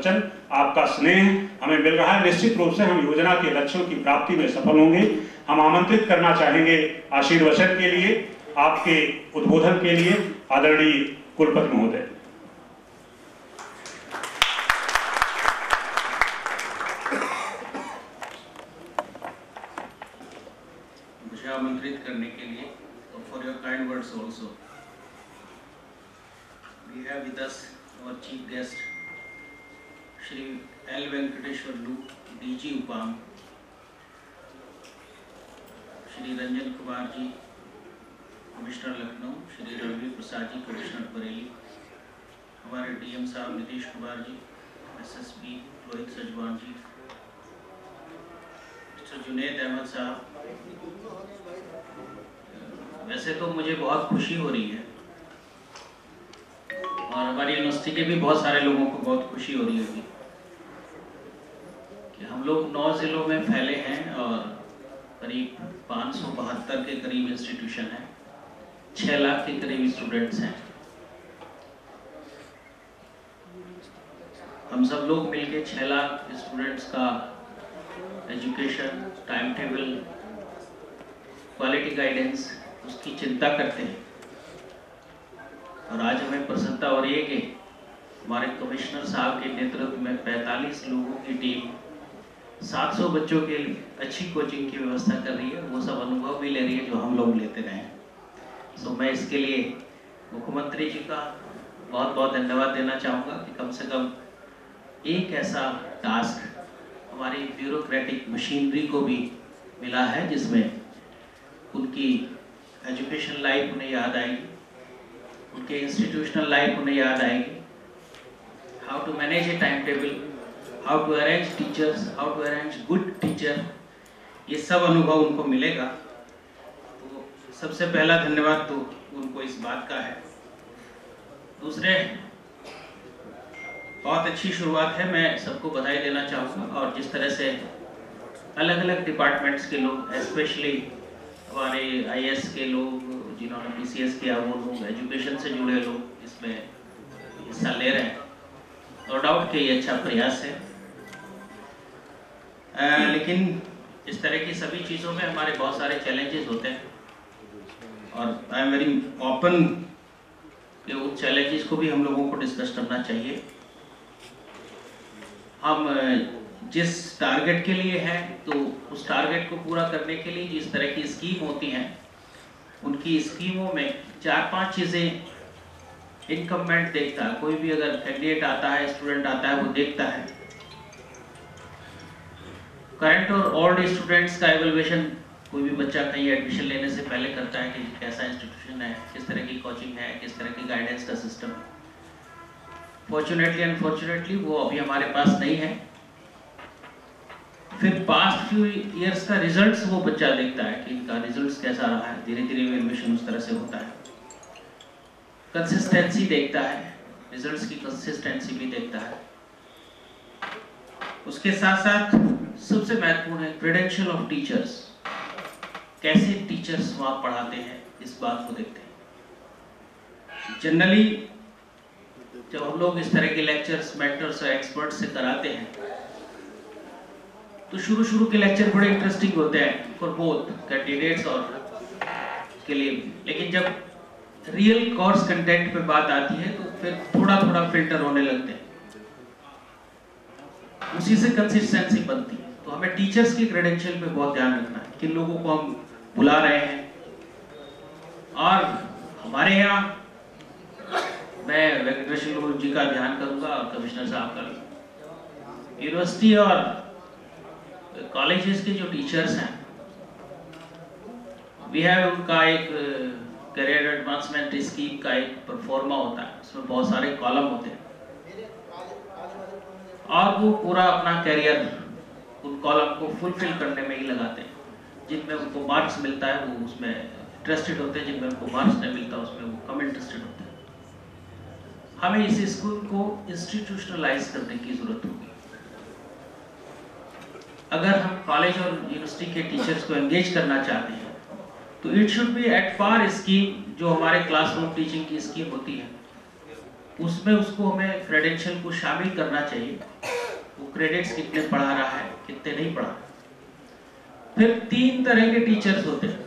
वचन, आपका स्नेह हमें मिल रहा है। निश्चित रूप से हम योजना के लक्ष्यों की प्राप्ति में सफल होंगे। हम आमंत्रित करना चाहेंगे आशीर्वचन के लिए, आपके उद्बोधन के लिए आदरणीय कुलपति महोदय। मुझे आमंत्रित करने के लिए और for your kind words also. We have with us our chief guest, Shri L. Venkateshwarlu, DG UPAM, Shri Ranjan Kumar ji, Commissioner Lucknow, Shri Ranveer Prasad ji, Commissioner Bareilly, हमारे DM साहब नीतीश कुमार जी, SSP रोहित सजवान जी, mister Junaid Ahmad साहब। वैसे तो मुझे बहुत खुशी हो रही है और हमारी यूनिवर्सिटी के भी बहुत सारे लोगों को बहुत खुशी हो रही होगी कि हम लोग 9 जिलों में फैले हैं और करीब 572 के करीब इंस्टीट्यूशन हैं, 6 लाख के करीब स्टूडेंट्स हैं। हम सब लोग मिलके 6 लाख स्टूडेंट्स का education, time table, quality guidance, उसकी चिंता करते हैं। और आज हमें प्रसन्नता हो रही है कि हमारे कमिश्नर साहब के नेतृत्व में 45 लोगों की टीम 700 बच्चों के लिए अच्छी कोचिंग की व्यवस्था कर रही है। वो सब अनुभव भी ले रही है जो हम लोग लेते रहे हैं। तो मैं इसके लिए मुख्यमंत्री जी का बहुत बहुत धन्यवाद देना चाहूँगा कि कम से कम एक ऐसा टास्क हमारी ब्यूरोक्रेटिक मशीनरी को भी मिला है जिसमें उनकी एजुकेशन लाइफ उन्हें याद आएगी, उनके इंस्टीट्यूशनल लाइफ उन्हें याद आएगी, how to manage a time table, how to arrange teachers, how to arrange good teacher, ये सब अनुभव उनको मिलेगा। तो सबसे पहला धन्यवाद तो उनको इस बात का है। दूसरे, बहुत अच्छी शुरुआत है, मैं सबको बधाई देना चाहूँगा। और जिस तरह से अलग अलग डिपार्टमेंट्स के लोग, स्पेशली हमारे IAS के लोग जिन्होंने PCS किया, वो लोग, एजुकेशन से जुड़े लोग इसमें हिस्सा ले रहे हैं, नो डाउट कि ये अच्छा प्रयास है। लेकिन इस तरह की सभी चीज़ों में हमारे बहुत सारे चैलेंजेस होते हैं और आई एम वेरी ओपन कि उन चैलेंजेस को भी हम लोगों को डिस्कस करना चाहिए। हम जिस टारगेट के लिए हैं तो उस टारगेट को पूरा करने के लिए जिस तरह की स्कीम होती हैं, उनकी स्कीमों में 4-5 चीज़ें इनकम्बेंट देखता है। कोई भी अगर कैंडिडेट आता है, स्टूडेंट आता है, वो देखता है करंट और ओल्ड स्टूडेंट्स का एवेल्युएशन। कोई भी बच्चा कहीं एडमिशन लेने से पहले करता है कि कैसा इंस्टीट्यूशन है, किस तरह की कोचिंग है, किस तरह की गाइडेंस का सिस्टम है। फॉर्चुनेटली अनफॉर्चुनेटली वो अभी हमारे पास नहीं है। फिर पास्ट फ्यू ईयर्स का रिजल्ट्स वो बच्चा देखता है कि इनका रिजल्ट्स कैसा रहा है, धीरे धीरे एडमिशन उस तरह से होता है। कंसिस्टेंसी देखता है, रिजल्ट्स की कंसिस्टेंसी भी देखता है। उसके साथ साथ सबसे महत्वपूर्ण है क्रेडेंशियल ऑफ टीचर्स, कैसे टीचर्स वहाँ पढ़ाते हैं, इस बात को देखते हैं। जनरली जब हम लोग इस तरह के लेक्चर्स मेंटर्स और एक्सपर्ट्स से कराते हैं तो शुरू के लेक्चर बड़े इंटरेस्टिंग होते हैं फॉर बोथ कैंडिडेट्स और के लिए, लेकिन जब रियल कोर्स कंटेंट पे बात आती है तो फिर थोड़ा फिल्टर होने लगते हैं, उसी से कंसिस्टेंसी बनती है। तो हमें टीचर्स की क्रेडेंशियल पे बहुत ध्यान रखना है, किन लोगों को हम बुला रहे हैं। और हमारे यहाँ मैं वेंकटेश्वर जी का ध्यान करूंगा और कमिश्नर साहब का। यूनिवर्सिटी और कॉलेजेस के जो टीचर्स हैं, वी हैव उनका एक करियर एडवांसमेंट स्कीम का एक परफॉर्मा होता है, उसमें बहुत सारे कॉलम होते हैं और वो पूरा अपना करियर उन कॉलम को फुलफिल करने में ही लगाते हैं। जिनमें उनको मार्क्स मिलता है वो उसमें इंटरेस्टेड होते हैं, जिनमें उनको मार्क्स नहीं मिलता उसमें वो कम इंटरेस्टेड होते हैं। हमें इस स्कूल को इंस्टीट्यूशनलाइज करने की जरूरत होगी। अगर हम कॉलेज और यूनिवर्सिटी के टीचर्स को एंगेज करना चाहते हैं तो it should be at par scheme जो हमारे क्लासरूम टीचिंग की स्कीम होती है। उसमें उसको हमें क्रेडेंशियल को शामिल करना चाहिए, वो क्रेडिट्स कितने पढ़ा रहा है, कितने नहीं पढ़ा। फिर 3 तरह के टीचर्स होते हैं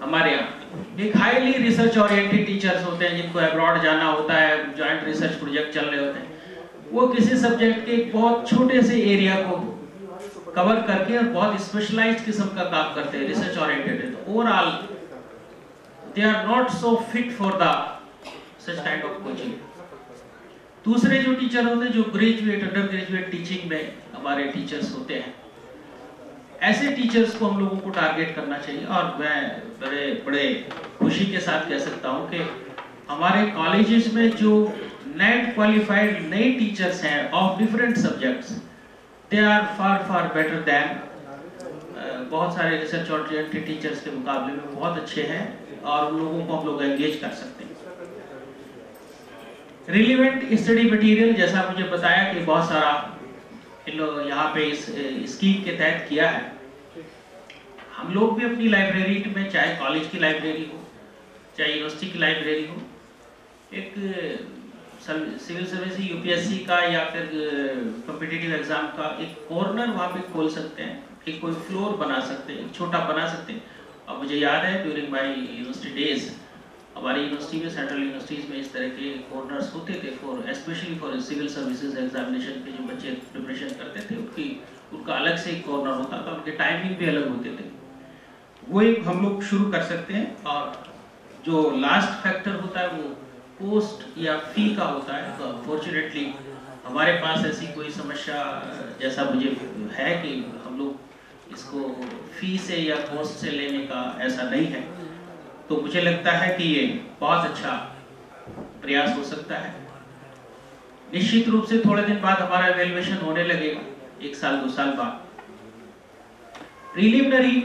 हमारे यहाँ। एक हाईली रिसर्च ओरिएंटेड टीचर्स होते हैं, जिनको अब्रॉड जाना होता है, जॉइंट रिसर्च प्रोजेक्ट चल रहे होते हैं। वो किसी सब्जेक्ट के एक बहुत छोटे से एरिया को कवर करके और बहुत स्पेशलाइज्ड किस्म का काम करते हैं, रिसर्च ओरिएंटेड है, तो overall they are not so fit for the such kind of coaching. दूसरे जो टीचर होते हैं, जो ग्रेजुएट, अंडर ग्रेजुएट टीचिंग में हमारे टीचर्स होते हैं, ऐसे टीचर्स को हम लोगों को टारगेट करना चाहिए। और मैं बड़े खुशी के साथ कह सकता हूं कि हमारे कॉलेजेस में जो नेट क्वालिफाइड नए टीचर्स हैं of different subjects, they are far better than बहुत सारे रिसर्च ओरिएंटेड टीचर्स के मुकाबले में बहुत अच्छे हैं, और उन लोगों को हम लोग एंगेज कर सकते हैं। रिलेवेंट स्टडी मटेरियल, जैसा मुझे बताया कि बहुत सारा इन लोग यहाँ पे इस स्कीम के तहत किया है। हम लोग भी अपनी लाइब्रेरी में, चाहे कॉलेज की लाइब्रेरी हो, चाहे यूनिवर्सिटी की लाइब्रेरी हो, एक सिविल सर्विस यूपीएससी का या फिर कॉम्पिटिटिव एग्जाम का एक कॉर्नर वहाँ पे खोल सकते हैं, एक कोई फ्लोर बना सकते हैं, एक छोटा बना सकते हैं। और मुझे याद है ड्यूरिंग माय यूनिवर्सिटी डेज, हमारी यूनिवर्सिटी में, सेंट्रल यूनिवर्सिटीज में इस तरह के कॉर्नर्स होते थे for specially for civil services examination के जो बच्चे प्रिपरेशन करते थे, उनका अलग से एक कॉर्नर होता था, उनके टाइमिंग भी अलग होते थे। वो एक हम लोग शुरू कर सकते हैं। और जो लास्ट फैक्टर होता है वो कॉस्ट या फी का होता है। तो फॉर्चुनेटली हमारे पास ऐसी कोई समस्या जैसा मुझे है कि हम लोग इसको फी से या कॉस्ट से लेने का ऐसा नहीं है। तो मुझे लगता है कि ये बहुत अच्छा प्रयास हो सकता है। निश्चित रूप से थोड़े दिन बाद हमारा एवेल्युएशन होने लगेगा, 1 साल 2 साल बाद। प्रीलिमिनरी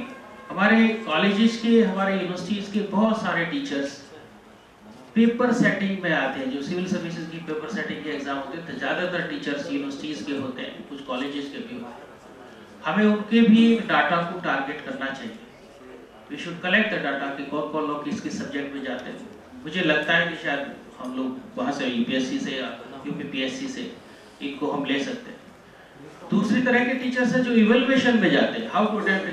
हमारे कॉलेजेस के, हमारे यूनिवर्सिटीज के बहुत सारे टीचर्स पेपर सेटिंग में आते हैं। जो सिविल सर्विसेज की पेपर सेटिंग के एग्जाम होते हैं, ज्यादातर टीचर्स यूनिवर्सिटीज के होते हैं, कुछ कॉलेजेस के भी होते हैं। हमें उनके भी डाटा को टारगेट करना चाहिए। We should collect the data कि कौन कौन लोग किस किस सब्जेक्ट में जाते हैं। मुझे लगता है कि शायद हम लोग वहाँ से यूपीएससी से या यूपीपीएससी से इनको हम ले सकते हैं। दूसरी तरह के टीचर्स हैं जो इवैल्यूएशन में जाते हैं, how to attempt a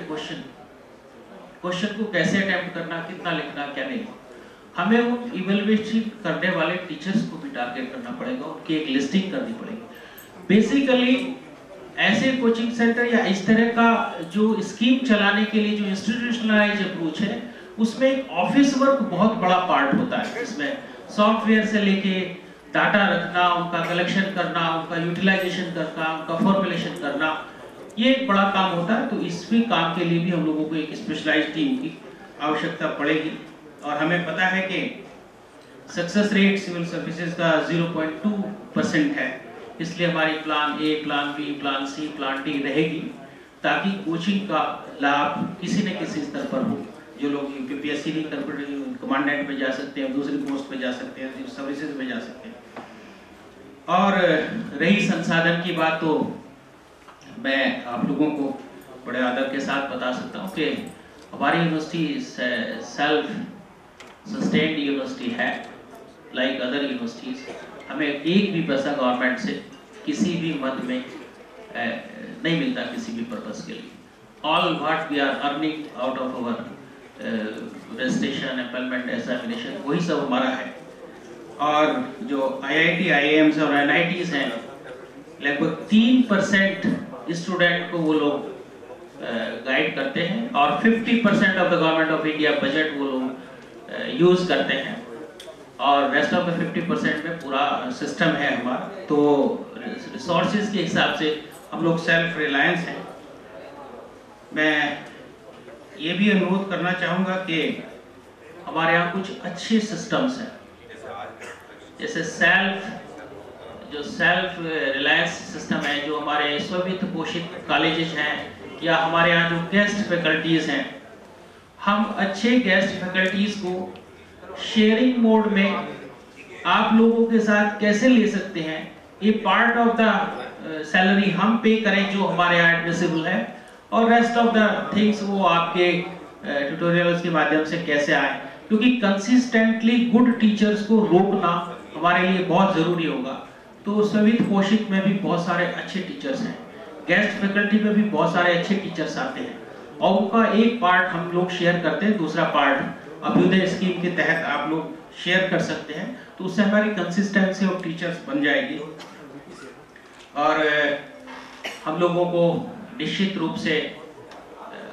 question को कैसे अटेम्प्ट करना, कितना लिखना, क्या नहीं। हमें उन इवैल्यूएशन करने वाले टीचर्स को भी टारगेट करना पड़ेगा, उनकी एक लिस्टिंग करनी पड़ेगी। बेसिकली ऐसे कोचिंग सेंटर या इस तरह का जो स्कीम चलाने के लिए जो इंस्टीट्यूशनलाइज्ड अप्रोच है, उसमें एक ऑफिस वर्क बहुत बड़ा पार्ट होता है। इसमें सॉफ्टवेयर से लेके डाटा रखना, उनका कलेक्शन करना, उनका यूटिलाइजेशन करना, उनका फॉर्मुलेशन करना, ये एक बड़ा काम होता है। तो इस भी काम के लिए भी हम लोगों को एक स्पेशलाइज्ड टीम की आवश्यकता पड़ेगी। और हमें पता है कि सक्सेस रेट सिविल सर्विसेज का 0.2% है, इसलिए हमारी plan A, plan B, plan C, plan D रहेगी, ताकि कोचिंग का लाभ किसी न किसी स्तर पर हो। जो लोग यूपीएससी नहीं कर पा रहे, कमांडेंट में जा सकते हैं, दूसरी पोस्ट पे जा सकते हैं, सर्विसेज में जा सकते हैं। और रही संसाधन की बात, तो मैं आप लोगों को बड़े आदर के साथ बता सकता हूँ कि हमारी यूनिवर्सिटी सेल्फ सस्टेन्ड यूनिवर्सिटी है, लाइक अदर यूनिवर्सिटीज। हमें एक भी पैसा गवर्नमेंट से किसी भी मद में नहीं मिलता किसी भी पर्पस के लिए। All what we are earning out of our registration, employment, examination, वही सब हमारा है। और जो IIT, IIMs और NITs हैं, लगभग 3% स्टूडेंट को वो लोग गाइड करते हैं, और 50% of the government of India budget वो लोग यूज करते हैं, और रेस्ट ऑफ द 50% में पूरा सिस्टम है हमारा। तो रिसोर्सेज के हिसाब से हम लोग सेल्फ रिलायंस हैं। मैं ये भी अनुरोध करना चाहूँगा कि हमारे यहाँ कुछ अच्छे सिस्टम्स हैं, जैसे सेल्फ रिलायंस सिस्टम है, जो हमारे स्ववित्त पोषित कॉलेजेस हैं, या हमारे यहाँ जो गेस्ट फैकल्टीज हैं, हम अच्छे गेस्ट फैकल्टीज को शेयरिंग मोड में आप लोगों के साथ कैसे ले सकते हैं। ये पार्ट ऑफ द सैलरी हम पे करें जो हमारे यहाँ एडमिसिबल है, और रेस्ट ऑफ द थिंग्स वो आपके ट्यूटोरियल्स के माध्यम से कैसे आए। क्योंकि कंसिस्टेंटली गुड टीचर्स को रोकना हमारे लिए बहुत जरूरी होगा। तो संवित पोषित में भी बहुत सारे अच्छे टीचर्स हैं, गेस्ट फैकल्टी में भी बहुत सारे अच्छे टीचर्स आते हैं, और उनका एक पार्ट हम लोग शेयर करते हैं, दूसरा पार्ट अभ्युदय स्कीम के तहत आप लोग शेयर कर सकते हैं। तो उससे हमारी कंसिस्टेंसी ऑफ टीचर्स बन जाएगी। और हम लोगों को निश्चित रूप से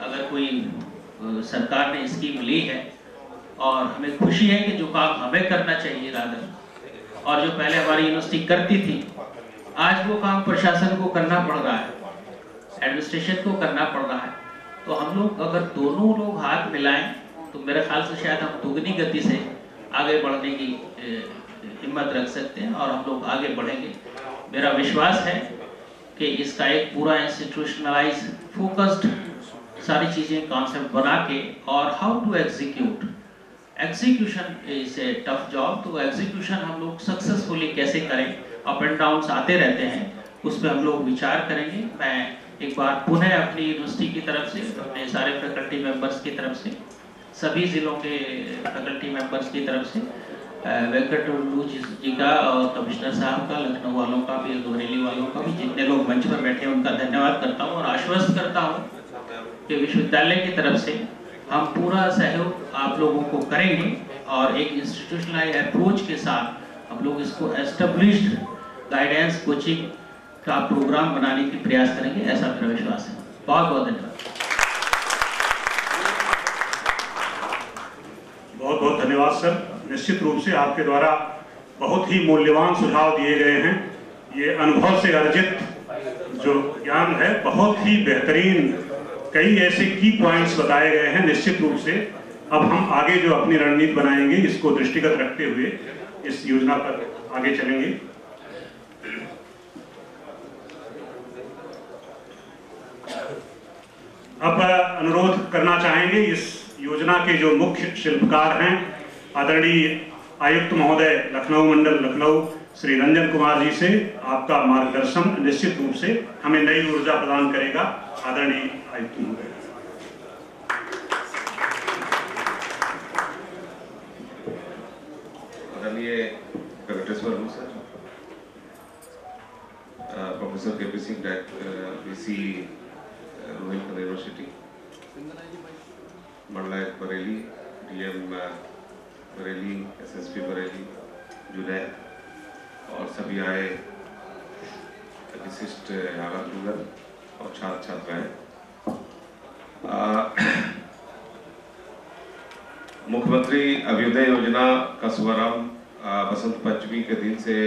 अगर कोई सरकार ने स्कीम ली है, और हमें खुशी है कि जो काम हमें करना चाहिए रादर, और जो पहले हमारी यूनिवर्सिटी करती थी, आज वो काम प्रशासन को करना पड़ रहा है, एडमिनिस्ट्रेशन को करना पड़ रहा है। तो हम लोग अगर दोनों लोग हाथ मिलाएं तो मेरे ख्याल से शायद हम दुगनी गति से आगे बढ़ने की हिम्मत रख सकते हैं, और हम लोग आगे बढ़ेंगे। मेरा विश्वास है कि इसका एक पूरा इंस्टीट्यूशनलाइज फोकस्ड सारी चीज़ें कॉन्सेप्ट बना के, और how to execution is a tough job. तो एग्जीक्यूशन हम लोग सक्सेसफुली कैसे करें, अप एंड डाउन्स आते रहते हैं, उस पर हम लोग विचार करेंगे। मैं एक बार पुनः अपनी यूनिवर्सिटी की तरफ से, अपने सारे फैकल्टी मेंबर्स की तरफ से, सभी ज़िलों के फैकल्टी मेंबर्स की तरफ से, वेंकट टुल्लू जी का और कमिश्नर साहब का, लखनऊ वालों का भी, बरेली वालों का भी, जितने लोग मंच पर बैठे हैं उनका धन्यवाद करता हूँ, और आश्वस्त करता हूँ कि विश्वविद्यालय की तरफ से हम पूरा सहयोग आप लोगों को करेंगे, और एक इंस्टीट्यूशनलाइज अप्रोच के साथ हम लोग इसको एस्टेब्लिश्ड गाइडेंस कोचिंग का प्रोग्राम बनाने की प्रयास करेंगे, ऐसा मेरा विश्वास है। बहुत बहुत धन्यवाद। बहुत बहुत धन्यवाद सर। निश्चित रूप से आपके द्वारा बहुत ही मूल्यवान सुझाव दिए गए हैं। ये अनुभव से अर्जित जो ज्ञान है बहुत ही बेहतरीन, कई ऐसे की पॉइंट्स बताए गए हैं। निश्चित रूप से अब हम आगे जो अपनी रणनीति बनाएंगे इसको दृष्टिगत रखते हुए इस योजना पर आगे चलेंगे। अब अनुरोध करना चाहेंगे इस योजना के जो मुख्य शिल्पकार हैं, आदरणीय आयुक्त महोदय लखनऊ मंडल लखनऊ श्री रंजन कुमार जी से। आपका मार्गदर्शन निश्चित रूप से हमें नई ऊर्जा प्रदान करेगा। आदरणीय आयुक्त महोदय। आदरणीय वेंकटेश्वर सर, प्रोफेसर के P Singh VC Rohilkhand university, मंडलायुक्त बरेली, डीएम बरेली, एसएसपी बरेली, जुनैद, और सभी आए विशिष्ट आगंतुक और छात्र छात्राएं। मुख्यमंत्री अभ्युदय योजना का शुभारंभ बसंत पंचमी के दिन से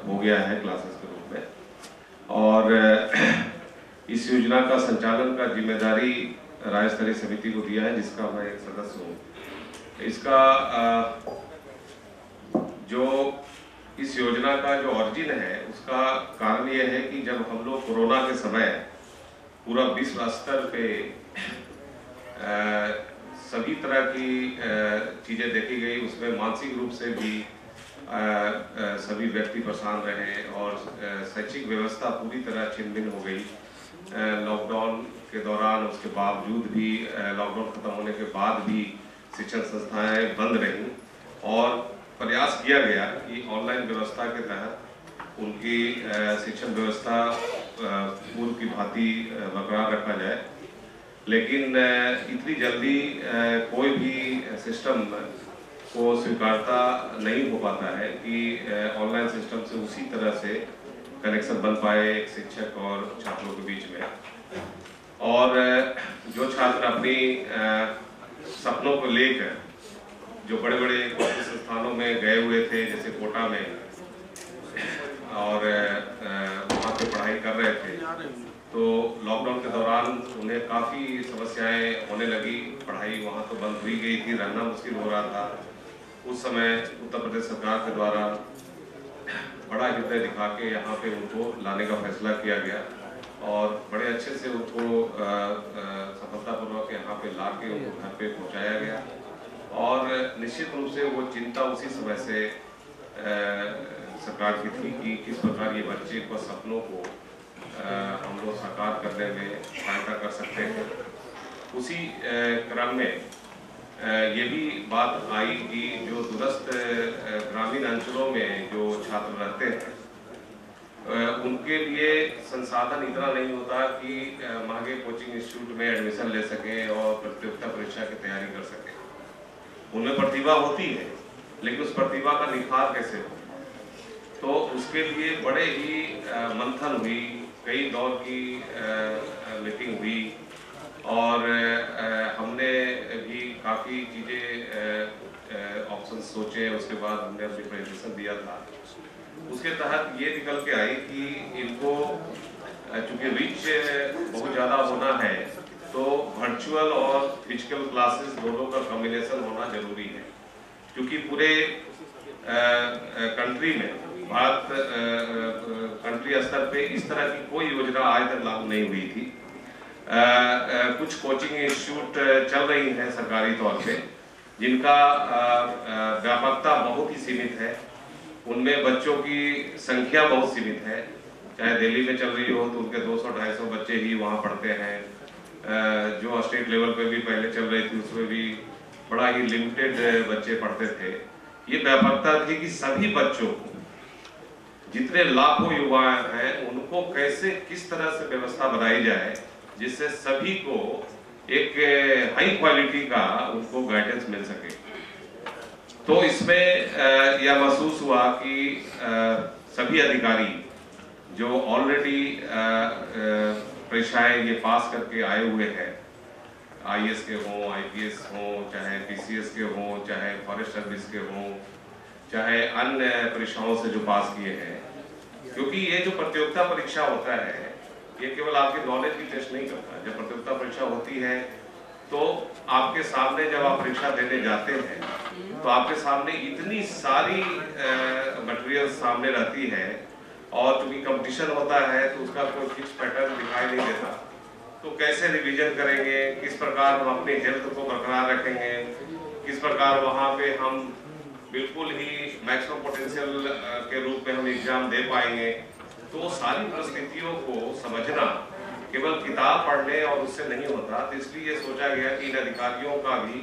हो गया है क्लासेस के रूप में, और इस योजना का संचालन का जिम्मेदारी राज्य स्तरीय समिति को दिया है, जिसका मैं एक सदस्य हूँ। इसका जो इस योजना का जो ऑरिजिन है उसका कारण यह है कि जब हम लोग कोरोना के समय पूरा विश्व स्तर पे सभी तरह की चीज़ें देखी गई, उसमें मानसिक रूप से भी सभी व्यक्ति परेशान रहे, और शैक्षिक व्यवस्था पूरी तरह छिन्न-भिन्न हो गई लॉकडाउन के दौरान। उसके बावजूद भी, लॉकडाउन खत्म होने के बाद भी शिक्षण संस्थाएं बंद रहीं, और प्रयास किया गया कि ऑनलाइन व्यवस्था के तहत उनकी शिक्षण व्यवस्था पूर्व की भांति बरकरार रखा जाए। लेकिन इतनी जल्दी कोई भी सिस्टम को स्वीकारता नहीं हो पाता है कि ऑनलाइन सिस्टम से उसी तरह से कनेक्शन बन पाए एक शिक्षक और छात्रों के बीच में। और जो छात्र अपनी सपनों को लेकर जो बड़े बड़े कोचिंग संस्थानों में गए हुए थे, जैसे कोटा में, और वहाँ पे पढ़ाई कर रहे थे, तो लॉकडाउन के दौरान उन्हें काफ़ी समस्याएं होने लगी। पढ़ाई वहाँ तो बंद हुई गई थी, रहना मुश्किल हो रहा था। उस समय उत्तर प्रदेश सरकार के द्वारा बड़ा हृदय दिखा के यहाँ पे उनको लाने का फैसला किया गया, और बड़े अच्छे से उनको सफलतापूर्वक यहाँ पे ला के उनको घर पे पहुँचाया गया। और निश्चित रूप से वो चिंता उसी समय से सरकार की थी कि किस प्रकार ये बच्चे को सपनों को हम लोग साकार करने में सहायता कर सकते हैं। उसी क्रम में ये भी बात आई कि जो दूरस्थ ग्रामीण अंचलों में जो छात्र रहते हैं उनके लिए संसाधन इतना नहीं होता कि महंगे कोचिंग इंस्टीट्यूट में एडमिशन ले सकें और प्रतियोगिता परीक्षा की तैयारी कर सकें। उनमें प्रतिभा होती है, लेकिन उस प्रतिभा का निखार कैसे हो, तो उसके लिए बड़े ही मंथन हुई, कई दौर की मीटिंग हुई और हमने भी काफ़ी चीज़ें ऑप्शन सोचे। उसके बाद हमने अपनी प्रेजेंटेशन दिया था। उसके तहत ये निकल के आई कि इनको चूँकि रीच बहुत ज़्यादा होना है तो वर्चुअल और फिजिकल क्लासेस दोनों का कॉम्बिनेशन होना जरूरी है, क्योंकि पूरे कंट्री में भारत कंट्री स्तर पे इस तरह की कोई योजना आज तक लागू नहीं हुई थी। कुछ कोचिंग इंस्टीट्यूट चल रही हैं सरकारी तौर पे, जिनका व्यापकता बहुत ही सीमित है, उनमें बच्चों की संख्या बहुत सीमित है। चाहे दिल्ली में चल रही हो तो उनके 200-250 बच्चे ही वहाँ पढ़ते हैं। जो स्टेट लेवल पे भी पहले चल रही थी उसमें भी बड़ा ही लिमिटेड बच्चे पढ़ते थे। ये व्यापकता थी कि सभी बच्चों को, जितने लाखों युवा हैं, उनको कैसे किस तरह से व्यवस्था बनाई जाए जिससे सभी को एक हाई क्वालिटी का उनको गाइडेंस मिल सके। तो इसमें यह महसूस हुआ कि सभी अधिकारी जो ऑलरेडी परीक्षाएं ये पास करके आए हुए हैं, IAS के हों, IPS हों, चाहे PCS के हों, चाहे फॉरेस्ट सर्विस के हों, चाहे अन्य परीक्षाओं से जो पास किए हैं, क्योंकि ये जो प्रतियोगिता परीक्षा होता है ये केवल आपके नॉलेज की टेस्ट नहीं करता। जब प्रतियोगिता परीक्षा होती है तो आपके सामने जब आप परीक्षा देने जाते हैं तो आपके सामने इतनी सारी मटेरियल सामने रहती है और चूंकि कंपटीशन होता है तो उसका कोई फिक्स पैटर्न दिखाई नहीं देता। तो कैसे रिवीजन करेंगे, किस प्रकार हम अपनी हेल्थ को बरकरार रखेंगे, किस प्रकार वहाँ पे हम बिल्कुल ही मैक्सिमम पोटेंशियल के रूप में हम एग्जाम दे पाएंगे। तो सारी परिस्थितियों को समझना केवल किताब पढ़ने और उससे नहीं होता। तो इसलिए सोचा गया कि इन अधिकारियों का भी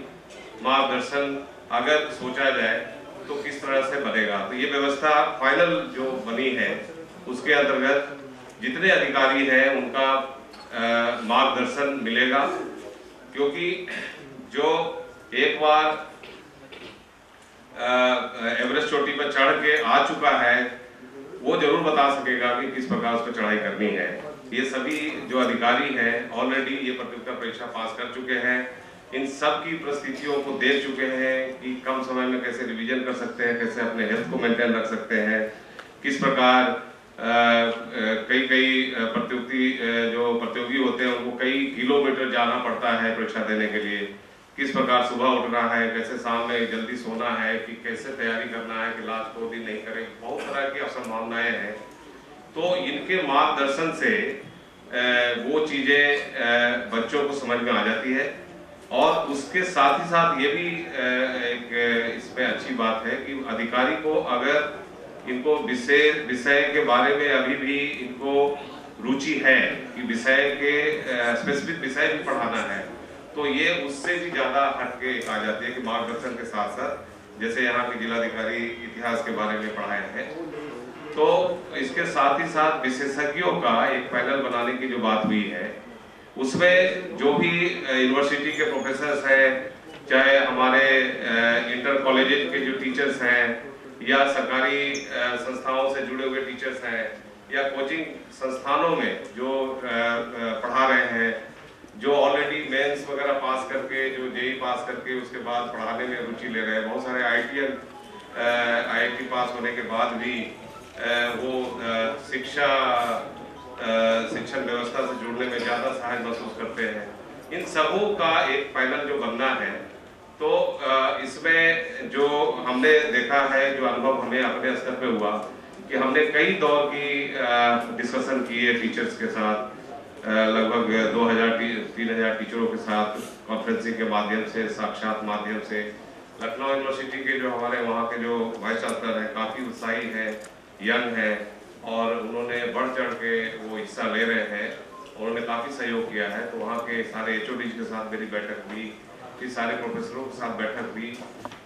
मार्गदर्शन अगर सोचा जाए तो किस तरह से बनेगा। तो ये व्यवस्था फाइनल जो बनी है उसके अंतर्गत जितने अधिकारी हैं उनका मार्गदर्शन मिलेगा, क्योंकि जो एक बार एवरेस्ट चोटी पर चढ़ के आ चुका है वो जरूर बता सकेगा कि किस प्रकार उस पर चढ़ाई करनी है। ये सभी जो अधिकारी हैं ऑलरेडी ये प्रतियोगिता परीक्षा पास कर चुके हैं, इन सब की परिस्थितियों को देख चुके हैं कि कम समय में कैसे रिवीजन कर सकते हैं, कैसे अपने हेल्थ को मेंटेन रख सकते हैं, किस प्रकार कई प्रतियोगी होते हैं उनको कई किलोमीटर जाना पड़ता है परीक्षा देने के लिए, किस प्रकार सुबह उठना है, कैसे शाम में जल्दी सोना है, कि कैसे तैयारी करना है कि लास्ट 2 दिन नहीं करें, बहुत तरह की असंभावनाएं हैं। तो इनके मार्गदर्शन से वो चीजें बच्चों को समझ में आ जाती है। और उसके साथ ही साथ ये भी एक इसमें अच्छी बात है कि अधिकारी को अगर इनको विषय के बारे में अभी भी इनको रुचि है कि विषय के स्पेसिफिक विषय भी पढ़ाना है, तो ये उससे भी ज्यादा हटके आ जाती है कि मार्गदर्शन के साथ साथ जैसे यहाँ के जिलाधिकारी इतिहास के बारे में पढ़ाए हैं, तो इसके साथ ही साथ विशेषज्ञों का एक पैनल बनाने की जो बात हुई है उसमें जो भी यूनिवर्सिटी के प्रोफेसर्स हैं, चाहे हमारे इंटर कॉलेज के जो टीचर्स हैं या सरकारी संस्थाओं से जुड़े हुए टीचर्स हैं या कोचिंग संस्थानों में जो पढ़ा रहे हैं, जो ऑलरेडी मेंस वगैरह पास करके, जो जेई पास करके उसके बाद पढ़ाने में रुचि ले रहे हैं, बहुत सारे IIT पास होने के बाद भी वो शिक्षण व्यवस्था से जुड़ने में ज्यादा सहायता महसूस करते हैं। इन सबों का एक पैनल जो बनना है, तो इसमें जो हमने देखा है, जो अनुभव हमें अपने स्तर पे हुआ कि हमने कई दौर की डिस्कशन किए टीचर्स के साथ, लगभग 2000-3000 टीचरों के साथ कॉन्फ्रेंसिंग के माध्यम से, साक्षात माध्यम से। लखनऊ यूनिवर्सिटी के जो हमारे वहाँ के जो वाइस चांसलर हैं काफ़ी उत्साही हैं, यंग हैं और उन्होंने बढ़ चढ़ के वो हिस्सा ले रहे हैं, उन्होंने काफ़ी सहयोग किया है। तो वहाँ के सारे HODs के साथ मेरी बैठक हुई फिर सारे प्रोफेसरों के साथ बैठक हुई,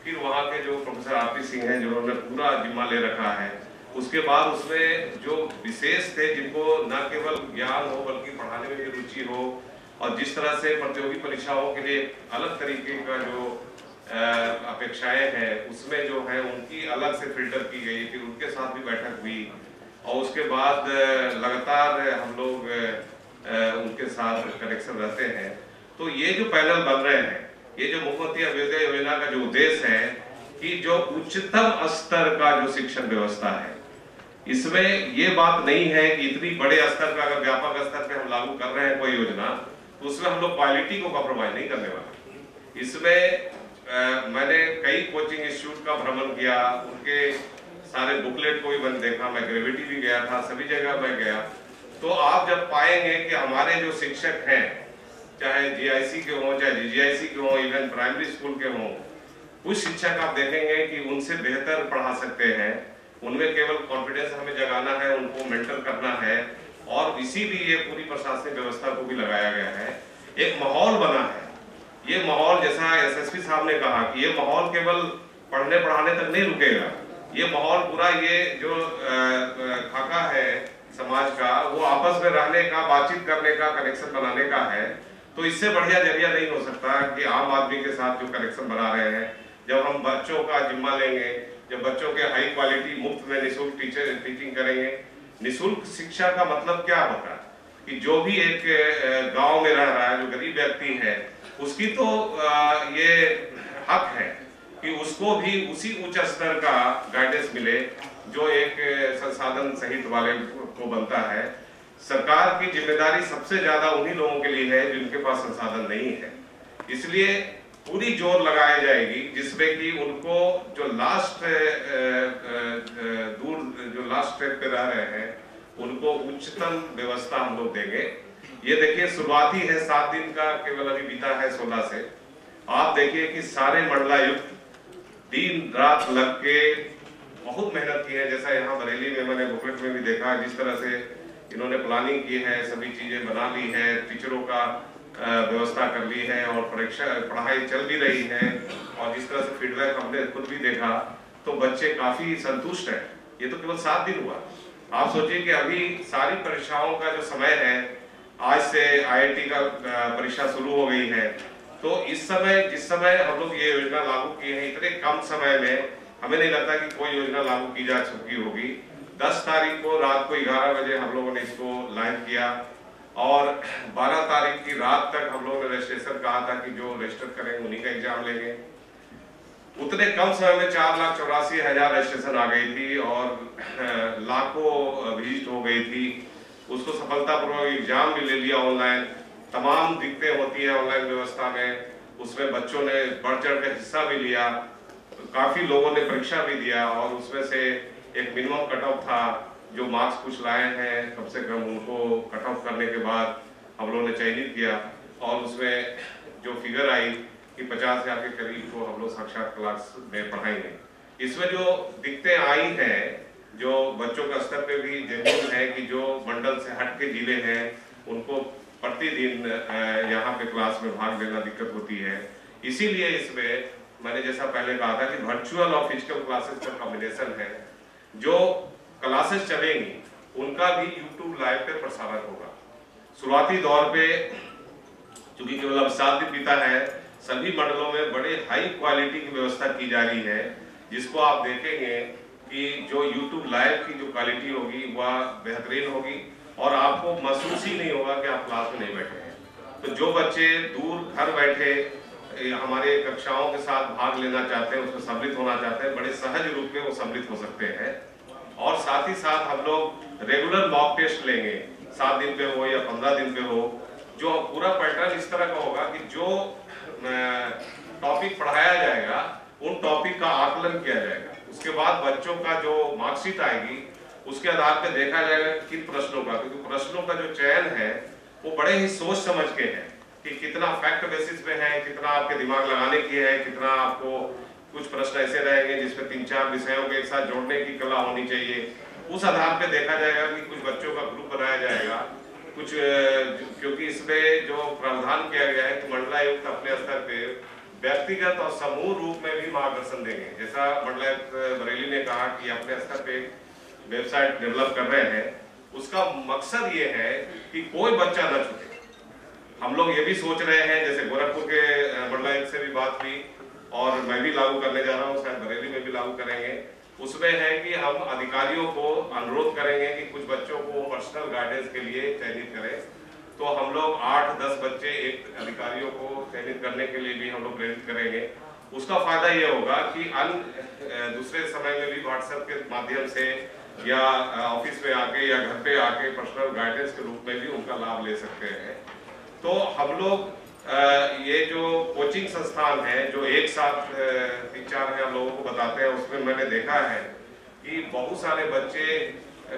फिर वहाँ के जो प्रोफेसर आरपी सिंह हैं जिन्होंने पूरा जिम्मा ले रखा है, उसके बाद उसमें जो विशेष थे जिनको न केवल ज्ञान हो बल्कि पढ़ाने में भी रुचि हो, और जिस तरह से प्रतियोगी परीक्षाओं के लिए अलग तरीके का जो अपेक्षाएं हैं उसमें जो है उनकी अलग से फिल्टर की गई, फिर उनके साथ भी बैठक हुई और उसके बाद लगातार हम लोग उनके साथ कनेक्शन रहते हैं। तो ये जो पैनल बन रहे हैं, ये जो मुख्यमंत्री अभ्युदय योजना का जो उद्देश्य है कि जो उच्चतम स्तर का जो शिक्षण व्यवस्था है, इसमें ये बात नहीं है कि इतनी बड़े स्तर पर अगर व्यापक स्तर पे हम लागू कर रहे हैं कोई योजना तो उसमें हम लोग क्वालिटी को कॉम्प्रोमाइज नहीं करने वाले। इसमें मैंने कई कोचिंग इंस्टीट्यूट का भ्रमण किया, उनके सारे बुकलेट को भी मैंने देखा, मैं ग्रेविटी भी गया था, सभी जगह मैं गया। तो आप जब पाएंगे कि हमारे जो शिक्षक हैं, चाहे जीआईसी के हों, चाहे जीजीआईसी के हों, इवन प्राइमरी स्कूल के हों, कुछ शिक्षक आप देखेंगे कि उनसे बेहतर पढ़ा सकते हैं। उनमें केवल कॉन्फिडेंस हमें जगाना है, उनको मेंटर करना है, और इसीलिए पूरी प्रशासनिक व्यवस्था को भी लगाया गया है। एक माहौल बना है। ये माहौल, जैसा एसएसपी साहब ने कहा कि ये माहौल केवल पढ़ने पढ़ाने तक नहीं रुकेगा, ये माहौल पूरा ये जो खाका है समाज का, वो आपस में रहने का, बातचीत करने का, कनेक्शन बनाने का है। तो इससे बढ़िया जरिया नहीं हो सकता कि आम आदमी के साथ जो कनेक्शन बना रहे हैं। जब हम बच्चों का जिम्मा लेंगे, जब बच्चों के हाई क्वालिटी मुफ्त में निःशुल्क टीचिंग करेंगे। निःशुल्क शिक्षा का मतलब क्या होता है कि जो भी एक गांव में रह रहा है, जो गरीब व्यक्ति है, उसकी तो ये हक है कि उसको भी उसी उच्च स्तर का गाइडेंस मिले जो एक संसाधन सहित वाले को बनता है। सरकार की जिम्मेदारी सबसे ज्यादा उन्हीं लोगों के लिए है जिनके पास संसाधन नहीं है, इसलिए पूरी जोर लगाई जाएगी जिसमें कि उनको जो लास्ट स्टेप पे रह रहे हैं उनको उच्चतम व्यवस्था हम लोग देंगे। ये देखिए शुरुआती है, 7 दिन का केवल अभी बीता है 16 से। आप देखिए कि सारे मंडलायुक्त दिन रात लग के बहुत मेहनत की है। जैसा यहाँ बरेली में मैंने बुकलेट में भी देखा, जिस तरह से इन्होंने प्लानिंग की है, सभी चीजें बना ली है, टीचरों का व्यवस्था कर ली है और पढ़ाई चल भी रही है, और जिस तरह से फीडबैक हमने खुद भी देखा तो बच्चे काफी संतुष्ट हैं। ये तो केवल 7 दिन हुआ। आप सोचिए कि अभी सारी परीक्षाओं का जो समय है, आज से आईआईटी का परीक्षा शुरू हो गई है, तो इस समय जिस समय हम लोग ये योजना लागू किए हैं, इतने कम समय में हमें नहीं लगता कि कोई योजना लागू की जा चुकी होगी। 10 तारीख को रात को 11 बजे हम लोगों ने इसको लाइव किया और 12 तारीख की रात तक हम लोगों ने रजिस्ट्रेशन कहा था कि जो रजिस्टर करेंगे उन्हीं का एग्जाम लेंगे। उतने कम समय में 4,84,000 रजिस्ट्रेशन आ गई थी और लाखों विजिट हो गई थी। उसको सफलतापूर्वक एग्जाम भी ले लिया ऑनलाइन। तमाम दिक्कतें होती है ऑनलाइन व्यवस्था में, उसमें बच्चों ने बढ़ चढ़ कर हिस्सा भी लिया, काफी लोगों ने परीक्षा भी दिया और उसमें से एक मिनिमम कट ऑफ था। जो मार्क्स कुछ लाए हैं कम से कम उनको कट ऑफ करने के बाद हम लोगों ने चयनित किया और उसमें जो फिगर आई कि 50,000 के करीब को हम लोग साक्षात क्लास में पढ़ाएंगे। इसमें जो दिक्कतें आई हैं, जो बच्चों का स्तर पे भी जरूर है कि जो मंडल से हट के जिले हैं उनको प्रतिदिन यहाँ पे क्लास में भाग लेना दिक्कत होती है। इसीलिए इसमें मैंने जैसा पहले कहा था कि वर्चुअल और फिजिकल क्लासेस का कॉम्बिनेशन है। जो क्लासेस चलेंगी उनका भी यूट्यूब लाइव पे प्रसारण होगा। शुरुआती दौर पे चूंकि केवल अब 7 दिन बीता है, सभी मंडलों में बड़े हाई क्वालिटी की व्यवस्था की जा रही है, जिसको आप देखेंगे कि जो यूट्यूब लाइव की जो क्वालिटी होगी वह बेहतरीन होगी और आपको महसूस ही नहीं होगा कि आप क्लास में नहीं बैठे हैं। तो जो बच्चे दूर घर बैठे हमारे कक्षाओं के साथ भाग लेना चाहते हैं, उसमें सम्मिलित होना चाहते हैं, बड़े सहज रूप में वो सम्मिलित हो सकते हैं। और साथ ही साथ हम लोग रेगुलर मॉक टेस्ट लेंगे, 7 दिन पे हो या 15 दिन पे हो। जो पूरा पैटर्न इस तरह का होगा कि जो टॉपिक पढ़ाया जाएगा उन टॉपिक का आकलन किया जाएगा। उसके बाद बच्चों का जो मार्कशीट आएगी उसके आधार पर देखा जाएगा किन प्रश्नों का, क्योंकि प्रश्नों का जो चयन है वो बड़े ही सोच समझ के है कि कितना फैक्ट बेसिस पे है, कितना आपके दिमाग लगाने की है, कितना आपको कुछ प्रश्न ऐसे रहेंगे जिसमें 3-4 विषयों को एक साथ जोड़ने की कला होनी चाहिए। उस आधार पे देखा जाएगा कि कुछ बच्चों का ग्रुप बनाया जाएगा। कुछ क्योंकि इसमें जो प्रावधान किया गया है कि मंडलायुक्त अपने स्तर पे व्यक्तिगत और समूह रूप में भी मार्गदर्शन देंगे। जैसा मंडलायुक्त बरेली ने कहा कि अपने स्तर पे वेबसाइट डेवलप कर रहे हैं, उसका मकसद ये है कि कोई बच्चा न छूटे। हम लोग ये भी सोच रहे हैं, जैसे गोरखपुर के मंडलायुक्त से भी बात हुई और मैं भी लागू करने जा रहा हूँ, शायद बरेली में भी लागू करेंगे। उसमें है कि हम अधिकारियों को अनुरोध करेंगे कि कुछ बच्चों को पर्सनल गाइडेंस के लिए चयनित करें। तो हम लोग 8-10 बच्चे एक अधिकारियों को चयनित करने के लिए भी हम लोग प्रेरित करेंगे। उसका फायदा ये होगा कि दूसरे समय में भी व्हाट्सएप के माध्यम से या ऑफिस में आके या घर पे आके पर्सनल गाइडेंस के रूप में भी उनका लाभ ले सकते हैं। तो हम लोग ये जो कोचिंग संस्थान है जो एक साथ 3-4 हजार लोगों को बताते हैं, उसमें मैंने देखा है कि बहुत सारे बच्चे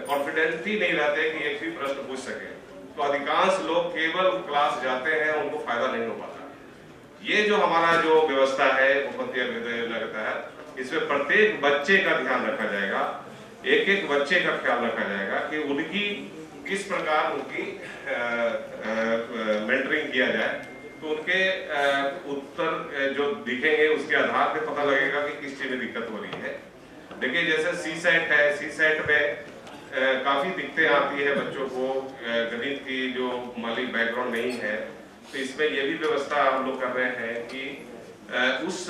कॉन्फिडेंट ही नहीं रहते कि एक भी प्रश्न पूछ सके। तो अधिकांश लोग केवल क्लास जाते हैं, उनको फायदा नहीं हो पाता। ये जो हमारा जो व्यवस्था है मुख्यमंत्री अभ्युदय योजना के तहत, इसमें प्रत्येक बच्चे का ध्यान रखा जाएगा, एक बच्चे का ख्याल रखा जाएगा कि उनकी किस प्रकार उनकी मेंटरिंग किया जाए। तो उनके उत्तर जो दिखेंगे उसके आधार पे पता लगेगा कि किस चीज में दिक्कत हो रही है। देखिए जैसे सीसेट है, सीसेट में काफी दिक्कतें आती है बच्चों को, गणित की जो मालिक बैकग्राउंड नहीं है। तो इसमें ये भी व्यवस्था हम लोग कर रहे हैं कि उस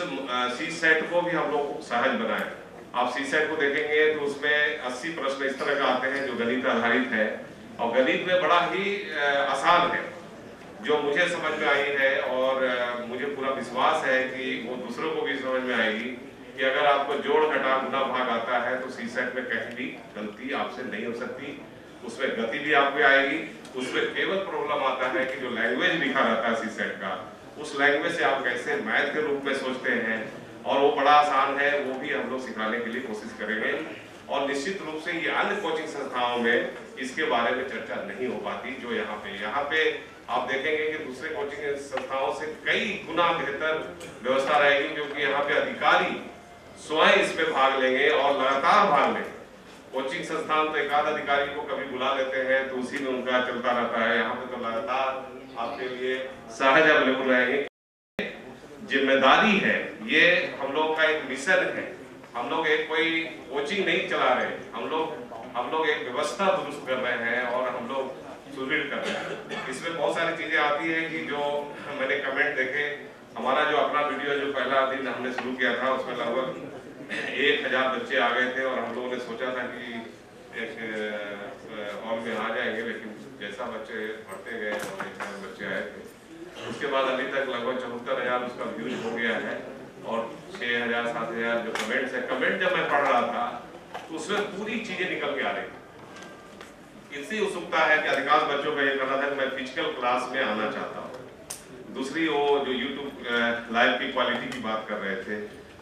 सीसेट को भी हम लोग सहज बनाएं। आप सीसेट को देखेंगे तो उसमें 80 प्रश्न इस तरह का आते हैं जो गणित आधारित है, और गणित में बड़ा ही आसान है जो मुझे समझ में आई है, और मुझे पूरा विश्वास है कि वो दूसरों को भी समझ में आएगी कि अगर आपको जोड़ घटा गुना भाग आता है तो सीसेट में कहीं भी गलती आपसे नहीं हो सकती। उसमें गति भी आपको आएगी। उसमें केवल प्रॉब्लम आता है कि जो लैंग्वेज लिखा रहता है सीसेट का, उस लैंग्वेज से आप कैसे मैथ के रूप में सोचते हैं, और वो बड़ा आसान है, वो भी हम लोग सिखाने के लिए कोशिश करेंगे। और निश्चित रूप से ये अन्य कोचिंग संस्थाओं में इसके बारे में चर्चा नहीं हो पाती जो यहाँ पे आप देखेंगे कि दूसरे कोचिंग संस्थाओं से कई गुना बेहतर व्यवस्था रहेगी, क्योंकि यहाँ पे अधिकारी स्वयं इसमें भाग लेंगे और लगातार भाग लेंगे। कोचिंग संस्थान तो एकाध अधिकारी को कभी बुला लेते हैं तो उसी में उनका चलता रहता है। यहाँ पे तो लगातार आपके लिए सहज अवेलेबल रहेंगे। जिम्मेदारी है, ये हम लोग का एक मिशन है। हम लोग एक कोई कोचिंग नहीं चला रहे, हम लोग एक व्यवस्था दुरुस्त कर रहे हैं और हम लोग सुदृढ़ कर रहे हैं। इसमें बहुत सारी चीजें आती है कि जो मैंने कमेंट देखे, हमारा जो अपना वीडियो जो पहला दिन हमने शुरू किया था उसमें लगभग 1000 बच्चे आ गए थे, और हम लोगों ने सोचा था कि एक हॉल में आ जाएंगे, लेकिन जैसा बच्चे बढ़ते गए और 1000 बच्चे आए थे, उसके बाद अभी तक लगभग 74,000 उसका व्यूज हो गया है। और 6,000-7,000 जो कमेंट्स है, कमेंट जब मैं पढ़ रहा था तो उसमें पूरी चीजें निकल के आ रही थी। इसी उत्सुकता है कि अधिकांश बच्चों का ये कहना था कि मैं फिजिकल क्लास में आना चाहता हूँ। दूसरी वो जो यूट्यूब लाइव की क्वालिटी की बात कर रहे थे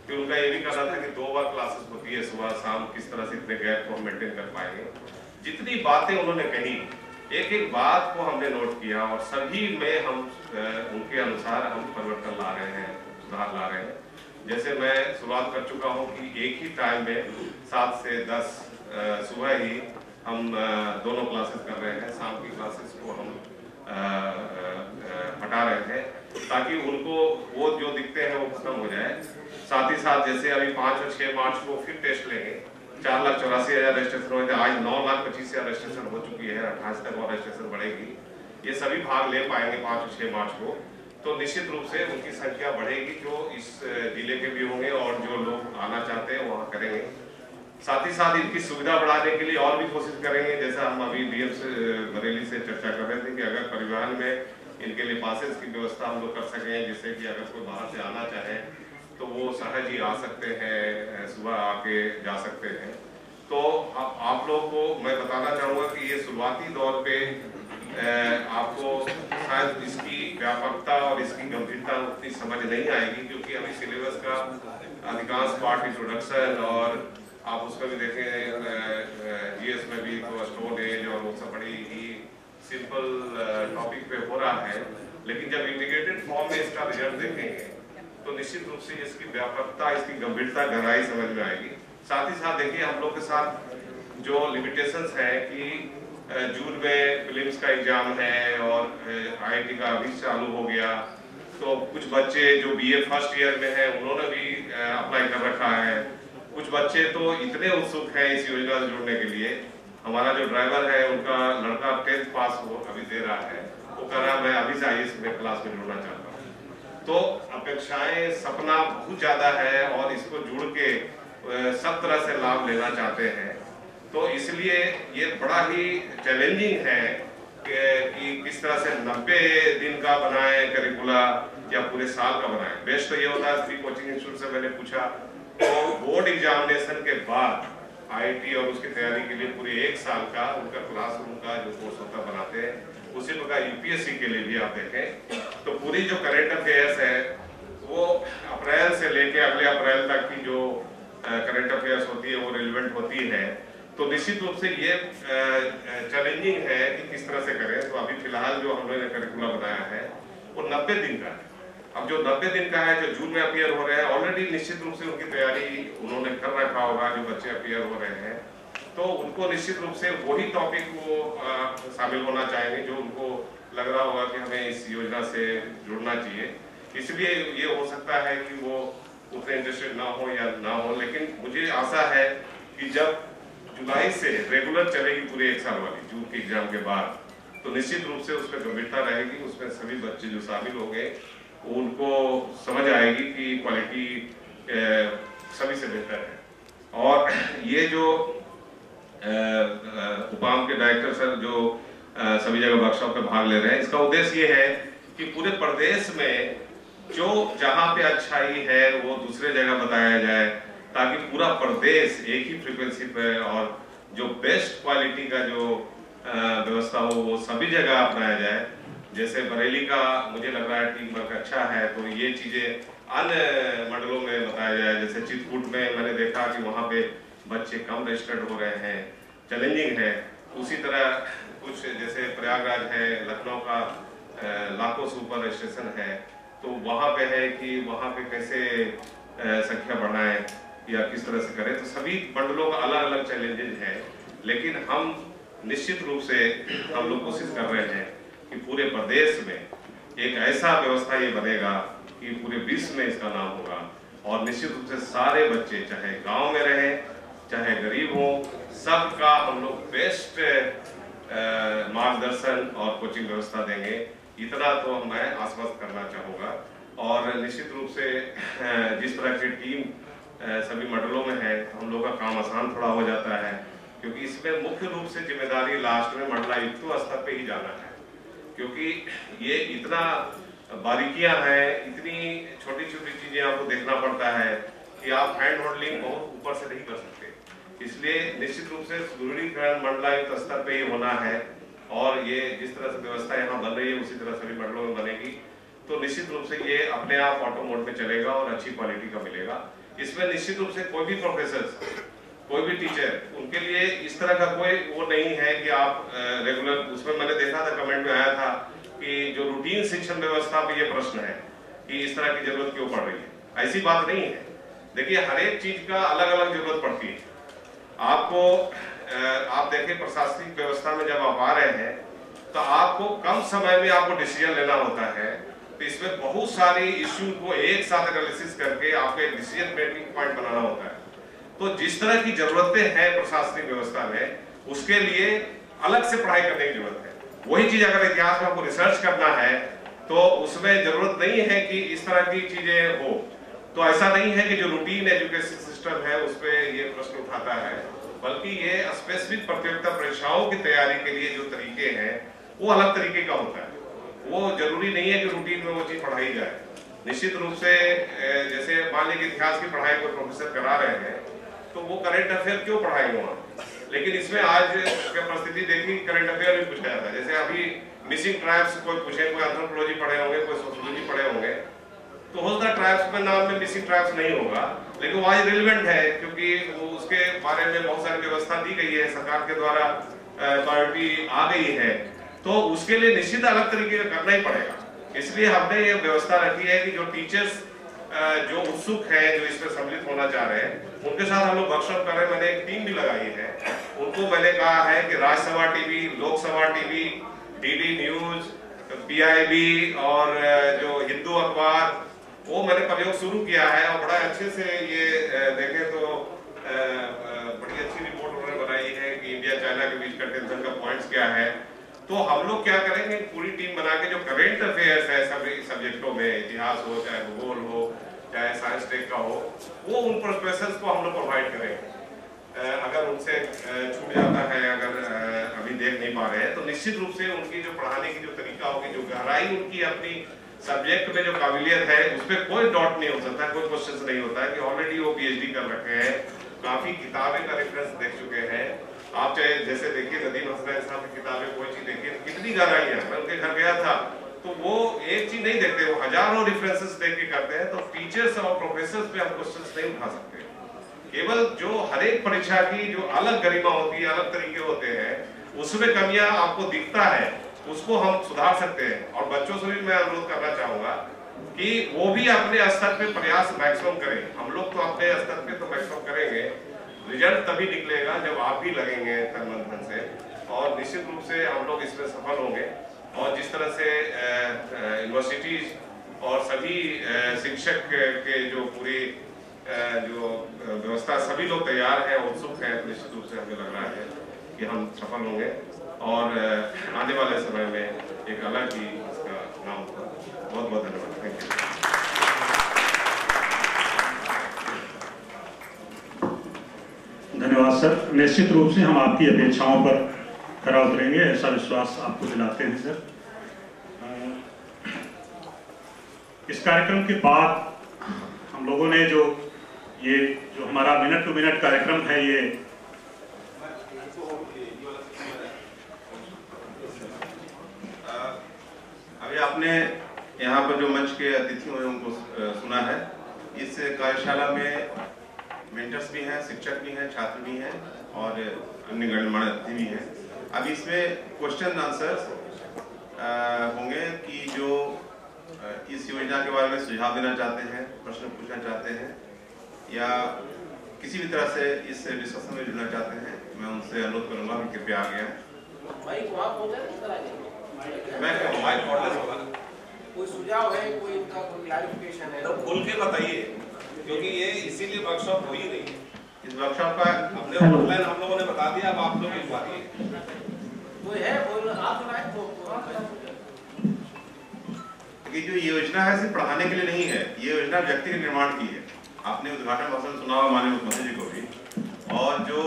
कि उनका ये भी कहना था कि 2 बार क्लासेस होती है, सुबह शाम, किस तरह से इतने गैप को हम मेंटेन कर पाएंगे। जितनी बातें उन्होंने कही, एक बात को हमने नोट किया और सभी में हम उनके अनुसार हम परिवर्तन ला रहे हैं, सुधार ला रहे हैं। जैसे मैं शुरुआत कर चुका हूँ कि एक ही टाइम में 7 से 10 सुबह ही हम दोनों क्लासेस कर रहे हैं, शाम की क्लासेस को हम हटा रहे हैं ताकि उनको वो जो दिखते हैं वो खत्म हो जाए। साथ ही साथ जैसे अभी 5 और 6 मार्च को फिर टेस्ट लेंगे, 4,84,000 रजिस्ट्रेशन हुए थे, आज 9,25,000 रजिस्ट्रेशन हो चुकी है, 28 तक और रजिस्ट्रेशन बढ़ेगी। ये सभी भाग ले पाएंगे 5 और 6 मार्च को, तो निश्चित रूप से उनकी संख्या बढ़ेगी जो इस जिले के भी होंगे और जो लोग आना चाहते हैं वहाँ करेंगे। साथ ही साथ इनकी सुविधा बढ़ाने के लिए और भी कोशिश करेंगे। जैसा हम अभी डीएम से बरेली से चर्चा कर रहे थे कि अगर परिवहन में इनके लिए पासेस की व्यवस्था हम लोग कर सकें, जिससे कि अगर कोई बाहर से आना चाहे तो वो सहज ही आ सकते हैं, सुबह आके जा सकते हैं। तो आप लोग को मैं बताना चाहूँगा कि ये शुरुआती दौर पे आपको शायद इसकी व्यापकता और इसकी गंभीरता उतनी समझ नहीं आएगी, क्योंकि अभी सिलेबस का अधिकांश पार्ट इंट्रोडक्शन और आप उसमें भी देखें जीएस में भी तो स्टोन एज और वो सब बड़ी ही सिंपल टॉपिक पे हो रहा है। लेकिन जब इंटीग्रेटेड फॉर्म में इसका रिजल्ट देखेंगे तो निश्चित रूप से इसकी व्यापकता, इसकी गंभीरता, गहराई समझ में आएगी। साथ ही साथ देखिए हम लोग के साथ जो लिमिटेशंस है कि जून में फिल्म्स का एग्जाम है और आईआईटी का अभी चालू हो गया, तो कुछ बच्चे जो BA फर्स्ट ईयर में हैं उन्होंने भी अप्लाई कर रखा है। कुछ बच्चे तो इतने उत्सुक हैं इस योजना से जुड़ने के लिए। हमारा जो ड्राइवर है उनका लड़का 10th पास हो अभी दे रहा है, वो कह रहा है मैं अभी से IAS में क्लास में जुड़ना चाहता हूँ। तो अपेक्षाएं, सपना बहुत ज्यादा है और इसको जुड़ के सब तरह से लाभ लेना चाहते हैं। तो इसलिए ये बड़ा ही चैलेंजिंग है कि किस तरह से 90 दिन का बनाए करिकुला या पूरे साल का बनाए। बेस्ट तो ये होता है, फ्री कोचिंग इंस्टीट्यूट से मैंने पूछा तो बोर्ड एग्जामिनेशन के बाद IIT और उसकी तैयारी के लिए पूरे 1 साल का उनका क्लासरूम का जो कोर्स होता बनाते हैं। उसी प्रकार UPSC के लिए भी आप देखें तो पूरी जो करंट अफेयर्स है वो अप्रैल से लेके अगले अप्रैल तक की जो करंट अफेयर्स होती है वो रिलेवेंट होती है। तो निश्चित रूप से ये चैलेंजिंग है कि किस तरह से करें। तो अभी फिलहाल जो हम लोगों ने करिकुला बनाया है वो 90 दिन का है। अब जो 90 दिन का है, जो जून में अपीयर हो रहे हैं, ऑलरेडी निश्चित रूप से उनकी तैयारी उन्होंने कर रखा होगा। जो बच्चे अपीयर हो रहे हैं तो उनको निश्चित रूप से वही टॉपिक वो शामिल होना चाहेंगे जो उनको लग रहा होगा कि हमें इस योजना से जुड़ना चाहिए। इसलिए ये हो सकता है कि वो उतने इंटरेस्टेड ना हो या ना हो, लेकिन मुझे आशा है कि जब जुलाई से रेगुलर चलेगी पूरे 1 साल वाली जून के एग्जाम के बाद, तो निश्चित रूप से उसमें गंभीरता रहेगी। उसमें सभी बच्चे जो शामिल होंगे उनको समझ आएगी कि क्वालिटी सभी से बेहतर है। और ये जो उपाम के डायरेक्टर सर जो सभी जगह वर्कशॉप में भाग ले रहे हैं, इसका उद्देश्य ये है कि पूरे प्रदेश में जो जहाँ पे अच्छाई है वो दूसरे जगह बताया जाए, ताकि पूरा प्रदेश एक ही फ्रीक्वेंसी पे और जो बेस्ट क्वालिटी का जो व्यवस्था हो वो सभी जगह अपनाया जाए। जैसे बरेली का मुझे लग रहा है टीम वर्क अच्छा है, तो ये चीजें अन्य मंडलों में बताया जाए। जैसे चित्रकूट में मैंने देखा कि वहाँ पे बच्चे कम रजिस्टर्ड हो रहे हैं, चैलेंजिंग है। उसी तरह कुछ जैसे प्रयागराज है, लखनऊ का लाखों से ऊपर रजिस्ट्रेशन है, तो वहाँ पे है कि वहाँ पे कैसे संख्या बढ़ाएं या किस तरह से करें। तो सभी मंडलों का अलग अलग चैलेंजेस हैं, लेकिन हम निश्चित रूप से हम लोग कोशिश कर रहे हैं कि पूरे प्रदेश में एक ऐसा व्यवस्था ये बनेगा कि पूरे विश्व में इसका नाम होगा। और निश्चित रूप से सारे बच्चे चाहे गांव में रहें चाहे गरीब हो, सबका हम लोग बेस्ट मार्गदर्शन और कोचिंग व्यवस्था देंगे। इतना तो मैं आश्वस्त करना चाहूँगा। और निश्चित रूप से जिस तरह की टीम सभी मंडलों में है, हम लोग का काम आसान थोड़ा हो जाता है, क्योंकि इसमें मुख्य रूप से जिम्मेदारी लास्ट में मंडलायुक्त स्तर पे ही जाना है, क्योंकि ये इतना बारीकियां हैं, इतनी छोटी छोटी चीजें आपको देखना पड़ता है कि आप हैंड होल्डिंग बहुत ऊपर से नहीं कर सकते। इसलिए निश्चित रूप से सुदृढ़ीकरण मंडलायुक्त स्तर पे ही होना है। और ये जिस तरह से व्यवस्था यहाँ बन रही है उसी तरह सभी मंडलों में बनेगी, तो निश्चित रूप से ये अपने आप ऑटो मोड में चलेगा और अच्छी क्वालिटी का मिलेगा। इसमें निश्चित रूप से कोई भी प्रोफेसर, कोई भी टीचर, उनके लिए इस तरह का कोई वो नहीं है कि आप रेगुलर। उसमें मैंने देखा था, कमेंट में आया था कि जो रूटीन शिक्षण व्यवस्था पे ये प्रश्न है कि इस तरह की जरूरत क्यों पड़ रही है। ऐसी बात नहीं है। देखिए, हर एक चीज का अलग अलग जरूरत पड़ती है आपको। आप देखें प्रशासनिक व्यवस्था में जब आप आ रहे हैं तो आपको कम समय में आपको डिसीजन लेना होता है। तो इसमें बहुत सारी इश्यू को एक साथ एनालिसिस करके आपको एक डिसीजन मेकिंग पॉइंट बनाना होता है। तो जिस तरह की जरूरतें हैं प्रशासनिक व्यवस्था में, उसके लिए अलग से पढ़ाई करने की जरूरत है। वही चीज अगर इतिहास में आपको रिसर्च करना है तो उसमें जरूरत नहीं है कि इस तरह की चीजें हो। तो ऐसा नहीं है कि जो रूटीन एजुकेशन सिस्टम है उस पर ये प्रश्न उठाता है, बल्कि ये स्पेसिफिक प्रतियोगिता परीक्षाओं की तैयारी के लिए जो तरीके हैं वो अलग तरीके का होता है। वो जरूरी नहीं है कि रूटीन में वो चीज पढ़ाई जाए। निश्चित रूप से जैसे मान लीजिए इतिहास की पढ़ाई कोई प्रोफेसर करा रहे हैं तो वो करंट अफेयर क्यों पढ़ाएंगे वहाँ, लेकिन इसमें आज क्या परिस्थिति देखी, करंट अफेयर भी पूछा जाता है। जैसे अभी मिसिंग ट्राइब्स कोई पूछे, कोई एंथ्रोपोलॉजी पढ़े होंगे, कोई सोशियोलॉजी पढ़े होंगे, तो हो सकता है ट्राइब्स में नाम में मिसिंग ट्राइब्स नहीं होगा, लेकिन वो आज रिलेवेंट है क्योंकि वो उसके बारे में बहुत सारी व्यवस्था दी गई है, सरकार के द्वारा अथॉरिटी आ गई है। तो उसके लिए निश्चित अलग तरीके का करना ही पड़ेगा। इसलिए हमने ये व्यवस्था रखी है कि जो टीचर्स जो उत्सुक हैं, जो इसमें सम्मिलित होना चाह रहे हैं, उनके साथ हम लोग वर्कशॉप कर रहे हैं। मैंने एक टीम भी लगाई है। उनको मैंने कहा है कि Rajya Sabha TV, Lok Sabha TV, DD news, PIB और जो हिंदू अखबार, वो मैंने प्रयोग शुरू किया है और बड़ा अच्छे से ये देखें तो बड़ी अच्छी रिपोर्ट उन्होंने बनाई है कि इंडिया चाइना के बीच का टेंशन का पॉइंट्स क्या है। तो हम लोग क्या करेंगे, पूरी टीम बना के जो करेंट अफेयर्स है सभी सब्जेक्टों में, इतिहास हो चाहे भूगोल हो चाहे साइंस टेक का हो, वो उन प्रोफेसर्स को हम लोग प्रोवाइड करेंगे। अगर उनसे छूट जाता है, अगर अभी देख नहीं पा रहे हैं, तो निश्चित रूप से उनकी जो पढ़ाने की जो तरीका होगी, जो गहराई उनकी अपनी सब्जेक्ट में जो काबिलियत है, उस पर कोई डाउट नहीं हो सकता, कोई क्वेश्चन नहीं होता है कि ऑलरेडी वो PhD कर रखे हैं, काफी किताबें का रेफरेंस देख चुके हैं। आप चाहे जैसे देखिए नदीम हसनैन साहब की किताबें, कोई चीज देखिए कितनी गहराई है। मैं उनके घर गया था तो वो एक चीज नहीं देखते, वो हजारों रेफरेंसेस देख के करते हैं। तो टीचर्स और प्रोफेसर्स पे हम क्वेश्चंस नहीं उठा सकते। केवल जो हर एक परीक्षा की जो अलग गरिमा होती है, अलग तरीके होते हैं, उसमें कमियां आपको दिखता है, उसको हम सुधार सकते हैं। और बच्चों से भी मैं अनुरोध करना चाहूंगा कि वो भी अपने स्तर पे प्रयास मैक्सिमम करें। हम लोग तो अपने स्तर पे तो मैक्सिमम करेंगे, रिजल्ट तभी निकलेगा जब आप भी लगेंगे तन मन धन से, और निश्चित रूप से हम लोग इसमें सफल होंगे। और जिस तरह से यूनिवर्सिटीज और सभी शिक्षक के जो पूरी जो व्यवस्था, सभी लोग तैयार हैं, उत्सुक हैं, तो निश्चित रूप से हमें लग रहा है कि हम सफल होंगे और आने वाले समय में एक अलग ही इसका नाम होगा। बहुत बहुत धन्यवाद। Thank you. धन्यवाद सर। निश्चित रूप से हम आपकी अपेक्षाओं पर खरा उतरेंगे, ऐसा विश्वास आपको दिलाते हैं सर। इस कार्यक्रम के बाद हम लोगों ने जो हमारा मिनट टू मिनट कार्यक्रम है, ये अभी आपने यहाँ पर जो मंच के अतिथि हुए उनको सुना है। इस कार्यशाला में मेंटर्स भी हैं, शिक्षक भी हैं, छात्र भी हैं और अन्य गणमान्य अतिथि भी हैं। अब इसमें क्वेश्चन आंसर्स होंगे कि जो इस योजना के बारे में सुझाव देना चाहते हैं, प्रश्न पूछना चाहते हैं या किसी भी तरह से इस डिस्कशन में जुड़ना चाहते हैं, मैं उनसे अनुरोध करूंगा कि कृपया आ गया। कोई सुझाव है, कोई इनका कोई क्लैरिफिकेशन है तो खोल के बताइए, क्योंकि ये इसीलिए वर्कशॉप हो ही रही है। इस वर्कशॉप का हमने ऑनलाइन हम लोगों ने बता दिया, अब आप लोग लिखवा दिए। कोई है बोल आप ये जो योजना है सिर्फ पढ़ाने के लिए नहीं है, ये योजना व्यक्ति के निर्माण की है। आपने उद्घाटन भाषण सुना हुआ माननीय मुख्यमंत्री जी को भी, और जो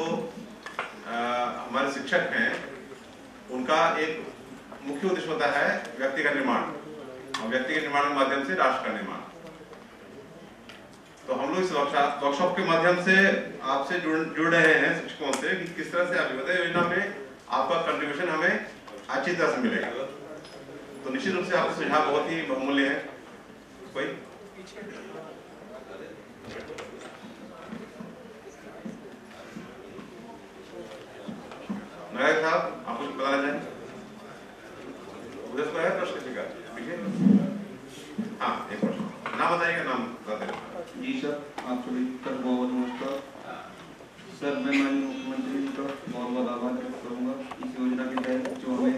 हमारे शिक्षक हैं उनका एक मुख्य उद्देश्य होता है व्यक्ति का निर्माण, और व्यक्ति के निर्माण के माध्यम से राष्ट्र का निर्माण। तो हम लोग इस वर्कशॉप के माध्यम से आपसे जुड़ रहे हैं शिक्षकों से कि किस तरह से अभिवदय योजना में आपका कंट्रीब्यूशन हमें अच्छी तरह से मिलेगा। तो निश्चित रूप से आपका सुझाव बहुत ही बहुमूल्य है। कोई नायक साहब, आप कुछ बताना चाहें? उधर है प्रश्न किसी का? हाँ, एक प्रश्न। नाम बताइएगा, नाम बता दें। जी सर, आप सभी का बहुत नमस्कार सर। मैं माननीय मुख्यमंत्री जी का बहुत बहुत आभार व्यक्त करूँगा इस योजना के तहत जो हमें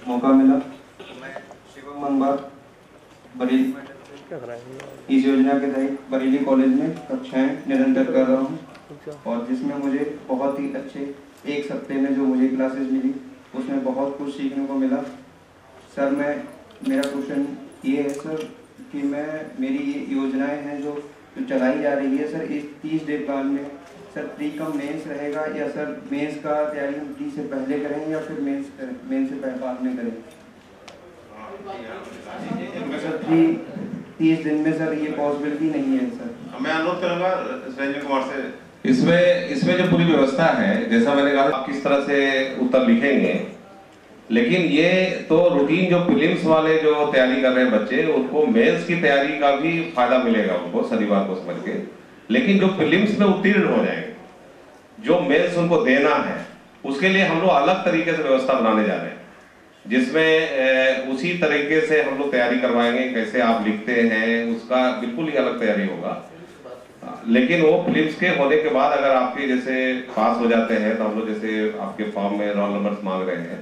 मौका मिला। मैं शिवम मंगवार बरेली, इस योजना के तहत बरेली कॉलेज में कक्षाएं निरंतर कर रहा हूँ, और जिसमें मुझे बहुत ही अच्छे एक सप्ताह में जो मुझे क्लासेस मिली उसमें बहुत कुछ सीखने को मिला। सर मेरा क्वेश्चन ये है सर कि मेरी ये योजनाएं हैं जो चलाई जा रही है सर, इस 30 डे प्लान में सर प्री कम मेंस रहेगा या सर मेंस का तैयारी हम प्री से पहले करें या फिर मेंस से बाद में करें? सर 30 दिन में सर ये पॉसिबिलिटी नहीं है सर। मैं अनुरोध करूंगा रंजन कुमार से। इसमें जो पूरी व्यवस्था है, जैसा मैंने कहा, आप किस तरह से उत्तर लिखेंगे, लेकिन ये तो रूटीन जो प्रीलिम्स वाले जो तैयारी कर रहे हैं बच्चे, उनको मेंस की तैयारी का भी फायदा मिलेगा उनको शनिवार को समझ के। लेकिन जो प्रीलिम्स में उत्तीर्ण हो जाएंगे, जो मेंस उनको देना है, उसके लिए हम लोग अलग तरीके से व्यवस्था बनाने जा रहे हैं, जिसमें उसी तरीके से हम लोग तैयारी करवाएंगे। कैसे आप लिखते हैं उसका बिल्कुल ही अलग तैयारी होगा। लेकिन वो फिल्म्स के होने के बाद अगर आपके जैसे पास हो जाते हैं तो हम लोग जैसे आपके फॉर्म में रोल नंबर्स मांग रहे हैं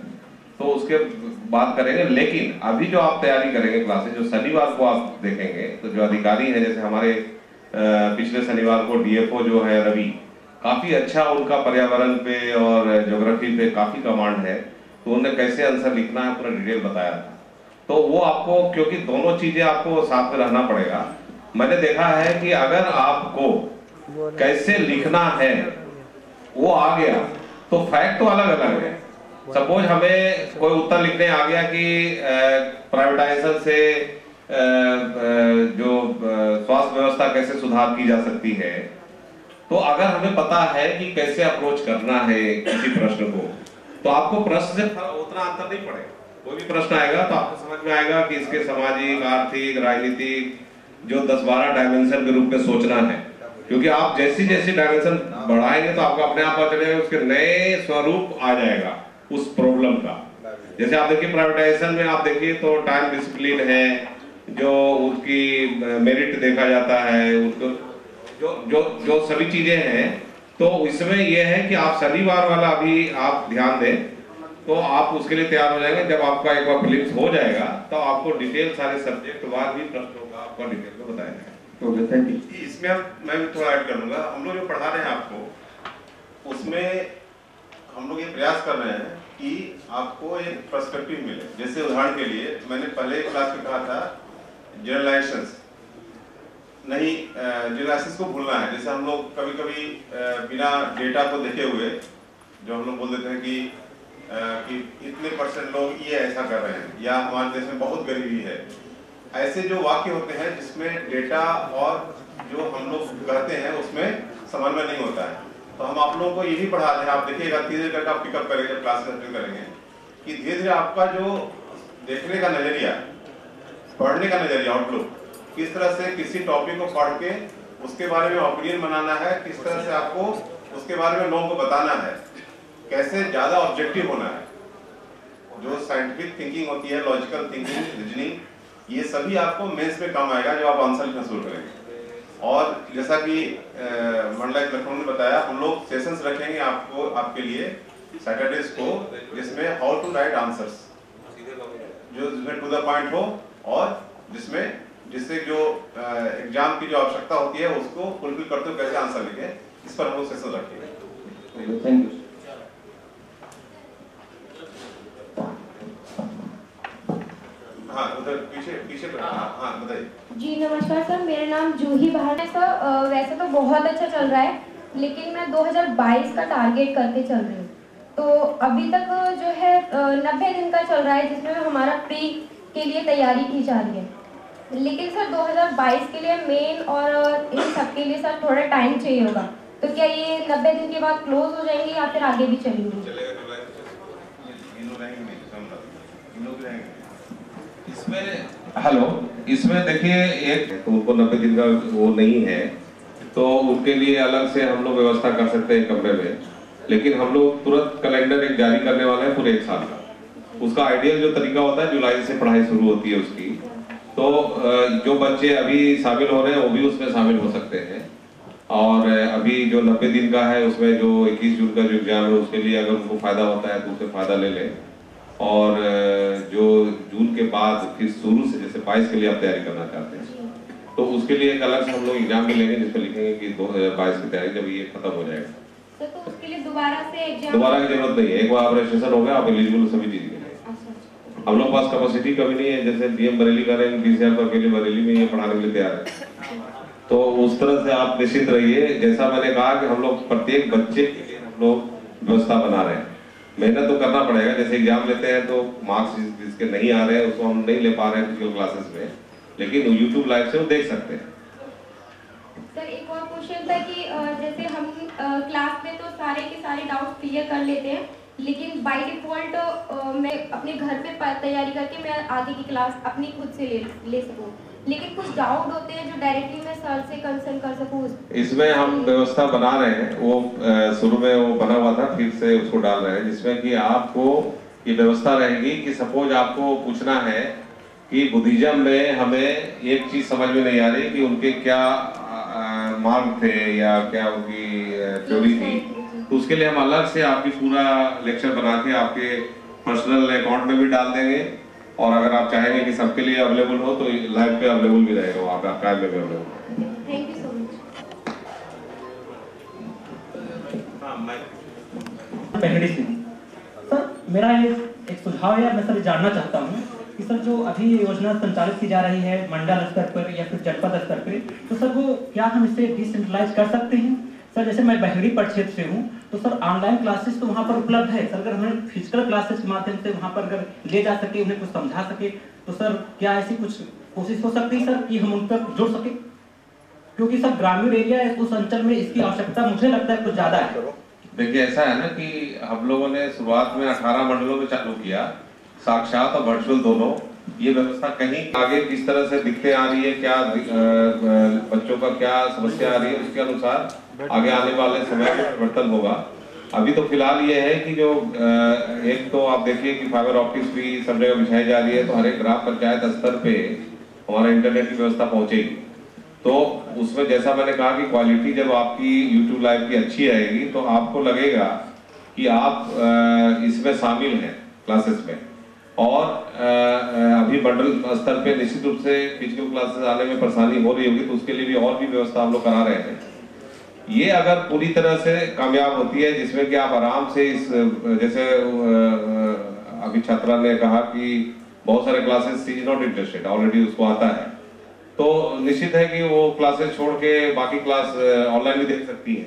तो उसके बात करेंगे। लेकिन अभी जो आप तैयारी करेंगे क्लासेस, जो शनिवार को आप देखेंगे तो जो अधिकारी हैं, जैसे हमारे पिछले शनिवार को डीएफओ जो है रवि, काफी अच्छा उनका पर्यावरण पे और ज्योग्राफी पे काफी कमांड है, तो उन्होंने कैसे आंसर लिखना है पूरा डिटेल बताया था। तो वो आपको, क्योंकि दोनों चीजें आपको साथ में रहना पड़ेगा। मैंने देखा है कि अगर आपको कैसे लिखना है वो आ गया तो फैक्ट तो अलग अलग है। सपोज हमें कोई उत्तर लिखने आ गया कि प्राइवेटाइजेशन से जो स्वास्थ्य व्यवस्था कैसे सुधार की जा सकती है, तो अगर हमें पता है कि कैसे अप्रोच करना है किसी प्रश्न को, तो आपको प्रश्न से उतना अंतर नहीं पड़ेगा। कोई भी प्रश्न आएगा तो आपको समझ में आएगा कि इसके सामाजिक, आर्थिक, राजनीतिक जो 10-12 डायमेंशन के रूप में सोचना है। क्योंकि आप जैसी जैसी डायमेंशन बढ़ाएंगे तो आपको अपने आप पता चलेगा उसके नए स्वरूप आ जाएगा उस प्रॉब्लम का। जैसे आप देखिए प्राइवेटाइजेशन में आप देखिए तो टाइम डिसिप्लिन है, जो उसकी मेरिट देखा जाता है, उसको जो सभी चीजें हैं। तो इसमें यह है कि आप शनिवार वाला अभी आप ध्यान दें तो आप उसके लिए तैयार हो जाएंगे। जब आपका एक बार फिलिप्स हो जाएगा तो आपको डिटेल सारे सब्जेक्ट वार भी प्रश्नों का आपको डिटेल में बताया जाएगा। इसमें मैं भी थोड़ा ऐड कर लूंगा। हम लोग जो पढ़ा रहे हैं आपको, उसमें हम लोग ये प्रयास कर रहे हैं कि आपको एक पर्सपेक्टिव मिले। जैसे उदाहरण के लिए मैंने पहले क्लास में कहा था जनरलाइजेशंस नहीं, जनरलाइजेशंस को भूलना है। जैसे हम लोग कभी कभी बिना डेटा को देखे हुए जो हम लोग बोल देते हैं कि इतने % लोग ये ऐसा कर रहे हैं या हमारे देश में बहुत गरीबी है, ऐसे जो वाक्य होते हैं जिसमें डेटा और जो हम लोग कहते हैं उसमें समन्वय नहीं होता है। तो हम आप लोगों को यही पढ़ा रहे हैं। आप देखिएगा धीरे धीरे करके आप पिकअप करेंगे, जब क्लास में करेंगे कि धीरे धीरे आपका जो देखने का नजरिया, पढ़ने का नजरिया, आउटलुक, किस तरह से किसी टॉपिक को पढ़ के उसके बारे में ओपिनियन बनाना है, किस तरह से आपको उसके बारे में लोगों को बताना है, कैसे ज्यादा ऑब्जेक्टिव होना है। जो साइंटिफिक थिंकिंग होती है, लॉजिकल थिंकिंग, रीजनिंग, ये सभी आपको मेंस में काम आएगा जब आप आंसर लिखना शुरू करेंगे। और जैसा कि मंडलायुक्त लखनऊ ने बताया, हम लोग सेशंस रखेंगे आपको, आपके लिए सैटरडेज को, जिसमें हाउ टू राइट आंसर्स, जो जिसमें टू द पॉइंट हो और जिससे जो एग्जाम की जो आवश्यकता होती है उसको फुलफिल करते हुए कैसे आंसर लिखें, इस पर हम लोग सेशन रखेंगे। Thank you. हाँ, उधर पीछे हाँ बताइए। जी नमस्कार सर, मेरा नाम जूही बहार है सर। वैसे तो बहुत अच्छा चल रहा है, लेकिन मैं 2022 का टारगेट करके चल रही हूँ। तो अभी तक जो है 90 दिन का चल रहा है, जिसमें हमारा प्री के लिए तैयारी की जा रही है। लेकिन सर 2022 के लिए मेन और इन सब के लिए सर थोड़ा टाइम चाहिए होगा। तो क्या ये 90 दिन के बाद क्लोज हो जाएंगे या फिर आगे भी चलेंगे? इसमें देखिए एक तो उनको 90 दिन का वो नहीं है, तो उनके लिए अलग से हम लोग व्यवस्था कर सकते हैं कमरे में। लेकिन हम लोग तुरंत कैलेंडर एक जारी करने वाले हैं पूरे 1 साल का। उसका आइडियल जो तरीका होता है, जुलाई से पढ़ाई शुरू होती है उसकी। तो जो बच्चे अभी शामिल हो रहे हैं वो भी उसमें शामिल हो सकते हैं। और अभी जो 90 दिन का है उसमें जो 21 जून का जो एग्जाम है उसके लिए अगर उनको फायदा होता है तो उससे फायदा ले लें। और जो जून के बाद फिर शुरू से जैसे 22 के लिए आप तैयारी करना चाहते हैं तो उसके लिए एक अलग से हम लोग एग्जाम भी लेंगे, जिसमें लिखेंगे कि 2022 की तैयारी जब ये खत्म हो जाएगा। तो उसके लिए दोबारा से एग्जाम? दोबारा की जरूरत नहीं है, एक बार आप रजिस्ट्रेशन हो गया, आप एलिजिबल सभी चीज के लिए। हम लोग पास कैपेसिटी कभी नहीं है, जैसे डीएम बरेली कर रहे हैं 20,000 पर अकेले बरेली में ये पढ़ाने के लिए तैयार है। तो उस तरह से आप निश्चित रहिए। जैसा मैंने कहा कि हम लोग प्रत्येक बच्चे के लिए हम लोग व्यवस्था बना रहे हैं। मेहनत तो करना पड़ेगा। जैसे एग्जाम लेते हैं तो मार्क्स जिसके नहीं आ रहे हैं उसको हम नहीं ले पा रहे हैं फिजिकल क्लासेस में, लेकिन यूट्यूब लाइव से वो देख सकते हैं। सर एक और क्वेश्चन था कि जैसे हम क्लास में तो सारे के सारे डाउट्स क्लियर कर लेते हैं, लेकिन बाय डिफॉल्ट मैं अपने घर पे तैयारी करके मैं आगे की क्लास अपनी खुद से ले सकूँ। लेकिन कुछ डाउट होते हैं जो डायरेक्टली मैं सर से कंसर्न कर सकूँ। इसमें हम व्यवस्था बना रहे हैं, वो शुरू में वो बना हुआ था, फिर से उसको डाल रहे हैं, जिसमें कि आपको ये व्यवस्था रहेगी कि सपोज आपको पूछना है कि बुद्धिज्म में हमें एक चीज समझ में नहीं आ रही कि उनके क्या मार्ग थे या क्या उनकी थ्योरी थी, तो उसके लिए हम अलग से आपकी पूरा लेक्चर बना के आपके पर्सनल अकाउंट में भी डाल देंगे, और अगर आप चाहेंगे कि सबके लिए अवेलेबल हो तो लाइव पे अवेलेबल भी रहेगा, वहाँ पे आर्काइव में भी available. Thank you so much. Sir मेरा एक सुझाव है, मैं सर जानना चाहता हूँ कि सर जो अभी योजना संचालित की जा रही है मंडल स्तर पर या फिर जनपद स्तर पे, तो सर वो क्या हम इसे डिसेंट्रलाइज कर सकते हैं? सर जैसे मैं बहरी परिक्षेत्र से हूँ, तो सर ऑनलाइन क्लासेस तो वहाँ पर उपलब्ध है सर, अगर हमें फिजिकल क्लासेस के माध्यम से वहाँ पर अगर ले जा सके, उन्हें कुछ समझा सके, तो सर क्या ऐसी कुछ कोशिश हो सकती है सर कि हम उन तक जुड़ सके? क्योंकि सर ग्रामीण एरिया उस अंचल में इसकी आवश्यकता मुझे लगता है कुछ ज्यादा है। देखिए ऐसा है ना कि हम लोगों ने शुरुआत में 18 मंडलों में चालू किया, साक्षात और वर्चुअल दोनों। ये व्यवस्था कहीं आगे किस तरह से दिक्कतें आ रही है, क्या बच्चों का क्या समस्या आ रही है, उसके अनुसार आगे आने वाले समय में परिवर्तन होगा। अभी तो फिलहाल ये है कि जो एक तो आप देखिए कि फाइबर ऑप्टिक्स भी सब जगह बिछाई जा रही है, तो हर एक ग्राम पंचायत स्तर पे हमारा इंटरनेट की व्यवस्था पहुंचेगी। तो उसमें जैसा मैंने कहा कि क्वालिटी जब आपकी YouTube लाइव की अच्छी आएगी तो आपको लगेगा कि आप इसमें शामिल हैं क्लासेस में। और अभी मंडल स्तर पे निश्चित रूप से फिजिकल क्लासेस आने में परेशानी हो रही होगी, तो उसके लिए भी और भी व्यवस्था हम लोग करा रहे हैं। ये अगर पूरी तरह से कामयाब होती है, जिसमें कि आप आराम से इस जैसे अभी छात्रा ने कहा कि बहुत सारे classes is not interested, already उसको आता है, तो निश्चित है कि वो क्लासेस छोड़ के बाकी क्लास ऑनलाइन भी देख सकती है।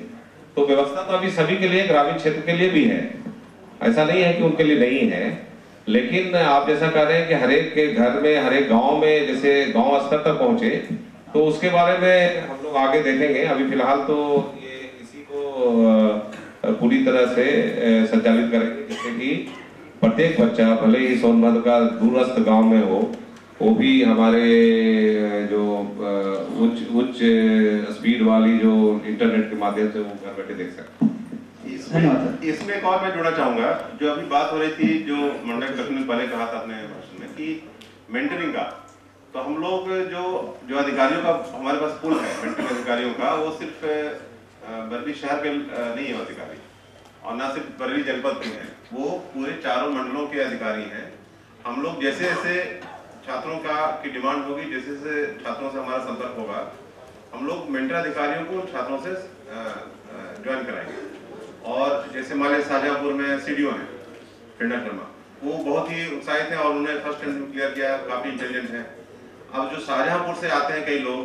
तो व्यवस्था तो अभी सभी के लिए, ग्रामीण क्षेत्र के लिए भी है, ऐसा नहीं है कि उनके लिए नहीं है। लेकिन आप जैसा कह रहे हैं कि हर एक के घर में, हर एक गांव में जैसे गांव स्तर तक पहुंचे, तो उसके बारे में हम लोग आगे देखेंगे। अभी फिलहाल तो ये इसी को पूरी तरह से संचालित करेंगे, जैसे कि प्रत्येक बच्चा भले ही सोनभद्र का दूरस्थ गांव में हो, वो भी हमारे जो उच्च स्पीड वाली जो इंटरनेट के माध्यम से वो घर बैठे देख सकते हैं। इसमें एक और मैं जोड़ना चाहूंगा, जो अभी बात हो रही थी, जो मंडल दक्षिण में पहले कहा था अपने भाषण में कि मेंटरिंग का, तो हम लोग जो अधिकारियों का हमारे पास पूल है मेंटरिंग अधिकारियों का, वो सिर्फ बरेली शहर के नहीं है अधिकारी, और ना सिर्फ बरेली जनपद के हैं, वो पूरे चारों मंडलों के अधिकारी हैं। हम लोग जैसे जैसे छात्रों की डिमांड होगी, जैसे जैसे छात्रों से हमारा संपर्क होगा, हम लोग मेंटर अधिकारियों को छात्रों से ज्वाइन कराएंगे। और जैसे हमारे शाहजहांपुर में सीडीओ हैं प्रेरणा शर्मा, वो बहुत ही उत्साहित हैं और उन्होंने फर्स्ट इंटरव्यू क्लियर किया, काफी इंटेलिजेंट हैं। अब जो शाहजहांपुर से आते हैं कई लोग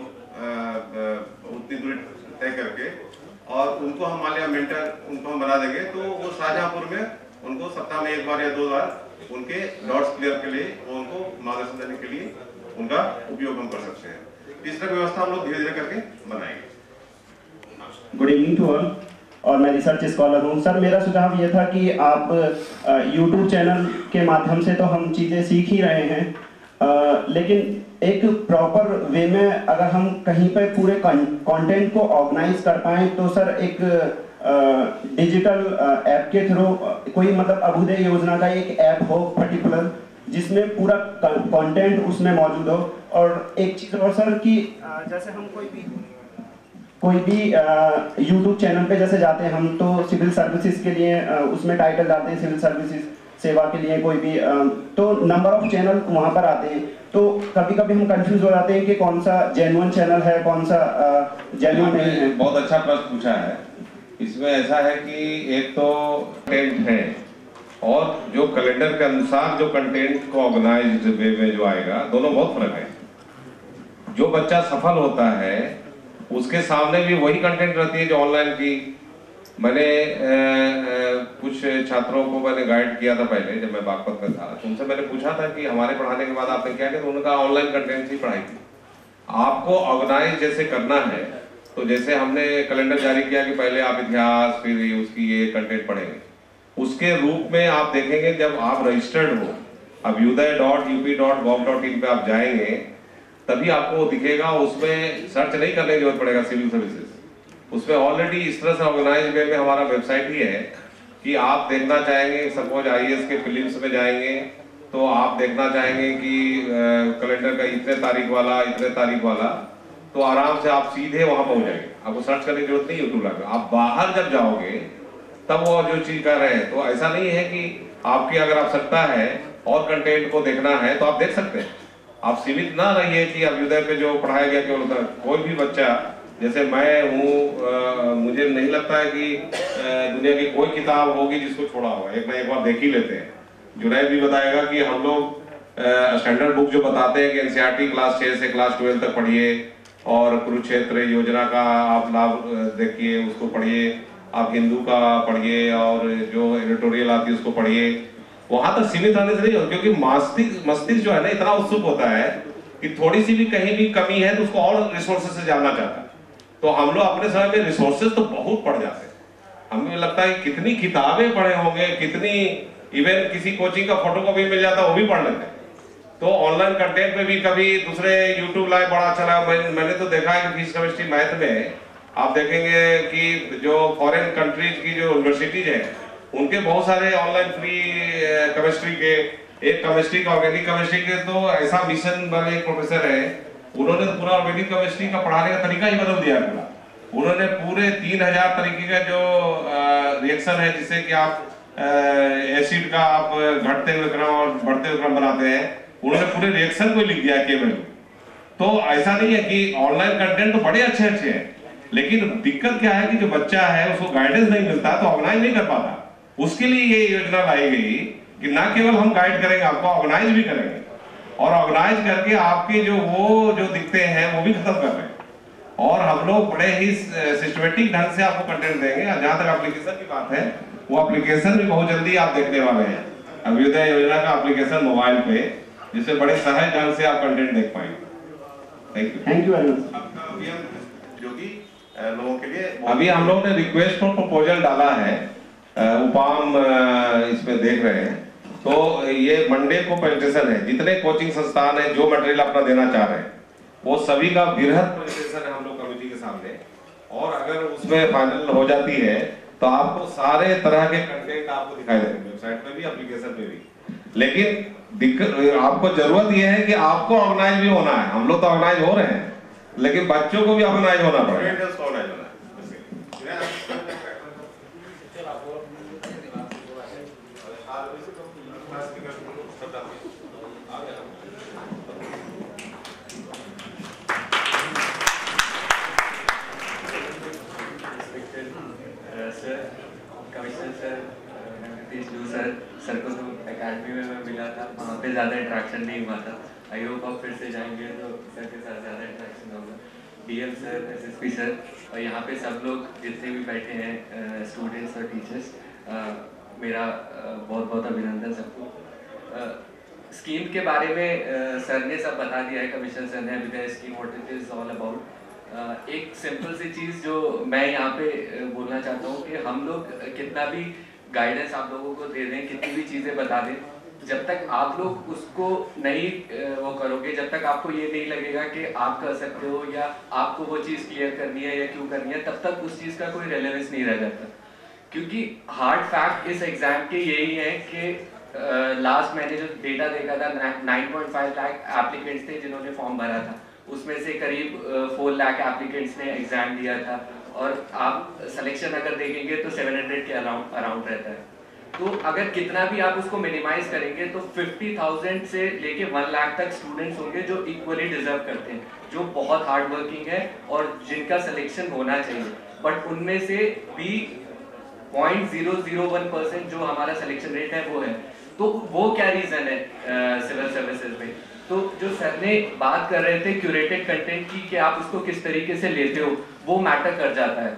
उतनी दूरी तय करके, और उनको हम मान लिया मेंटर उनको हम बना देंगे, तो वो शाहजहांपुर में उनको सप्ताह में 1 बार या 2 बार उनके डाउट्स क्लियर के लिए, उनको मार्गदर्शन देने के लिए उनका उपयोग हम कर सकते हैं। इस तरह व्यवस्था हम लोग धीरे धीरे करके बनाएंगे। गुड इवनिंग टू ऑल, और मैं रिसर्च स्कॉलर हूँ। सर मेरा सुझाव ये था कि आप यूट्यूब चैनल के माध्यम से तो हम चीज़ें सीख ही रहे हैं, लेकिन एक प्रॉपर वे में अगर हम कहीं पर पूरे कंटेंट को ऑर्गेनाइज कर पाएँ, तो सर एक डिजिटल ऐप के थ्रू कोई मतलब अभ्युदय योजना का एक ऐप हो पर्टिकुलर, जिसमें पूरा कंटेंट उसमें मौजूद हो। और एक चीज़ और सर कि जैसे हम कोई भी यूट्यूब चैनल पे जैसे जाते हैं हम, तो सिविल सर्विसेज के लिए उसमें टाइटल डालते हैं सिविल सर्विसेज सेवा के लिए कोई भी, तो नंबर ऑफ चैनल वहाँ पर आते हैं, तो कभी कभी हम कंफ्यूज हो जाते हैं कि कौन सा जेन्युइन चैनल है, कौन सा जेन्युइन नहीं है। बहुत अच्छा प्रश्न पूछा है। इसमें ऐसा है कि एक तो कंटेंट है, और जो कैलेंडर के अनुसार जो कंटेंट को ऑर्गेनाइज्ड वे में जो आएगा, दोनों बहुत फर्क है। जो बच्चा सफल होता है उसके सामने भी वही कंटेंट रहती है जो ऑनलाइन की। मैंने कुछ छात्रों को मैंने गाइड किया था पहले, जब मैं बागपत में था, तो उनसे मैंने पूछा था कि हमारे पढ़ाने के बाद आपने क्या किया, तो उनका ऑनलाइन कंटेंट से पढ़ाई की। आपको ऑर्गेनाइज जैसे करना है, तो जैसे हमने कैलेंडर जारी किया कि पहले आप इतिहास, फिर उसकी ये कंटेंट पढ़ेंगे, उसके रूप में आप देखेंगे जब आप रजिस्टर्ड हो, abhyuday.up.gov.in पे आप जाएंगे, तभी आपको दिखेगा। उसमें सर्च नहीं करने की जरूरत पड़ेगा सिविल सर्विसेज, उसमें ऑलरेडी इस तरह से ऑर्गेनाइज वे में हमारा वेबसाइट ही है कि आप देखना चाहेंगे, सपोज IAS के फिल्म्स में जाएंगे तो आप देखना चाहेंगे कि कैलेंडर का इतने तारीख वाला, तो आराम से आप सीधे वहां पहुंच जाएंगे, आपको सर्च करने की जरूरत नहीं यूट्यूब लगा। आप बाहर जब जाओगे तब वो जो चीज कर रहे हैं, तो ऐसा नहीं है कि आपकी अगर आवश्यकता है और कंटेंट को देखना है तो आप देख सकते हैं। आप सीमित ना रहिए कि अभ्युदय पे जो पढ़ाया गया केवल कोई भी बच्चा, जैसे मैं हूँ, मुझे नहीं लगता है कि दुनिया की कोई किताब होगी जिसको छोड़ा होगा, एक बार देख ही लेते हैं। जुनैद भी बताएगा कि हम लोग स्टैंडर्ड बुक जो बताते हैं कि एनसीईआरटी क्लास 6 से क्लास 12 तक पढ़िए और कुरुक्षेत्र योजना का आप लाभ देखिए, उसको पढ़िए, आप हिंदू का पढ़िए और जो एडिटोरियल आती है उसको पढ़िए। वहां तक सीमित रहने से नहीं हो, क्योंकि मस्तिष्क जो है ना इतना उत्सुक होता है कि थोड़ी सी भी कहीं भी कमी है तो उसको और रिसोर्सेज से जानना चाहता है। तो हम लोग अपने समय में रिसोर्सेज तो बहुत पढ़ जाते हैं, हमें लगता है कितनी किताबें पढ़े होंगे, कितनी, इवन किसी कोचिंग का फोटो कॉपी मिल जाता है वो भी पढ़ लेते हैं। तो ऑनलाइन कंटेंट पे भी कभी दूसरे यूट्यूब लाइव बड़ा अच्छा लगा। मैंने तो देखा है कि फिजिक्स केमिस्ट्री मैथ में आप देखेंगे कि जो फॉरेन कंट्रीज की जो यूनिवर्सिटीज है उनके बहुत सारे ऑनलाइन फ्री केमिस्ट्री के, एक केमिस्ट्री का ऑर्गेनिक केमिस्ट्री के तो ऐसा मिशन वाले एक प्रोफेसर है, उन्होंने पूरा ऑर्गेनिक केमिस्ट्री का पढ़ाने का तरीका ही बदल दिया पूरा। उन्होंने पूरे 3000 तरीके का जो रिएक्शन है जिससे कि आप एसिड का आप घटते हुए क्रम और बढ़ते हुए क्रम बनाते हैं, उन्होंने पूरे रिएक्शन को लिख दिया केवल। तो ऐसा नहीं है कि ऑनलाइन कंटेंट तो बड़े अच्छे हैं, लेकिन दिक्कत क्या है कि जो बच्चा है उसको गाइडेंस नहीं मिलता तो ऑर्गेनाइज नहीं कर पाता। उसके लिए ये योजना लाई गई कि ना केवल हम गाइड करेंगे, आपको ऑर्गेनाइज भी करेंगे और ऑर्गेनाइज करके आपके जो दिखते हैं वो भी खत्म कर रहे हैं। और हम लोग बड़े ही सिस्टमेटिक ढंग से आपको कंटेंट देंगे। जहां तक एप्लीकेशन की बात है, वो एप्लीकेशन भी बहुत जल्दी आप देखने वाले हैं, अभ्युदय योजना का एप्लीकेशन मोबाइल पे, जिससे बड़े सहज ढंग से आप कंटेंट देख पाएंगे। Thank you very much. जो कि लोगों के लिए अभी हम लोग ने रिक्वेस्ट फॉर प्रपोजल डाला है, उपाम इसमें देख रहे हैं। तो ये मंडे को प्रेजेंटेशन है, जितने कोचिंग संस्थान है जो मटेरियल अपना देना चाह रहे हैं वो सभी का बृहद प्रेजेंटेशन है हम लोग कमेटी के सामने। और अगर उसमें फाइनल हो जाती है तो आपको सारे तरह के कंटेंट आपको दिखाई देंगे, वेबसाइट पे भी, एप्लीकेशन पे भी। लेकिन दिक्कत आपको जरूरत यह है कि आपको ऑर्गेनाइज भी होना है। हम लोग तो ऑर्गेनाइज हो रहे हैं, लेकिन बच्चों को भी ऑर्गेनाइज होना पड़ेगा। सर को तो एकेडमी में मैं मिला था, वहाँ पे ज़्यादा इंटरेक्शन नहीं हुआ था। आई होप आप फिर से जाएंगे तो सर के साथ ज़्यादा इंटरेक्शन होगा। डीएम सर, एसएसपी सर और यहाँ पे सब लोग जितने भी बैठे हैं स्टूडेंट्स और टीचर्स, मेरा बहुत बहुत अभिनंदन सबको। स्कीम के बारे में सर ने सब बता दिया है, कमिश्नर सर ने अभी scheme what it is all about. एक सिंपल सी चीज़ जो मैं यहाँ पे बोलना चाहता हूँ कि हम लोग कितना भी गाइडेंस आप लोगों को दे दें, कितनी भी चीज़ें बता दें, जब तक आप लोग उसको नहीं वो करोगे, जब तक आपको ये नहीं लगेगा कि आप कर सकते हो या आपको वो चीज़ क्लियर करनी है या क्यों करनी है, तब तक उस चीज़ का कोई रेलेवेंस नहीं रह जाता। क्योंकि हार्ड फैक्ट इस एग्जाम के यही है कि लास्ट मैंने जो डेटा देखा था 9.5 लाख एप्लीकेंट्स थे जिन्होंने फॉर्म भरा था, उसमें से करीब 4 लाख एप्लीकेंट्स ने एग्जाम दिया था और आप सिलेक्शन अगर देखेंगे तो 700 के अराउंड रहता है। तो अगर कितना भी आप उसको मिनिमाइज करेंगे तो 50,000 से लेके 1 लाख तक स्टूडेंट्स होंगे जो इक्वली डिजर्व करते हैं, जो बहुत हार्ड वर्किंग है और जिनका सिलेक्शन होना चाहिए। बट उनमें से भी 0.001% जो हमारा सिलेक्शन रेट है वो है। तो वो क्या रीजन है सिविल सर्विसेज में? तो जो सर ने बात कर रहे थे क्यूरेटेड कंटेंट की कि आप उसको किस तरीके से लेते हो, वो मैटर कर जाता है।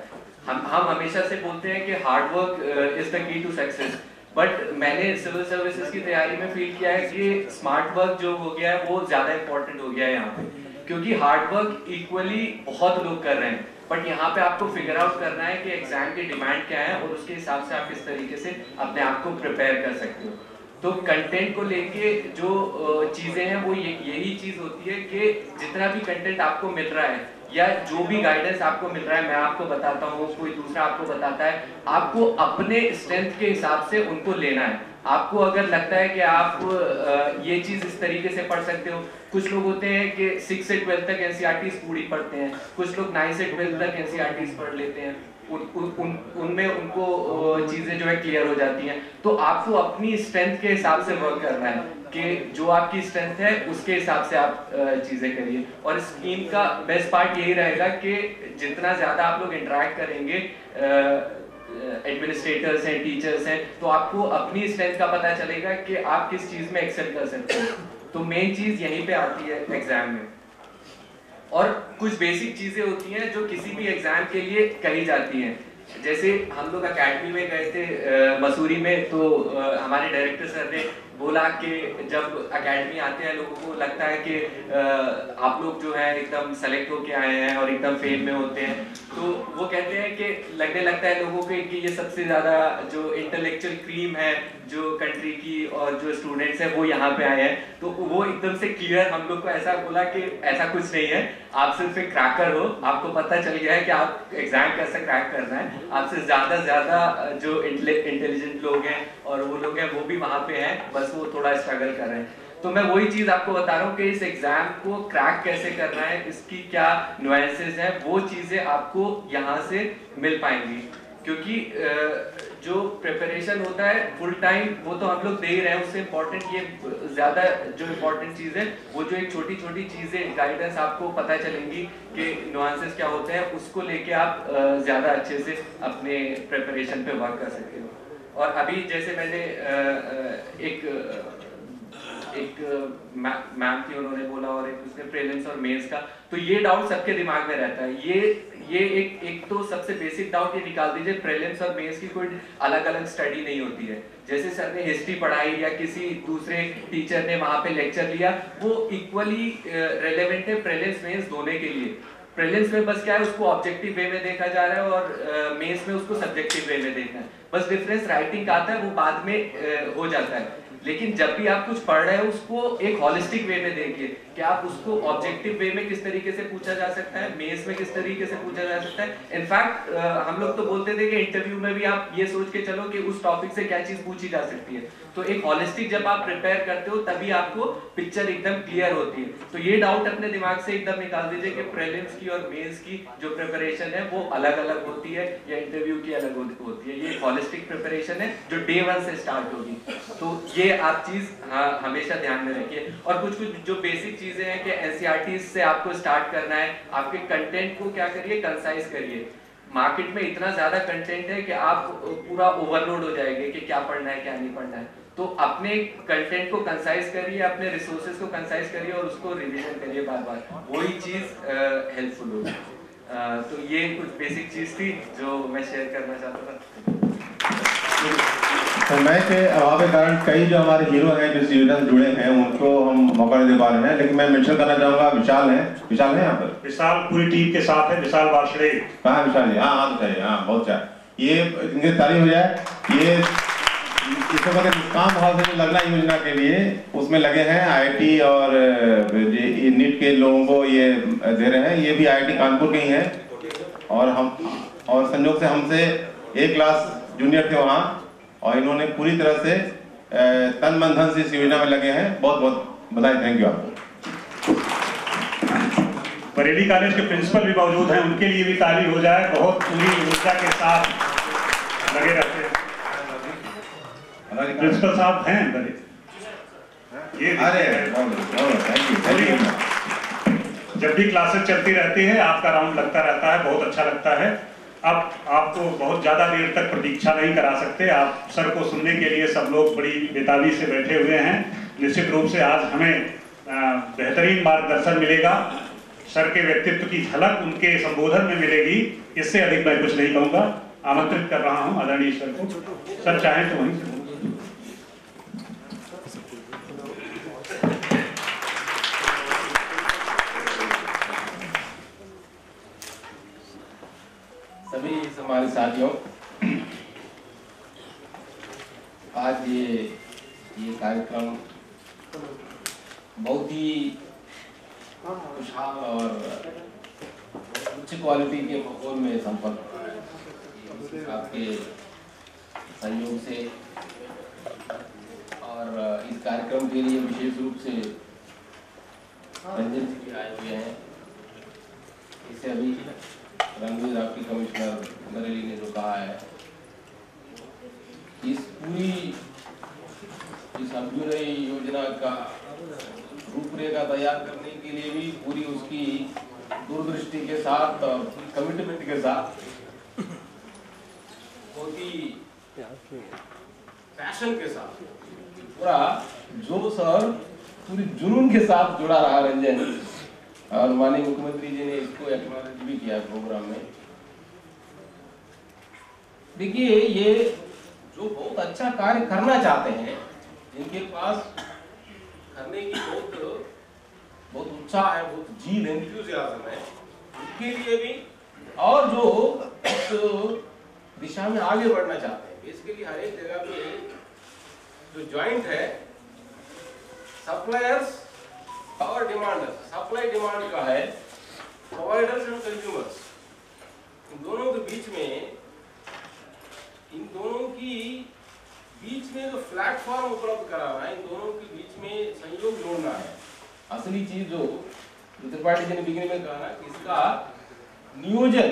हम हमेशा से बोलते हैं कि hard work is the key to success, but मैंने सिविल सर्विसेज की तैयारी में फील किया है कि स्मार्ट वर्क जो हो गया है वो ज्यादा इंपॉर्टेंट हो गया है यहाँ पे, क्योंकि हार्ड वर्क इक्वली बहुत लोग कर रहे हैं, बट यहाँ पे आपको फिगर आउट करना है कि एग्जाम की डिमांड क्या है और उसके हिसाब से आप किस तरीके से अपने आप को प्रिपेयर कर सकते हो। तो कंटेंट को लेके जो चीजें हैं वो यही चीज होती है कि जितना भी कंटेंट आपको मिल रहा है या जो भी गाइडेंस आपको मिल रहा है, मैं आपको बताता हूँ, कोई दूसरा आपको बताता है, आपको अपने स्ट्रेंथ के हिसाब से उनको लेना है। आपको अगर लगता है कि आप ये चीज़ इस तरीके से पढ़ सकते हो, कुछ लोग होते हैं कि 6 से 12 तक NCERTs पूरी पढ़ते हैं, कुछ लोग 9 से 12 तक NCERTs पढ़ लेते हैं, उनमें उनको चीज़ें जो है क्लियर हो जाती हैं। तो आपको अपनी स्ट्रेंथ के हिसाब से वर्क करना है कि जो आपकी स्ट्रेंथ है उसके हिसाब से आप चीज़ें करिए। और इस स्कीम का बेस्ट पार्ट यही रहेगा कि जितना ज़्यादा आप लोग इंटरेक्ट करेंगे एडमिनिस्ट्रेटर्स हैं, टीचर्स हैं, तो आपको अपनी स्ट्रेंथ का पता चलेगा कि आप किस चीज़ में एक्सेल कर सकते हैं। तो मेन चीज़ यहीं पे आती है एग्जाम में। और कुछ बेसिक चीज़ें होती हैं जो किसी भी एग्जाम के लिए कही जाती हैं। जैसे हम लोग एकेडमी में गए थे मसूरी में, तो हमारे डायरेक्टर सर ने बोला कि जब एकेडमी आते हैं लोगों को लगता है कि आप लोग जो है एकदम सेलेक्ट होके आए हैं और एकदम फेम में होते हैं, तो वो कहते हैं कि लगने लगता है लोगों को कि ये सबसे ज़्यादा जो इंटेलेक्चुअल क्रीम है जो कंट्री की और जो स्टूडेंट्स हैं वो यहाँ पे आए हैं। तो वो एकदम से क्लियर हम लोग को ऐसा बोला कि ऐसा कुछ नहीं है, आप सिर्फ एक क्रैकर हो, आपको पता चल गया है कि आप एग्जाम कैसे क्रैक करना है। आपसे ज़्यादा जो इंटेलिजेंट लोग हैं और वो लोग हैं वो भी वहाँ पे हैं, बस वो थोड़ा स्ट्रगल कर रहे हैं। तो मैं वही चीज़ आपको बता रहा हूँ कि इस एग्जाम को क्रैक कैसे करना है, इसकी क्या नुएंसेस हैं, वो चीज़ें आपको यहाँ से मिल पाएंगी। क्योंकि जो प्रिपरेशन होता है फुल टाइम वो तो हम लोग दे ही रहे हैं, उससे इम्पोर्टेंट ये ज़्यादा जो इम्पोर्टेंट चीज़ है वो जो एक छोटी छोटी चीज़ें गाइडेंस आपको पता चलेंगी कि नुएंसेस क्या होते हैं, उसको लेके आप ज़्यादा अच्छे से अपने प्रिपरेशन पे वर्क कर सकते हो। और अभी जैसे मैंने एक मैम थी, उन्होंने बोला, और एक उसने प्रीलिम्स और मेंस का, तो ये डाउट सबके दिमाग में रहता है। ये एक तो सबसे बेसिक डाउट ये निकाल दीजिए, प्रीलिम्स और मेंस की कोई अलग अलग स्टडी नहीं होती है। जैसे सर ने हिस्ट्री पढ़ाई या किसी दूसरे टीचर ने वहां पे लेक्चर लिया, वो इक्वली रेलेवेंट है प्रीलिम्स मेंस दोनों के लिए। प्रीलिम्स में बस क्या है, उसको ऑब्जेक्टिव वे में देखा जा रहा है और मेंस में उसको सब्जेक्टिव वे में देखना है। बस डिफरेंस राइटिंग का आता है, वो बाद में हो जाता है। लेकिन जब भी आप कुछ पढ़ रहे हो उसको एक हॉलिस्टिक वे में देखिए कि आप उसको ऑब्जेक्टिव वे में किस तरीके से पूछा जा सकता है, मेंस में किस तरीके से पूछा जा सकता है। इनफैक्ट हम लोग तो बोलते थे कि इंटरव्यू में भी आप ये सोच के चलो कि उस टॉपिक से क्या चीज पूछी जा सकती है। तो एक हॉलिस्टिक जब आप प्रिपेयर करते हो तभी आपको पिक्चर एकदम क्लियर होती है। तो ये डाउट अपने दिमाग से एकदम निकाल दीजिए कि प्रीलिम्स की और मेंस की जो प्रिपरेशन है वो अलग अलग होती है या इंटरव्यू की अलग होती है। ये हॉलिस्टिक प्रिपरेशन है जो डे 1 से स्टार्ट होगी। तो ये आप चीज हमेशा ध्यान में रखिए। और कुछ जो बेसिक चीजें हैं कि NCERTs से आपको स्टार्ट करना है, आपके कंटेंट को क्या करिए, कंसाइज करिए। मार्केट में इतना ज्यादा कंटेंट है कि आप पूरा ओवरलोड हो जाएंगे कि क्या पढ़ना है क्या नहीं पढ़ना है। तो अपने कंटेंट को कंसाइज करिए, अपने रिसोर्सेज को कंसाइज करिए और उसको रिवीजन करिए बार बार, वही चीज हेल्पफुल होगी। तो ये कुछ बेसिक चीज थी जो मैं शेयर करना चाहता था। समय के अभाव के कारण कई जो हमारे हीरो हैं जो इस योजना से जुड़े हैं उनको हम मौका नहीं दे पा रहे हैं, लेकिन मैं मेंशन करना चाहूंगा विशाल है यहाँ पर। विशाल पूरी टीम के साथ है। विशाल वार्षणे कहाँ विशाल जी? हाँ तो चाहिए, हाँ बहुत अच्छा। ये इनकी तारीफ हो जाए। ये इसको कहते मुस्कान भाव से लगना योजना के लिए उसमें लगे हैं। IIT और नीट के लोगों को ये दे रहे हैं। ये भी IIT कानपुर के ही हैं और संयोग से हमसे एक क्लास जूनियर थे वहाँ, और इन्होंने पूरी तरह से तन मन धन से इस योजना में लगे हैं। बहुत बहुत बधाई, थैंक यू आपको। बरेली कॉलेज के प्रिंसिपल भी मौजूद हैं, उनके लिए भी तारीफ हो जाए। बहुत पूरी ऊर्जा के साथ लगे रहते हैं। प्रिंसिपल साहब हैं ये जब भी क्लासेस चलती रहती है आपका राउंड लगता रहता है, बहुत अच्छा लगता है। अब आपको बहुत ज़्यादा देर तक प्रतीक्षा नहीं करा सकते। आप सर को सुनने के लिए सब लोग बड़ी बेताबी से बैठे हुए हैं। निश्चित रूप से आज हमें बेहतरीन मार्गदर्शन मिलेगा। सर के व्यक्तित्व की झलक उनके संबोधन में मिलेगी। इससे अधिक मैं कुछ नहीं कहूँगा। आमंत्रित कर रहा हूँ आदरणीय सर को। सर चाहें तो वहीं से सभी हमारे साथियों, आज ये कार्यक्रम बहुत ही खुशहाल और उच्च क्वालिटी के माहौल में संपन्न आपके सहयोग से के लिए विशेष रूप से रंजन जी आए हुए हैं। इसे अभी रणवीर आपकी कमिश्नर बरेली ने जो कहा है, इस पूरी इस अभ्युदय योजना का रूपरेखा तैयार करने के लिए भी पूरी उसकी दूरदृष्टि के साथ और कमिटमेंट के साथ बहुत ही पैशन के साथ पूरा जोश और पूरी जुनून के साथ जुड़ा रहा रंजन, और माननीय मुख्यमंत्री जी ने इसको एक्नॉलेज भी किया प्रोग्राम में। देखिए, ये जो बहुत अच्छा कार्य करना चाहते हैं, जिनके पास करने की बहुत उत्साह है, बहुत जील एंथुसियाज्म है, उनके लिए भी, और जो इस दिशा में आगे बढ़ना चाहते हैं। इसके लिए हर एक जगह पे जो जॉइंट है सप्लायर्स और डिमांडर्स, सप्लाई डिमांड का है, प्रोवाइडर्स एंड कंज्यूमर्स, इन दोनों के बीच में, इन दोनों की बीच में जो प्लेटफॉर्म उपलब्ध कराना है, इन दोनों के बीच में संयोग जोड़ना है। असली चीज जो त्रिपाठी जी ने बिगिनिंग में कहा ना कि इसका नियोजन,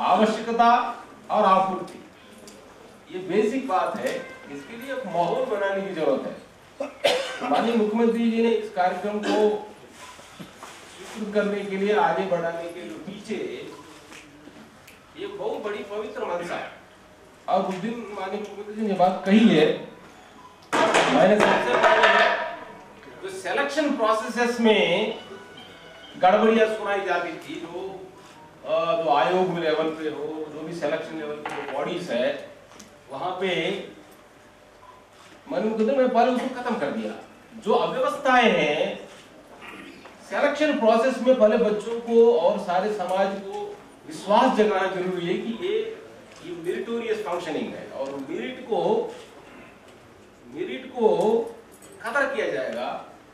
आवश्यकता और आपूर्ति, ये बेसिक बात है। इसके लिए एक माहौल बनाने की जरूरत है। माननीय मुख्यमंत्री जी ने इस कार्यक्रम को स्वीकृत करने के लिए, आगे बढ़ाने के पीछे ये बहुत बड़ी पवित्र मंशा है। और उस दिन माननीय मुख्यमंत्री जी ने बात कही है, मैंने सबसे पहले जो सिलेक्शन प्रोसेसेस में गड़बड़ियां सुनाई जाती थी, जो आयोग लेवल पे हो, जो भी सिलेक्शन लेवल पे जो बॉडीज है, वहां पे मैंने पहले उसको खत्म कर दिया। जो अव्यवस्थाएं हैं सिलेक्शन प्रोसेस में, पहले बच्चों को और सारे समाज को विश्वास जगाना जरूरी है कि ये मेरिटोरियस फंक्शनिंग है, और मेरिट को कदर किया जाएगा,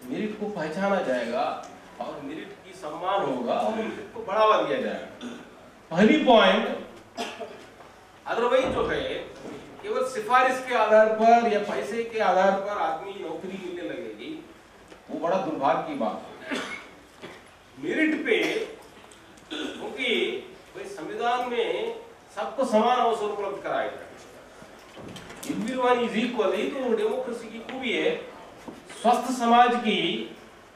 मेरिट को पहचाना जाएगा, और मेरिट की सम्मान होगा, और मेरिट को बढ़ावा दिया जाएगा। पहली पॉइंट। अदरवाइज जो है केवल सिफारिश के आधार पर या पैसे के आधार पर आदमी नौकरी मिलने लगेगी, वो बड़ा दुर्भाग्य की बात है। मेरिट पे, क्योंकि भाई संविधान में सबको समान अवसर उपलब्ध कराया जाए, एवरीवन इज इक्वल, ही तो डेमोक्रेसी की खूबी है। स्वस्थ समाज की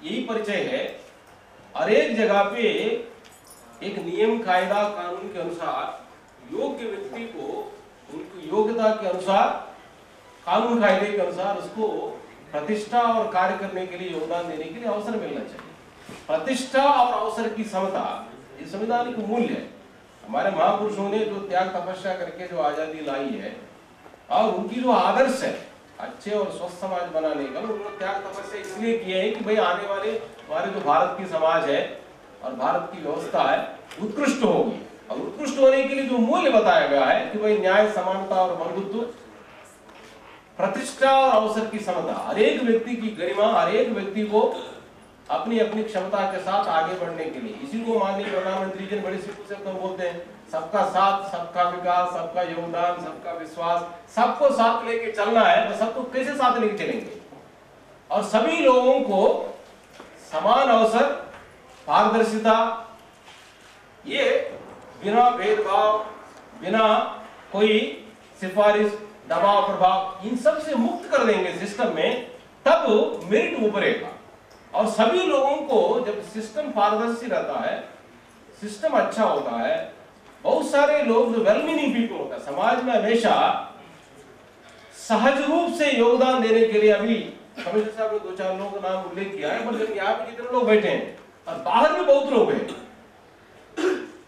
यही परिचय है। हर एक जगह पे एक नियम, कायदा, कानून के अनुसार योग्य व्यक्ति को उनकी योग्यता के अनुसार, कानून कायदे के अनुसार उसको प्रतिष्ठा और कार्य करने के लिए, योगदान देने के लिए अवसर मिलना चाहिए। प्रतिष्ठा और अवसर की समता ये संवैधानिक मूल्य है। हमारे महापुरुषों ने जो त्याग तपस्या करके जो आजादी लाई है, और उनकी जो आदर्श है अच्छे और स्वस्थ समाज बनाने का, उन्होंने त्याग तपस्या इसलिए किया है कि भाई आने वाले हमारे जो भारत की समाज है और भारत की व्यवस्था है उत्कृष्ट होगी। और उत्कृष्ट होने के लिए जो मूल्य बताया गया है कि भाई न्याय, समानता और बंधुत्व, प्रतिष्ठा और अवसर की समता, हर एक व्यक्ति की गरिमा, हर एक व्यक्ति को अपनी अपनी क्षमता के साथ आगे बढ़ने के लिए, इसी को माननीय प्रधानमंत्री जी बड़े सिंपल शब्दों में बोलते हैं, सबका साथ, सबका विकास, सबका योगदान, सबका विश्वास, सबको साथ लेके चलना है। तो सबको कैसे साथ लेके चलेंगे? और सभी लोगों को समान अवसर, पारदर्शिता, ये बिना भेदभाव, बिना कोई सिफारिश, दबाव, प्रभाव, इन सब से मुक्त कर देंगे सिस्टम में, तब मेरिट उभरेगा। और सभी लोगों को जब सिस्टम पारदर्शी रहता है, सिस्टम अच्छा होता है, बहुत सारे लोग जो वेल मीनिंग पीपल होता है समाज में, हमेशा सहज रूप से योगदान देने के लिए, अभी कमिश्नर साहब ने 2-4 लोगों का नाम उल्लेख किया है, पर यहाँ पे जितने लोग बैठे हैं और बाहर भी बहुत लोग हैं,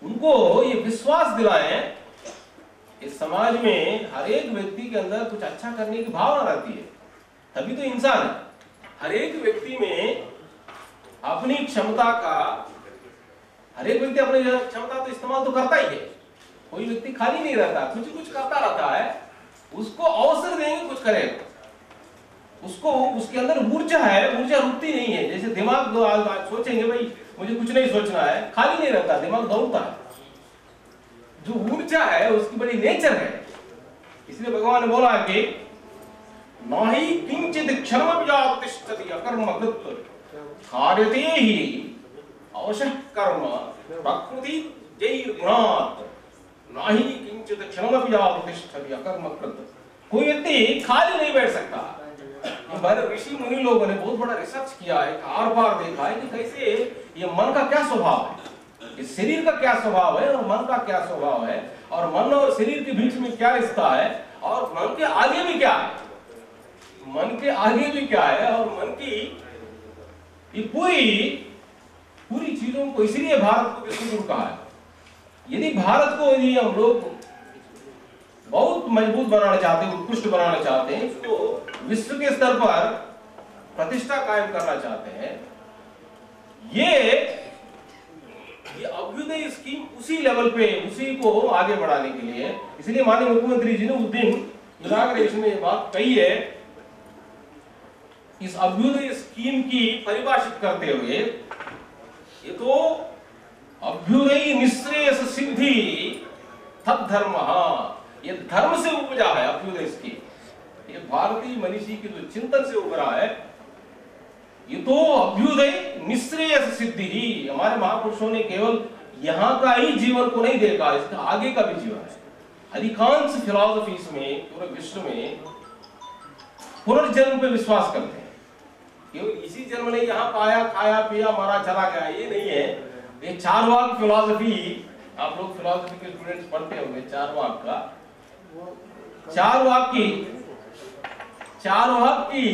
उनको ये विश्वास दिलाएं इस समाज में हर एक व्यक्ति के अंदर कुछ अच्छा करने की भावना रहती है, तभी तो इंसान है। हर एक व्यक्ति में अपनी क्षमता का, हर एक व्यक्ति अपनी क्षमता तो इस्तेमाल तो करता ही है, कोई व्यक्ति खाली नहीं रहता, कुछ करता रहता है, उसको अवसर देंगे कुछ करेगा, उसको उसके अंदर ऊर्जा है, ऊर्जा रुकती नहीं है। जैसे दिमाग सोचेंगे भाई मुझे कुछ नहीं सोचना है, खाली नहीं रहता, दिमाग दौड़ता है, जो ऊर्जा है उसकी बड़ी नेचर है। इसलिए भगवान ने बोला कि नाहि किंचित क्षणमपि यावतिष्ठति अकर्मकृत् कार्यते हि अवश्यः कर्म प्रकृति जैर्गुणात् नाहि किंचित क्षणमपि यावतिष्ठति अकर्मकृत्। कोई व्यक्ति खाली नहीं बैठ सकता। हमारे ऋषि मुनि लोगों ने बहुत बड़ा रिसर्च किया है, आर पार देखा है कि कैसे ये मन का क्या स्वभाव है, इस शरीर का क्या स्वभाव है और मन का क्या स्वभाव है, और मन और शरीर के बीच में क्या रिश्ता है, और मन के आगे भी क्या है, मन के आगे भी क्या है, और मन की ये पूरी चीजों को, इसलिए भारत को विश्व गुरु कहा है। यदि भारत को यदि हम लोग बहुत मजबूत बनाना चाहते हैं, उत्कृष्ट बनाना चाहते हैं, इसको विश्व के स्तर पर प्रतिष्ठा कायम करना चाहते हैं, ये अभ्युदय स्कीम उसी लेवल पे, उसी को आगे बढ़ाने के लिए, इसलिए माननीय मुख्यमंत्री जी ने उस दिन इनॉग्रेशन में ये बात कही है। इस अभ्युदय स्कीम की परिभाषित करते हुए, ये तो अभ्युदय निःश्रेयस सिद्धि तद्धर्म, ये धर्म से उपजा है अभ्युदय स्कीम। ये भारतीय मनीषी के जो चिंतन से उभरा है, ये तो अभ्युदय निःश्रेयस सिद्धि ही। हमारे महापुरुषों ने केवल यहाँ का ही जीवन को नहीं देखा, इसका आगे का भी जीवन है। अधिकांश फिलॉसफीज में पूरे विश्व में पुनर्जन्म पे विश्वास करते हैं। केवल इसी जन्म ने यहाँ पाया, खाया पिया, मरा, चला गया, ये नहीं है। ये चारवाक फिलॉसफी, आप लोग फिलॉसफी के स्टूडेंट्स पढ़ते होंगे, चारवाक का, चारवाक की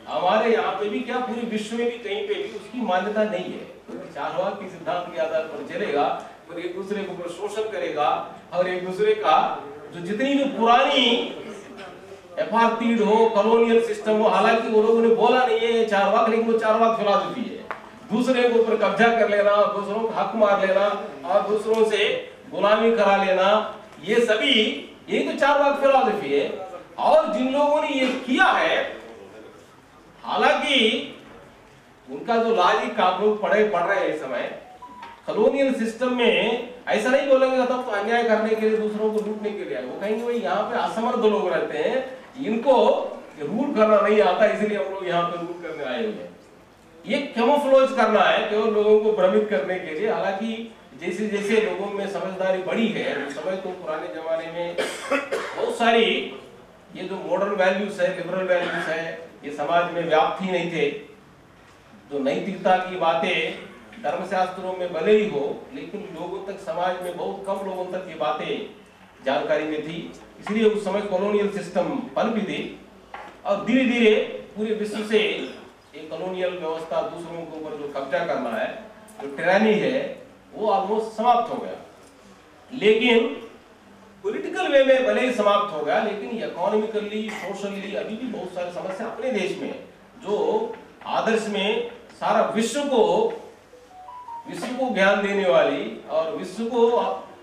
हमारे यहाँ पे भी क्या, पूरे विश्व में भी कहीं पे भी उसकी मान्यता नहीं है। क्योंकि चारवाक के सिद्धांत के आधार पर चलेगा और एक दूसरे के ऊपर शोषण करेगा, और एक दूसरे का जो जितनी भी पुरानी एपार्थीड हो, कॉलोनियल सिस्टम हो, हालांकि वो लोगों ने बोला नहीं है चारवाक, लेकिन वो चारवाक फिलॉसफी है। दूसरे के ऊपर कब्जा कर लेना, दूसरों को हक मार लेना और दूसरों से गुलामी करा लेना, ये सभी यही तो चारवाक फिलॉसफी है। और जिन लोगों ने ये किया है, हालांकि उनका जो लॉजिक आप लोग पढ़ रहे हैं इस समय, कॉलोनियल सिस्टम में ऐसा नहीं बोलेंगे तब तो अन्याय करने के लिए, दूसरों को लूटने के लिए। वो कहेंगे भाई यहाँ पे असमर्थ लोग रहते हैं, इनको रूल करना नहीं आता, इसलिए हम लोग यहाँ पे रूल करने आए हुए हैं। ये कैमोफ्लेज करना है केवल लोगों को भ्रमित करने के लिए। हालांकि जैसे जैसे लोगों में समझदारी बढ़ी है, उस समय तो पुराने जमाने में बहुत सारी ये जो मॉडर्न वैल्यूज है, लिबरल वैल्यूज है, ये समाज में व्याप्त ही नहीं थे। जो नैतिकता की बातें धर्मशास्त्रों में भले ही हो, लेकिन लोगों तक, समाज में बहुत कम लोगों तक ये बातें जानकारी में थी। इसलिए उस समय कॉलोनियल सिस्टम पनपी थी, और धीरे धीरे पूरे विश्व से एक कॉलोनियल व्यवस्था, दूसरों के ऊपर जो कब्जा करना है, जो टिरानी है, वो ऑलमोस्ट समाप्त हो गया। लेकिन पॉलिटिकल वे में भले ही समाप्त हो गया, लेकिन इकोनॉमिकली, सोशली अभी भी बहुत सारी समस्या अपने देश में, जो आदर्श में सारा विश्व को ज्ञान देने वाली और विश्व को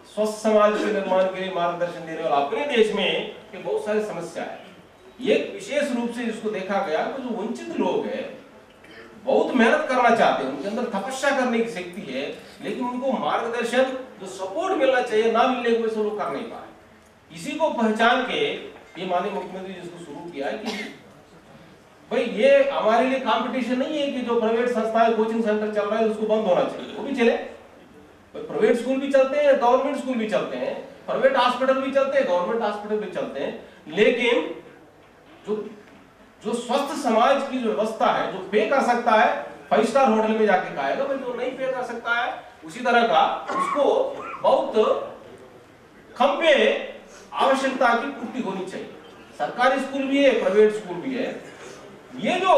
स्वस्थ समाज के निर्माण के लिए मार्गदर्शन देने वाला अपने देश में के बहुत सारी समस्या है। एक विशेष रूप से इसको देखा गया कि जो वंचित लोग हैं, बहुत मेहनत करना चाहते हैं, उनके अंदर तपस्या करने की शक्ति है, लेकिन उनको मार्गदर्शन, जो सपोर्ट मिलना चाहिए, ना मिलने की वजह से लोग कर नहीं पाए। इसी को पहचान के ये माननीय मुख्यमंत्री जी इसको शुरू किया है कि भाई ये हमारे लिए कंपटीशन नहीं है कि जो प्राइवेट संस्थाएं, कोचिंग सेंटर चल रहा है उसको बंद होना चाहिए, वो भी चले। प्राइवेट स्कूल भी चलते हैं, गवर्नमेंट स्कूल भी चलते हैं, प्राइवेट हॉस्पिटल भी चलते हैं, गवर्नमेंट हॉस्पिटल भी चलते हैं, लेकिन जो स्वस्थ समाज की जो व्यवस्था है, जो पे कर सकता है 5 स्टार होटल में जाके खाएगा, भाई जो नहीं पे कर सकता है उसी तरह का उसको बहुत कम पे आवश्यकता की पूर्ति होनी चाहिए। सरकारी स्कूल भी है, प्राइवेट स्कूल भी है। ये जो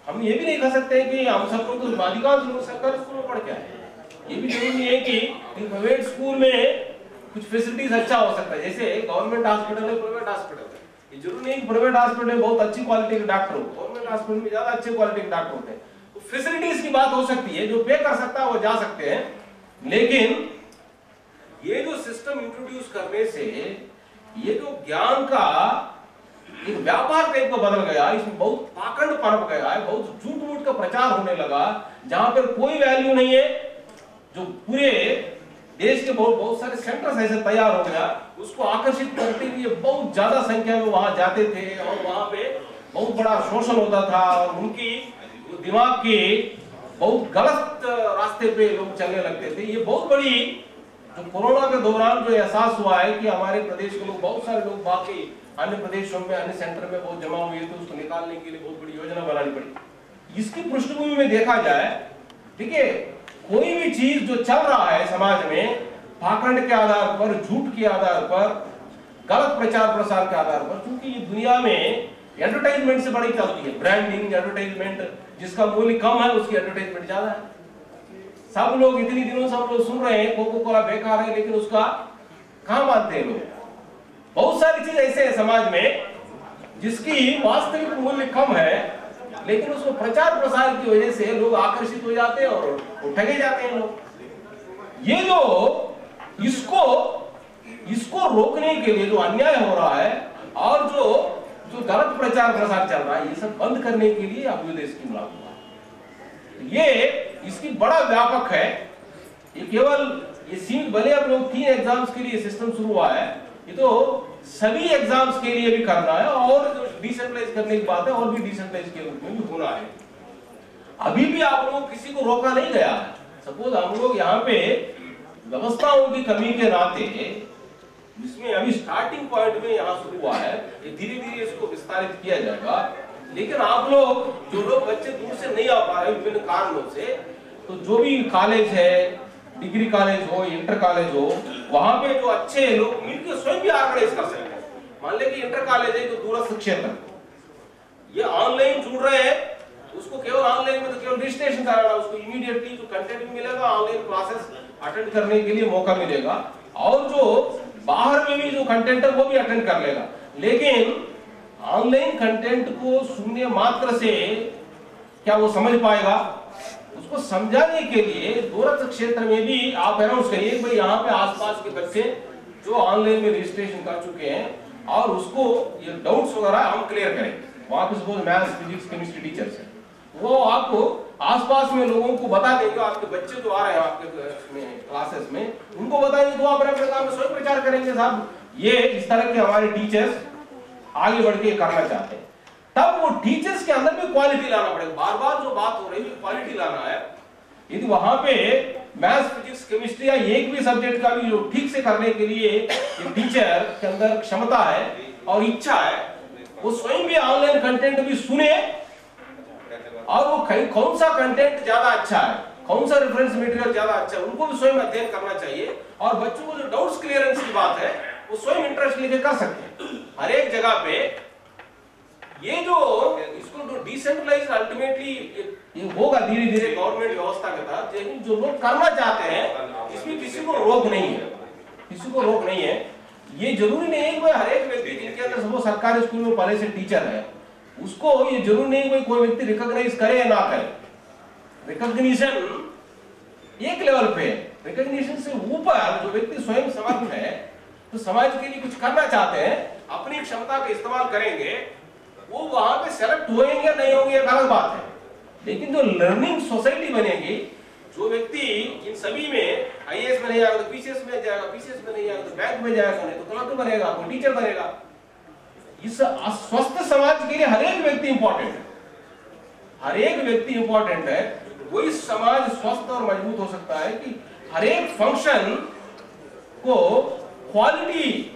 हम ये भी नहीं कह सकते कि हम सब लोग तो अधिकांश लोग सरकारी स्कूल में पढ़ के आए, ये भी जरूरी है कि प्राइवेट स्कूल में कुछ फैसिलिटीज अच्छा हो सकता है। जैसे गवर्नमेंट हॉस्पिटल है, प्राइवेट हॉस्पिटल है, ये जरूरी नहीं कि प्राइवेट हॉस्पिटल में बहुत अच्छी क्वालिटी के डॉक्टर हो, गवर्नमेंट हॉस्पिटल में ज्यादा अच्छे क्वालिटी के डॉक्टर होते हैं। तो फैसिलिटीज की बात हो सकती है, जो पे कर सकता है वो जा सकते हैं। लेकिन ये जो सिस्टम इंट्रोड्यूस करने से ये जो ज्ञान का एक व्यापार टाइप का बदल गया, इसमें बहुत पाखंड पनप गया है, बहुत झूठ मूठ का प्रचार होने लगा, जहां पर कोई वैल्यू नहीं है, जो पूरे देश के बहुत सारे सेंटर्स ऐसे तैयार हो गया, उसको आकर्षित करते हुए बहुत ज्यादा संख्या में वहां जाते थे और वहां पे बहुत बड़ा शोषण होता था और उनकी दिमाग के बहुत गलत रास्ते पे लोग चलने लगते थे। ये बहुत बड़ी जो कोरोना के दौरान जो एहसास हुआ है कि हमारे प्रदेश के लोग, बहुत सारे लोग बाकी अन्य प्रदेशों में, अन्य सेंटर में बहुत जमा हुए थे, उसको निकालने के लिए बहुत बड़ी योजना बनानी पड़ी। इसकी पृष्ठभूमि में देखा जाए, ठीक है, कोई भी चीज जो चल रहा है समाज में पाखंड के आधार पर, झूठ के आधार पर, गलत प्रचार प्रसार के आधार पर, क्योंकि ये दुनिया में एडवर्टाइजमेंट से बड़ी चलती है, ब्रांडिंग एडवर्टाइजमेंट, जिसका मूल्य कम है उसकी एडवर्टाइजमेंट ज्यादा है। सब लोग इतनी दिनों से हम लोग सुन रहे हैं कोको कोला बेकार है, लेकिन उसका कहां मानते हैं लोग। बहुत सारी चीज ऐसे है समाज में जिसकी वास्तविक मूल्य कम है, लेकिन उसको प्रचार प्रसार की वजह से लोग आकर्षित हो जाते हैं और ठगे जाते हैं लोग। ये जो इसको रोकने के लिए जो अन्याय हो रहा है और जो गलत प्रचार प्रसार चल रहा है, ये सब बंद करने के लिए अभ्युदय स्कीम लागू हुआ। ये इसकी बड़ा व्यापक है, ये केवल ये सीमित, भले अब लोग 3 एग्जाम्स के लिए सिस्टम शुरू हुआ है, ये तो सभी एग्जाम्स के लिए भी करना है और डिसेंट्रलाइज करने की बात है और भी डिसेंट्रलाइज के रूप में भी होना है। अभी भी आप लोग किसी को रोका नहीं गया है। सपोज हम लोग यहाँ पे व्यवस्थाओं की कमी के नाते, जिसमें अभी स्टार्टिंग पॉइंट में यहाँ शुरू हुआ है, ये धीरे धीरे इसको विस्तारित किया जाएगा। लेकिन आप लोग, जो लोग बच्चे दूर से नहीं आ पा रहे विभिन्न कारणों से, तो जो भी कॉलेज है, डिग्री कॉलेज हो, इंटर कॉलेज हो, वहां पे जो अच्छे लोग मिलकर स्वयं भी ऑर्गेनाइज कर सकते हैं। मान ले कि इंटर कॉलेज है तो दूरस्थ क्षेत्र, ये ऑनलाइन जुड़ रहे हैं, उसको केवल ऑनलाइन में तो केवल रजिस्ट्रेशन कराना, उसको इमीडिएटली जो कंटेंट मिलेगा, ऑनलाइन क्लासेस अटेंड करने के लिए मौका मिलेगा और जो बाहर में भी जो कंटेंट है वो भी अटेंड कर लेगा। लेकिन ऑनलाइन कंटेंट को सुनने मात्र से क्या वो समझ पाएगा? उसको समझाने के लिए दूरस्थ क्षेत्र में भी आप अनाउंस करिए भाई यहाँ पे आसपास के बच्चे जो ऑनलाइन में रजिस्ट्रेशन कर चुके हैं और उसको ये डाउट्स वगैरह हम क्लियर करें। वहां पे suppose maths, physics, chemistry teachers हैं, वो आपको आसपास में लोगों को बता देंगे, आपके बच्चे जो आ रहे हैं आपके क्लासेस में, उनको बताएंगे तो आप अपने काम में स्वयं प्रचार करेंगे, साहब ये इस तरह के हमारे टीचर्स आगे बढ़ के करना चाहते हैं। तब वो टीचर्स के अंदर भी क्वालिटी लाना पड़ेगा। बार बार जो बात हो रही है क्वालिटी लाना है। यदि वहां पे मैथ्स, फिजिक्स, केमिस्ट्री या एक भी सब्जेक्ट का भी जो ठीक से करने के लिए ये टीचर के अंदर क्षमता है और इच्छा है, वो स्वयं भी ऑनलाइन कंटेंट भी सुने और वो कौन सा कंटेंट ज्यादा अच्छा है, कौन सा रेफरेंस मटेरियल ज्यादा अच्छा है, उनको भी स्वयं अध्ययन करना चाहिए। और बच्चों को जो डाउट्स क्लियरेंस की बात है वो स्वयं इंटरेस्ट लेके कर सकते हैं। हर एक जगह पे ये जो इसको डिसेंट्रलाइज अल्टीमेटली ये होगा धीरे धीरे गवर्नमेंट व्यवस्था के तहत, लेकिन जो लोग करना चाहते हैं इसमें किसी को रोक नहीं है, किसी को रोक नहीं है। ये जरूरी नहीं है कि हर एक व्यक्ति जिनके अंदर सपोज सरकारी स्कूल में पहले से टीचर है, उसको ये जरूरी नहीं है कोई व्यक्ति रिकॉग्नाइज करे या ना करे। रिकॉग्निशन एक लेवल पे, रिकॉग्निशन से ऊपर जो व्यक्ति स्वयं समर्थ है, तो समाज के लिए कुछ करना चाहते हैं, अपनी क्षमता का इस्तेमाल करेंगे, वो वहां पे सेलेक्ट होंगे या नहीं होंगे एक अलग बात है। लेकिन जो लर्निंग सोसाइटी बनेगी, जो व्यक्ति इन सभी में आईएएस में नहीं आएगा तो पीसीएस में जाएगा, पीसीएस में नहीं आएगा तो बैंक में जाएगा, नहीं तो कलेक्टर बनेगा, कोई टीचर बनेगा। इस स्वस्थ समाज के लिए हर एक व्यक्ति इंपॉर्टेंट है, हर एक व्यक्ति इंपॉर्टेंट है। वही समाज स्वस्थ और मजबूत हो सकता है कि हर एक फंक्शन को क्वालिटी,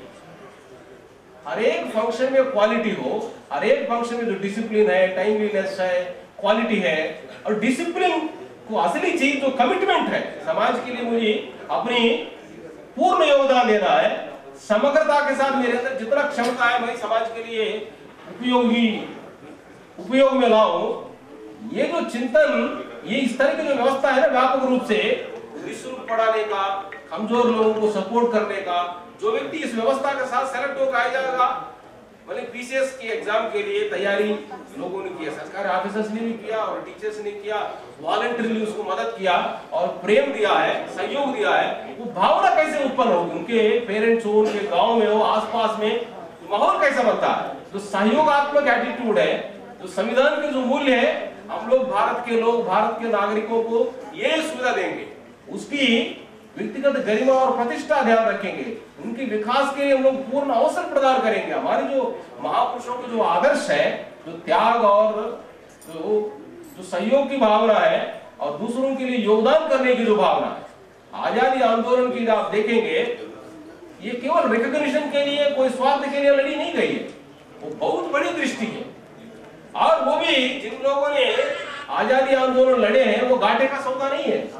हर एक फंक्शन में क्वालिटी हो, हर एक फंक्शन में जो डिसिप्लिन है, टाइमलीनेस है, क्वालिटी है। और डिसिप्लिन को असली चीज जो कमिटमेंट है, समाज के लिए मुझे अपनी पूर्ण योगदान देना है, समग्रता के साथ मेरे अंदर जितना क्षमता है मैं समाज के लिए उपयोग में लाऊं। ये जो चिंतन, ये इस तरह की जो व्यवस्था है ना व्यापक रूप से, निःशुल्क पढ़ाने का, कमजोर लोगों को सपोर्ट करने का, जो व्यक्ति इस व्यवस्था के साथ सेलेक्ट होकर आ जाएगा, मतलब पीसीएस के एग्जाम के लिए तैयारी लोगों ने किया, सरकारी ऑफिसर्स ने भी किया और टीचर्स ने किया, वॉलंटरीली उसको मदद किया और प्रेम दिया है, सहयोग दिया है। वो भावना कैसे उत्पन्न होगी, उनके पेरेंट्स हो, उनके गांव में हो, आसपास में माहौल कैसा बनता है। जो सहयोगात्मक एटीट्यूड है, जो संविधान के जो मूल्य है, हम लोग भारत के नागरिकों को ये सुविधा देंगे, उसकी व्यक्तिगत गरिमा और प्रतिष्ठा ध्यान रखेंगे, उनके विकास के लिए हम लोग पूर्ण अवसर प्रदान करेंगे। हमारे जो महापुरुषों के जो आदर्श है, जो त्याग और जो सहयोग की भावना है और दूसरों के लिए योगदान करने की जो भावना है, आजादी आंदोलन की आप देखेंगे, ये केवल रिकॉग्निशन के लिए, कोई स्वार्थ के लिए लड़ी नहीं गई है, वो बहुत बड़ी दृष्टि है। और वो भी जिन लोगों ने आजादी आंदोलन लड़े हैं, वो घाटे का सौदा नहीं है।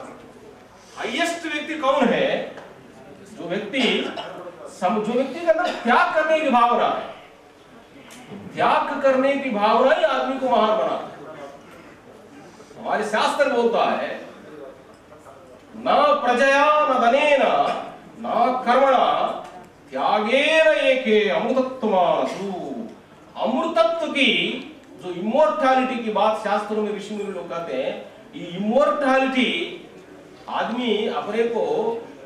हाईएस्ट व्यक्ति कौन है? जो व्यक्ति के अंदर त्याग करने की भावना है। त्याग करने की भावना ही आदमी को महान बनाता है। हमारे शास्त्र बोलता है, न प्रजया न धनेन न कर्मणा त्यागेन एके अमृतत्वमासु। अमृतत्व की जो इमोर्टैलिटी की बात शास्त्रों में ऋषि मुनि लोग कहते हैं, ये इमोर्टैलिटी आदमी अपने को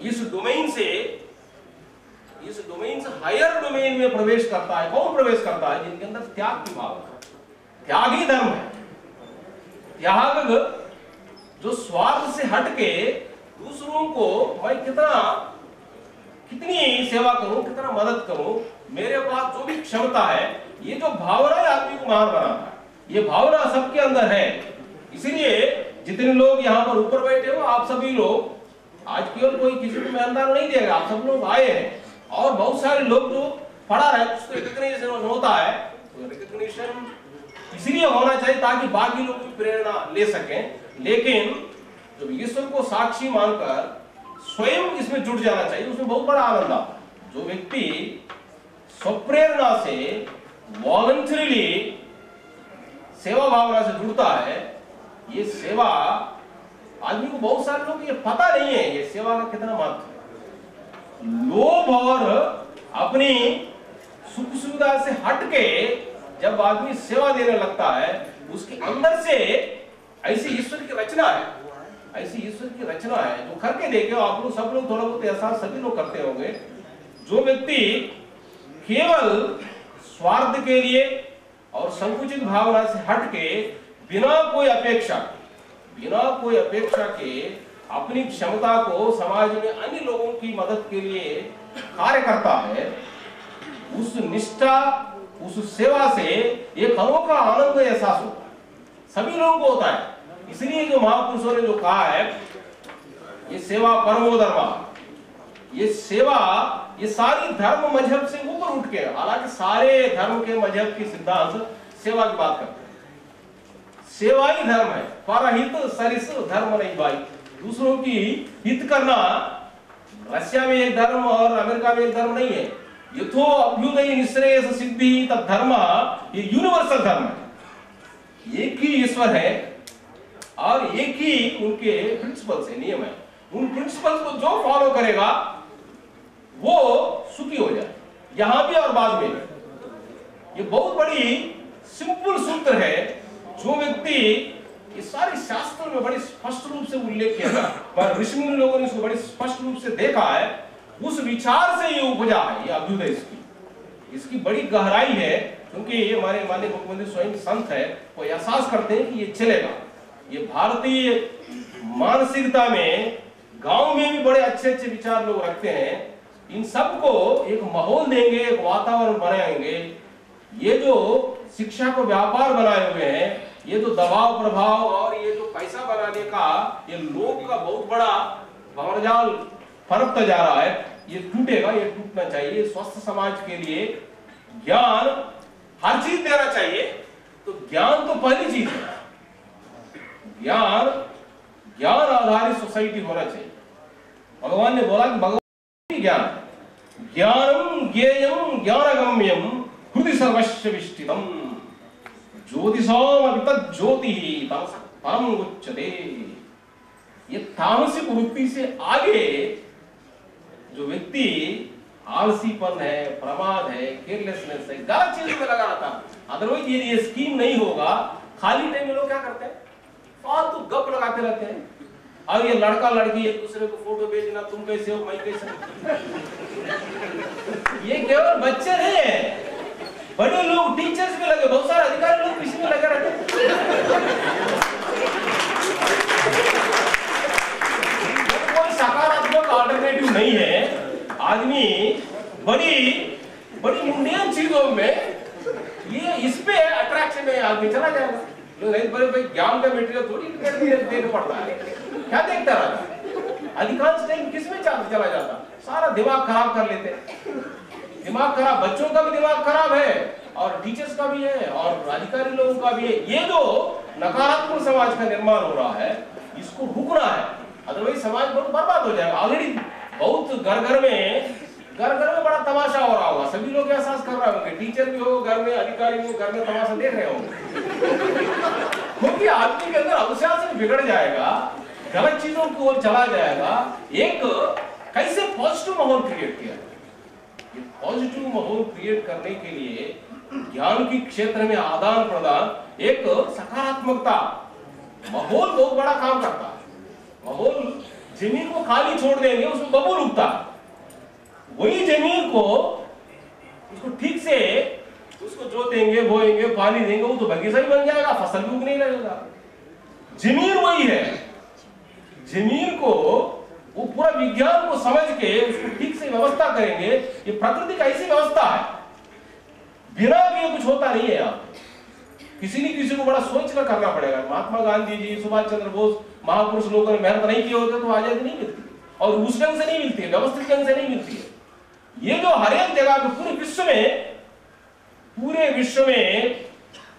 इस डोमेन से हायर डोमेन में प्रवेश करता है। कौन प्रवेश करता है? जिनके अंदर त्याग की भावना। त्याग ही धर्म है। त्याग जो स्वार्थ से हटके दूसरों को मैं कितनी सेवा करूं, कितना मदद करूं, मेरे पास जो भी क्षमता है, ये जो भावना है आदमी को महान बनाता है। ये भावना सबके अंदर है। इसीलिए जितने लोग यहाँ पर ऊपर बैठे हो, आप सभी लोग, आज केवल कोई किसी को मेहनदार नहीं देगा, आप सब लोग आए हैं। और बहुत सारे लोग जो पढ़ा रहे हैं, उसको रिकॉग्निशन होता है, तो रिकॉग्निशन इसलिए होना चाहिए ताकि बाकी लोग भी प्रेरणा ले सकें। लेकिन जब ईश्वर को साक्षी मानकर स्वयं इसमें जुट जाना चाहिए, उसमें बहुत बड़ा आनंद आता है। जो व्यक्ति स्वप्रेरणा से वॉलंटरीली सेवा भावना से जुड़ता है, ये सेवा आदमी को, बहुत सारे लोग ये पता नहीं है ये सेवा का कितना महत्व है। लोभ और अपनी सुख सुविधा से हटके जब आदमी सेवा देने लगता है, उसके अंदर से ऐसी ईश्वर की रचना है, जो करके देखे आप लोग, सब लोग थोड़ा बहुत एहसास सभी लोग करते होंगे। जो व्यक्ति केवल स्वार्थ के लिए और संकुचित भावना से हटके बिना कोई अपेक्षा के अपनी क्षमता को समाज में अन्य लोगों की मदद के लिए कार्य करता है, उस निष्ठा, उस सेवा से एक अनोखा आनंद एहसास होता है, सभी लोगों को होता है। इसलिए जो महापुरुषों ने जो कहा है, ये सेवा परमो धर्म, ये सेवा, ये सारी धर्म मजहब से ऊपर उठ के, हालांकि सारे धर्म के मजहब के सिद्धांत सेवा की बात करते हैं। सेवा ही धर्म है, परहित सरिस धर्म नहीं भाई। दूसरों की हित करना रशिया में एक धर्म और अमेरिका में एक धर्म नहीं है। यथो अभ्युदय निश्रेयस सिद्धि तद्धर्म, ये यूनिवर्सल धर्म है। एक ही ईश्वर है और एक ही उनके प्रिंसिपल्स है, नियम है। उन प्रिंसिपल्स को जो फॉलो करेगा वो सुखी हो जाए, यहां भी और बाद में। ये बहुत बड़ी सिंपल सूत्र है, जो व्यक्ति, ये सारे शास्त्रों में बड़ी स्पष्ट रूप से उल्लेख किया था, पर ऋषि मुनि लोगों ने इसको बड़ी स्पष्ट रूप से देखा है, उस विचार से ये उपजा है, ये अभ्युदय इसकी बड़ी गहराई है। क्योंकि ये हमारे माननीय मुख्यमंत्री स्वयं संत है, वो एहसास करते हैं कि ये चलेगा। ये भारतीय मानसिकता में गांव में भी बड़े अच्छे अच्छे विचार लोग रखते हैं। इन सबको एक माहौल देंगे, एक वातावरण बनाएंगे। ये जो शिक्षा को व्यापार बनाए हुए हैं, ये जो दबाव प्रभाव और ये जो पैसा बनाने का, ये लोग का बहुत बड़ा भंवरजाल फरकता जा रहा है, ये टूटेगा, ये टूटना चाहिए। स्वस्थ समाज के लिए ज्ञान हर चीज देना चाहिए। तो ज्ञान तो पहली चीज है, ज्ञान आधारित सोसाइटी होना चाहिए। भगवान ने बोला कि भगवान ज्ञानम ज्ञेयम ज्ञानगम्यम हृदि सर्वस्य विष्टितम ज्योतिषाम अभितत् ज्योति तमसः परम उच्यते। ये तामसिक वृत्ति से आगे जो व्यक्ति आलसीपन है, प्रमाद है, केयरलेसनेस है, गलत चीजों में लगा रहता है। अदरवाइज ये स्कीम नहीं होगा। खाली टाइम में लोग क्या करते हैं, फालतू गप लगाते रहते हैं। और ये लड़का लड़की एक दूसरे को फोटो भेजना, तुम कैसे हो, मैं कैसे हूं। ये केवल बच्चे हैं, बड़े लोग टीचर्स में लगे, बहुत सारे अधिकारी लोग इसी में लगे रहते हैं। कोई सकारात्मक नहीं है। आदमी बड़ी बड़ी मुंडियन चीजों में ये इस पे अट्रैक्शन में आदमी चला जाएगा। नहीं बड़े भाई ज्ञान का मेटेरियल थोड़ी देना पड़ता है, क्या देखता रहता। अधिकांश टाइम किस में चला जाता, सारा दिमाग खराब कर लेते। दिमाग खराब, बच्चों का भी दिमाग खराब है और टीचर्स का भी है और अधिकारी लोगों का भी है। ये जो नकारात्मक समाज का निर्माण हो रहा है, इसको रुकना है, अदरवाइज समाज बहुत बर्बाद हो जाएगा। ऑलरेडी बहुत घर घर में बड़ा तमाशा हो रहा होगा, सभी लोग एहसास कर रहे होंगे। टीचर भी हो घर में, अधिकारी भी हो घर में, तमाशा देख रहे होंगे। क्योंकि आदमी के अंदर अनुशासन बिगड़ जाएगा, गलत चीजों की ओर चला जाएगा। एक कैसे पॉजिटिव माहौल क्रिएट किया, पॉजिटिव माहौल क्रिएट करने के लिए ज्ञान के क्षेत्र में आदान प्रदान, एक सकारात्मकता माहौल बहुत बड़ा काम करता है। माहौल जमीन को खाली छोड़ देंगे उसमें बबूल उगता है, वही जमीन को उसको ठीक से उसको जोतेंगे, बोएंगे, पानी देंगे, वो तो बगीचा ही बन जाएगा, फसल भी उगने लगेगा। जमीन वही है, जमीन को वो पूरा विज्ञान को समझ के उसको ठीक से व्यवस्था करेंगे। ये प्रकृति का ऐसी व्यवस्था है, बिना किए कुछ होता नहीं है। यहाँ किसी न किसी को बड़ा सोच कर करना पड़ेगा। महात्मा गांधी जी, सुभाष चंद्र बोस, महापुरुष लोगों ने मेहनत नहीं की होते तो आजादी नहीं मिलती, और उस ढंग से नहीं मिलती है, व्यवस्थित ढंग से नहीं मिलती है। ये जो हर एक जगह पे पूरे विश्व में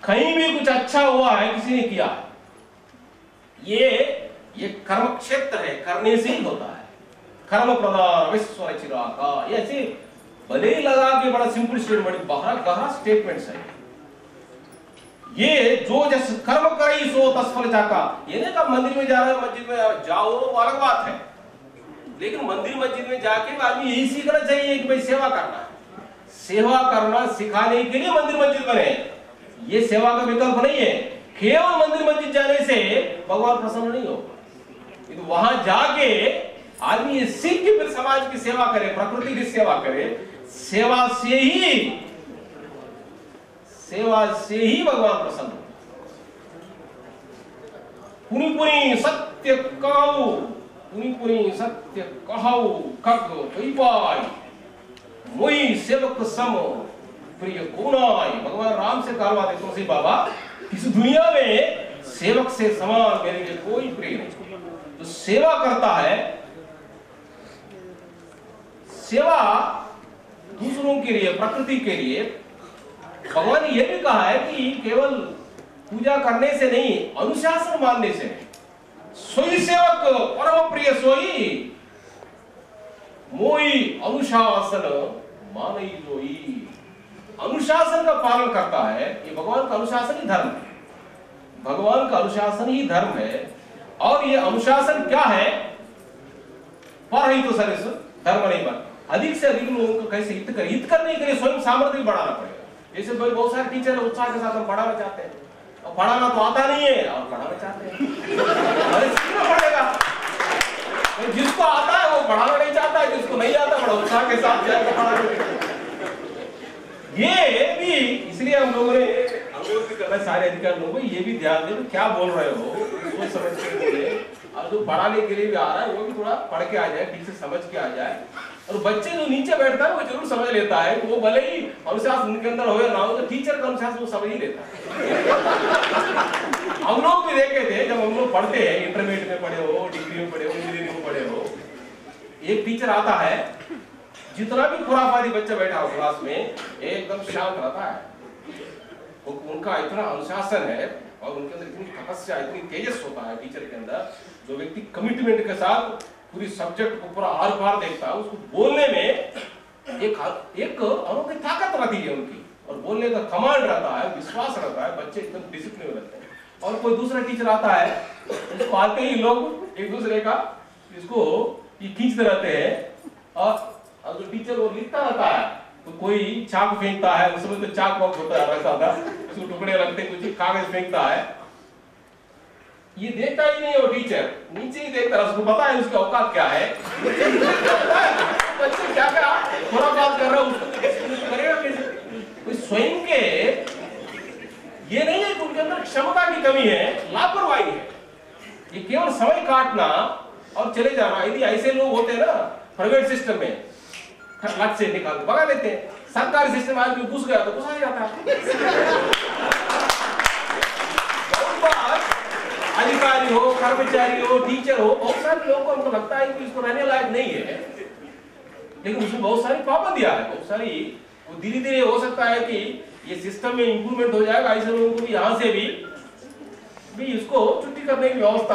कहीं भी कुछ अच्छा हुआ है किसी ने किया, ये कर्म क्षेत्र है, करने से ही होता है। कर्म प्रदान विश्व चिराका, ये ऐसे भले ही लगा के बड़ा सिंपल स्टेटमेंट, गहरा स्टेटमेंट है ये। जो जस कर्म करी सो तत्फल जाका, ये नहीं कहा मंदिर में जा रहा है, मस्जिद में जाओ वो अलग बात है, लेकिन मंदिर मस्जिद में जाके आदमी यही सीखना चाहिए कि भाई सेवा करना है। सेवा करना सिखाने के लिए मंदिर मस्जिद बने, ये सेवा का विकल्प नहीं है। केवल मंदिर मस्जिद जाने से भगवान प्रसन्न नहीं होगा। तो वहां जाके आदमी ये सीख के फिर समाज की सेवा करे, प्रकृति की सेवा करे। सेवा से ही भगवान प्रसन्न हो। पुनी सत्य कहू, पुनी सत्य कहू कग पाई, मोई सेवक सम प्रिय कोनाई। भगवान राम से कहवा दे तुलसी बाबा, इस दुनिया में सेवक से समान मेरे लिए कोई प्रिय नहीं। तो सेवा करता है, सेवा दूसरों के लिए, प्रकृति के लिए। भगवान ने यह भी कहा है कि केवल पूजा करने से नहीं, अनुशासन मानने से। सोई सेवक परम प्रिय सोई, मोई अनुशासन मानई जोई। अनुशासन का पालन करता है, ये भगवान का अनुशासन ही धर्म है। भगवान का अनुशासन ही धर्म है। और ये अनुशासन क्या है, पर ही तो सर धर्म नहीं बन। अधिक से अधिक लोगों को कैसे हित करें, हित करने के लिए स्वयं सामर्थ्य बढ़ाना पड़ेगा। जैसे भाई बहुत सारे टीचर उत्साह के साथ हम पढ़ाना चाहते हैं, और पढ़ाना तो आता नहीं है और पढ़ाना चाहते हैं, सीखना पड़ेगा। जिसको आता है वो पढ़ाना नहीं चाहता है, जिसको नहीं आता बड़ा उत्साह के साथ जाएगा पढ़ाने। ये भी इसलिए हम लोगों ने अनुरोध भी करना सारे अधिकारी लोगों को, ये भी ध्यान दें क्या बोल रहे हो, सोच समझ के बोले। और जो पढ़ाने के लिए भी आ रहा है वो भी थोड़ा पढ़ के आ जाए, ठीक से समझ के आ जाए। और बच्चे जो नीचे बैठता है वो जरूर समझ लेता है, वो भले ही अनुशासन उनके अंदर हो या ना हो, तो टीचर का अनुशासन वो समझ ही लेता है। हम लोग भी देखे थे जब हम लोग पढ़ते हैं, इंटरमीडिएट में पढ़े हो, डिग्री में पढ़े हो, इंजीनियरिंग में पढ़े हो, एक टीचर आता है, जितना भी खुराफाती बच्चा बैठा हो क्लास में एकदम शांत रहता है। उनका इतना अनुशासन है और उनके अंदर इतनी तपस्या, इतनी तेजस होता है टीचर के अंदर। जो व्यक्ति कमिटमेंट के साथ पूरी सब्जेक्ट को पूरा आर पार देखता है, उसको बोलने में एक अनोखी ताकत रहती है उनकी, और बोलने का कमांड रहता है, विश्वास रहता है, बच्चे एकदम डिसिप्लिन रहते हैं। और कोई दूसरा टीचर आता है, उसको आते ही लोग एक दूसरे का इसको ये खींचते रहते हैं, और जो टीचर वो लिखता रहता है, तो कोई चाक फेंकता है, उसमें तो चाक बॉक्स होता है वैसा था, उसको टुकड़े लगते, कुछ कागज फेंकता है, ये देखता ही नहीं वो टीचर, नीचे ही देखता है, उसको पता है उसकी औकात क्या है। बच्चे क्या क्या थोड़ा बात कर रहा है, उसको करेगा कैसे? स्वयं के ये नहीं है कि उनके अंदर क्षमता की कमी है, लापरवाही है। ये केवल समय काटना और चले जाना। यदि ऐसे लोग होते ना प्राइवेट सिस्टम में लट से निकाल के भगा देते हैं। सरकारी सिस्टम आदमी घुस गया तो घुसा ही जाता है। बहुत बार अधिकारी हो, कर्मचारी हो, टीचर हो, बहुत सारे लोगों को हमको लगता है कि इसको रहने लायक नहीं है, लेकिन उसमें बहुत सारी पाबंदियां है, बहुत सारी। धीरे धीरे हो सकता है कि ये सिस्टम में इंप्रूवमेंट हो जाएगा, ऐसे लोगों को भी यहाँ से भी इसको छुट्टी करने की व्यवस्था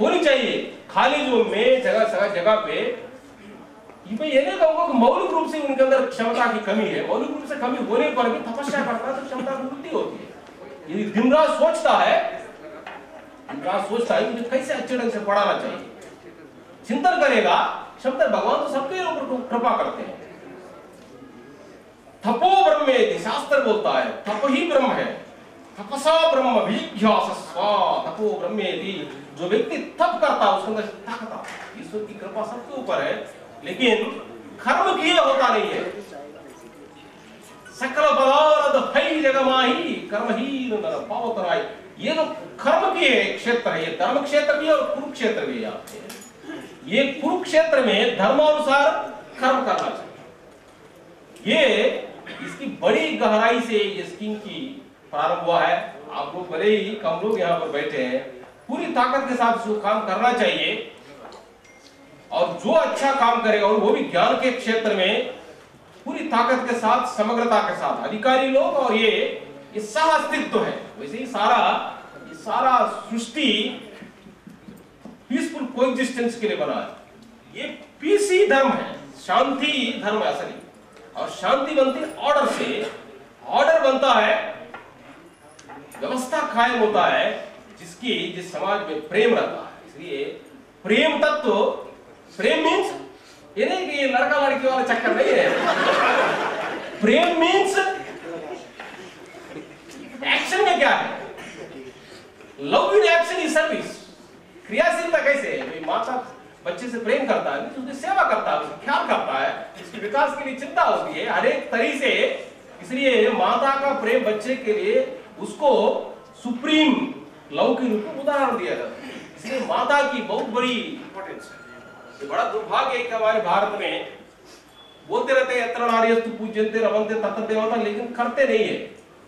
होनी चाहिए। खाली जो में जगह पे ये नहीं कहूंगा कि मौलिक रूप से उनके अंदर क्षमता की कमी है। मौलिक रूप से कमी होने पर भी तपस्या करता है तो क्षमता की वृद्धि होती है। यदि दिन रात सोचता है कि कैसे अच्छे ढंग से पढ़ाना चाहिए, चिंतन करेगा, क्षमता भगवान तो सबके ऊपर कृपा करते हैं। तपो ब्रह्मेति शास्त्र बोलता है, तप ही ब्रह्म है। तपसा ब्रह्म विजिज्ञासस्व तपो ब्रह्मेति। जो व्यक्ति तप करता है उसके अंदर ताकत आती है। ईश्वर की कृपा सबके ऊपर है, लेकिन कर्म किए होता नहीं है। सकल पदार्थ फैल जगमाही कर्महीन नर पावत राय। ये जो कर्म के क्षेत्र है, ये धर्म क्षेत्र भी और कुरुक्षेत्र भी आते हैं। ये कुरुक्षेत्र में धर्मानुसार कर्म करना चाहिए। ये इसकी बड़ी गहराई से ये स्कीम की प्रारंभ हुआ है। आप लोग भले ही कम लोग यहाँ पर बैठे हैं, पूरी ताकत के साथ इसको काम करना चाहिए। और जो अच्छा काम करेगा और वो भी ज्ञान के क्षेत्र में पूरी ताकत के साथ, समग्रता के साथ, अधिकारी लोग और ये सह अस्तित्व है। वैसे ही सारा सृष्टि पीसफुल कोएग्जिस्टेंस के लिए बना है। ये पीस ही धर्म है, शांति धर्म है असली। और शांति बनती है ऑर्डर से, ऑर्डर बनता है, व्यवस्था कायम होता है जिस समाज में प्रेम रहता है। इसलिए प्रेम तत्व, प्रेम मीन्स ये नहीं कि ये लड़का लड़की वाला चक्कर नहीं है। प्रेम मीन्स एक्शन में क्या है? Love in action is service. क्रियाशीलता कैसे है? माता बच्चे से प्रेम करता है, उसकी सेवा करता है, उसका ख्याल करता है, उसके विकास के लिए चिंता होती है हर एक तरीके से। इसलिए माता का प्रेम बच्चे के लिए उसको सुप्रीम लव के रूप में उदाहरण दिया जाता है। इसलिए माता की बहुत बड़ी इंपॉर्टेंस है। ये बड़ा दुर्भाग्य है कि हमारे भारत में बोलते रहते हैं यत्र नार्यस्तु पूज्यन्ते रमन्ते तत्र देवता, लेकिन करते नहीं है।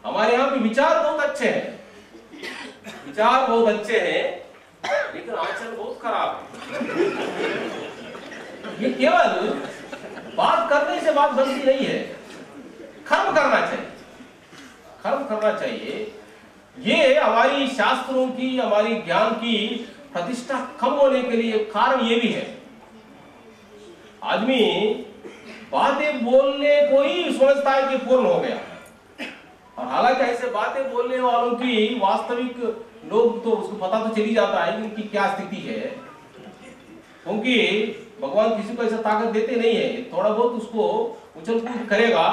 हमारे यहाँ पे विचार बहुत अच्छे हैं, लेकिन आचरण बहुत खराब है। ये केवल बात करने से बात बनती नहीं है, कर्म करना चाहिए। ये हमारी शास्त्रों की, हमारी ज्ञान की प्रतिष्ठा कम होने के लिए कारण ये भी है। आदमी बातें बोलने को ही समझता है कि पूर्ण हो गया, और हालांकि ऐसे बातें बोलने वालों की वास्तविक लोग तो उसको पता तो चली जाता है इनकी क्या स्थिति है, क्योंकि भगवान किसी को ऐसा ताकत देते नहीं है। थोड़ा बहुत उसको उछल कूद करेगा,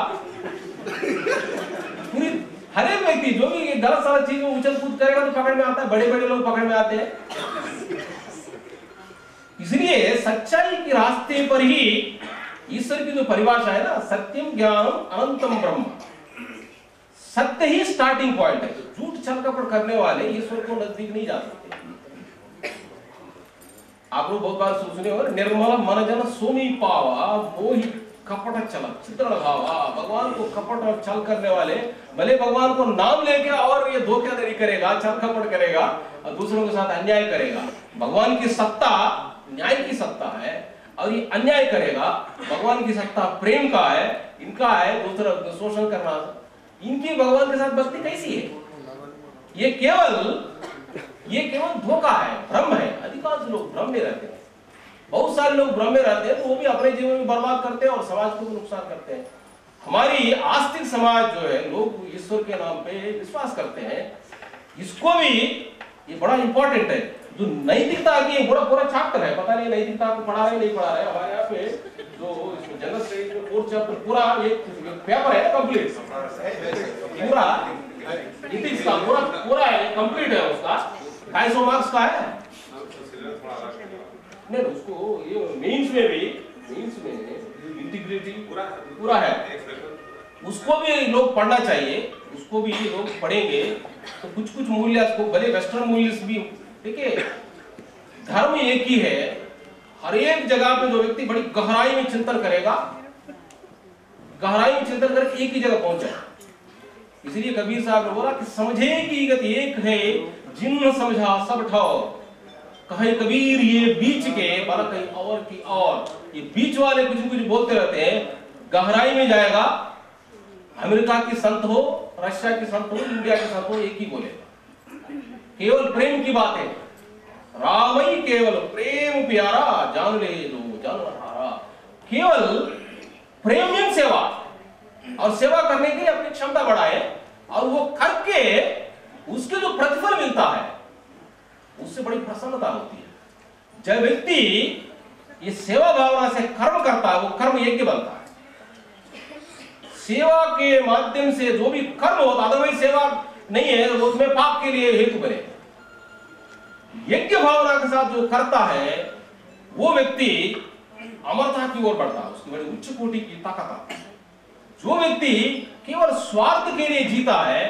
पूरी हर एक व्यक्ति जो भी गलत सारा चीज में उछल कूद करेगा तो पकड़ में आता है, बड़े बड़े लोग पकड़ में आते हैं। इसलिए सच्चाई के रास्ते पर ही ईश्वर की जो परिभाषा है ना, सत्यम ज्ञानम अनंतम ब्रह्म, सत्य ही स्टार्टिंग पॉइंट है। झूठ छल कपट करने वाले ईश्वर को नजदीक नहीं जा सकते। आप लोग बहुत बार सुने होंगे, निर्मल मन जन सोमी पावा मोहि कपट चल चित्रण भावा। भगवान को कपट और छल करने वाले, भले भगवान को नाम लेके और ये धोखाधड़ी करेगा, छल कपट करेगा और दूसरों के साथ अन्याय करेगा। भगवान की सत्ता न्याय की सत्ता है और ये अन्याय करेगा। भगवान की सत्ता प्रेम का है, इनका है दूसरा शोषण करना। इनकी भगवान के साथ भक्ति कैसी है? ये केवल धोखा है, भ्रम है। अधिकांश लोग भ्रम में रहते हैं, बहुत सारे लोग भ्रम में रहते हैं, तो वो भी अपने जीवन में बर्बाद करते हैं और समाज को भी नुकसान करते हैं। हमारी आस्तिक समाज जो है, लोग ईश्वर के नाम पे विश्वास करते हैं, इसको भी ये बड़ा इंपॉर्टेंट है। जो नैतिकता की पूरा चैप्टर है, पता नहीं नैतिकता को पढ़ा रहे नहीं पढ़ा रहे। हमारे यहाँ पे जो जनरल स्टडीज में कोर्स चैप्टर पूरा एक पेपर है कंप्लीट, पूरा इथिक्स का पूरा है, कंप्लीट है। उसका 250 मार्क्स का है। नहीं उसको ये मेंस में इंटीग्रिटी पूरा है, उसको भी लोग पढ़ना चाहिए। उसको भी लोग पढ़ेंगे तो कुछ मूल्य, भले वेस्टर्न मूल्य भी देखिए, धर्म एक ही है, हर एक जगह पे जो व्यक्ति बड़ी गहराई में चिंतन करेगा, गहराई में चिंतन करके एक ही जगह पहुंचा। इसलिए कबीर साहब ने बोला कि समझे की गति एक है, जिन समझा सब ठौर। कहे कबीर ये बीच के बल कहीं और की और। ये बीच वाले कुछ कुछ बोलते रहते हैं, गहराई में जाएगा। अमेरिका की संत हो, रशिया की संत हो, इंडिया के संत हो, एक ही बोलेगा। केवल प्रेम की बात है। राम ही केवल प्रेम प्यारा, जान ले लो जान हारा। केवल प्रेम में सेवा, और सेवा करने के लिए अपनी क्षमता बढ़ाए, और वो करके उसके जो प्रतिफल मिलता है उससे बड़ी प्रसन्नता होती है। जब व्यक्ति ये सेवा भावना से कर्म करता है, वो कर्म यज्ञ बनता है। सेवा के माध्यम से जो भी कर्म होता, अदरवाइज सेवा नहीं है तो वो तुम्हें पाप के लिए हेतु बने। यज्ञ भावना के साथ जो करता है वो व्यक्ति अमरता की ओर बढ़ता है, उसकी बड़ी उच्च कोटि की ताकत आती है। जो व्यक्ति केवल स्वार्थ के लिए जीता है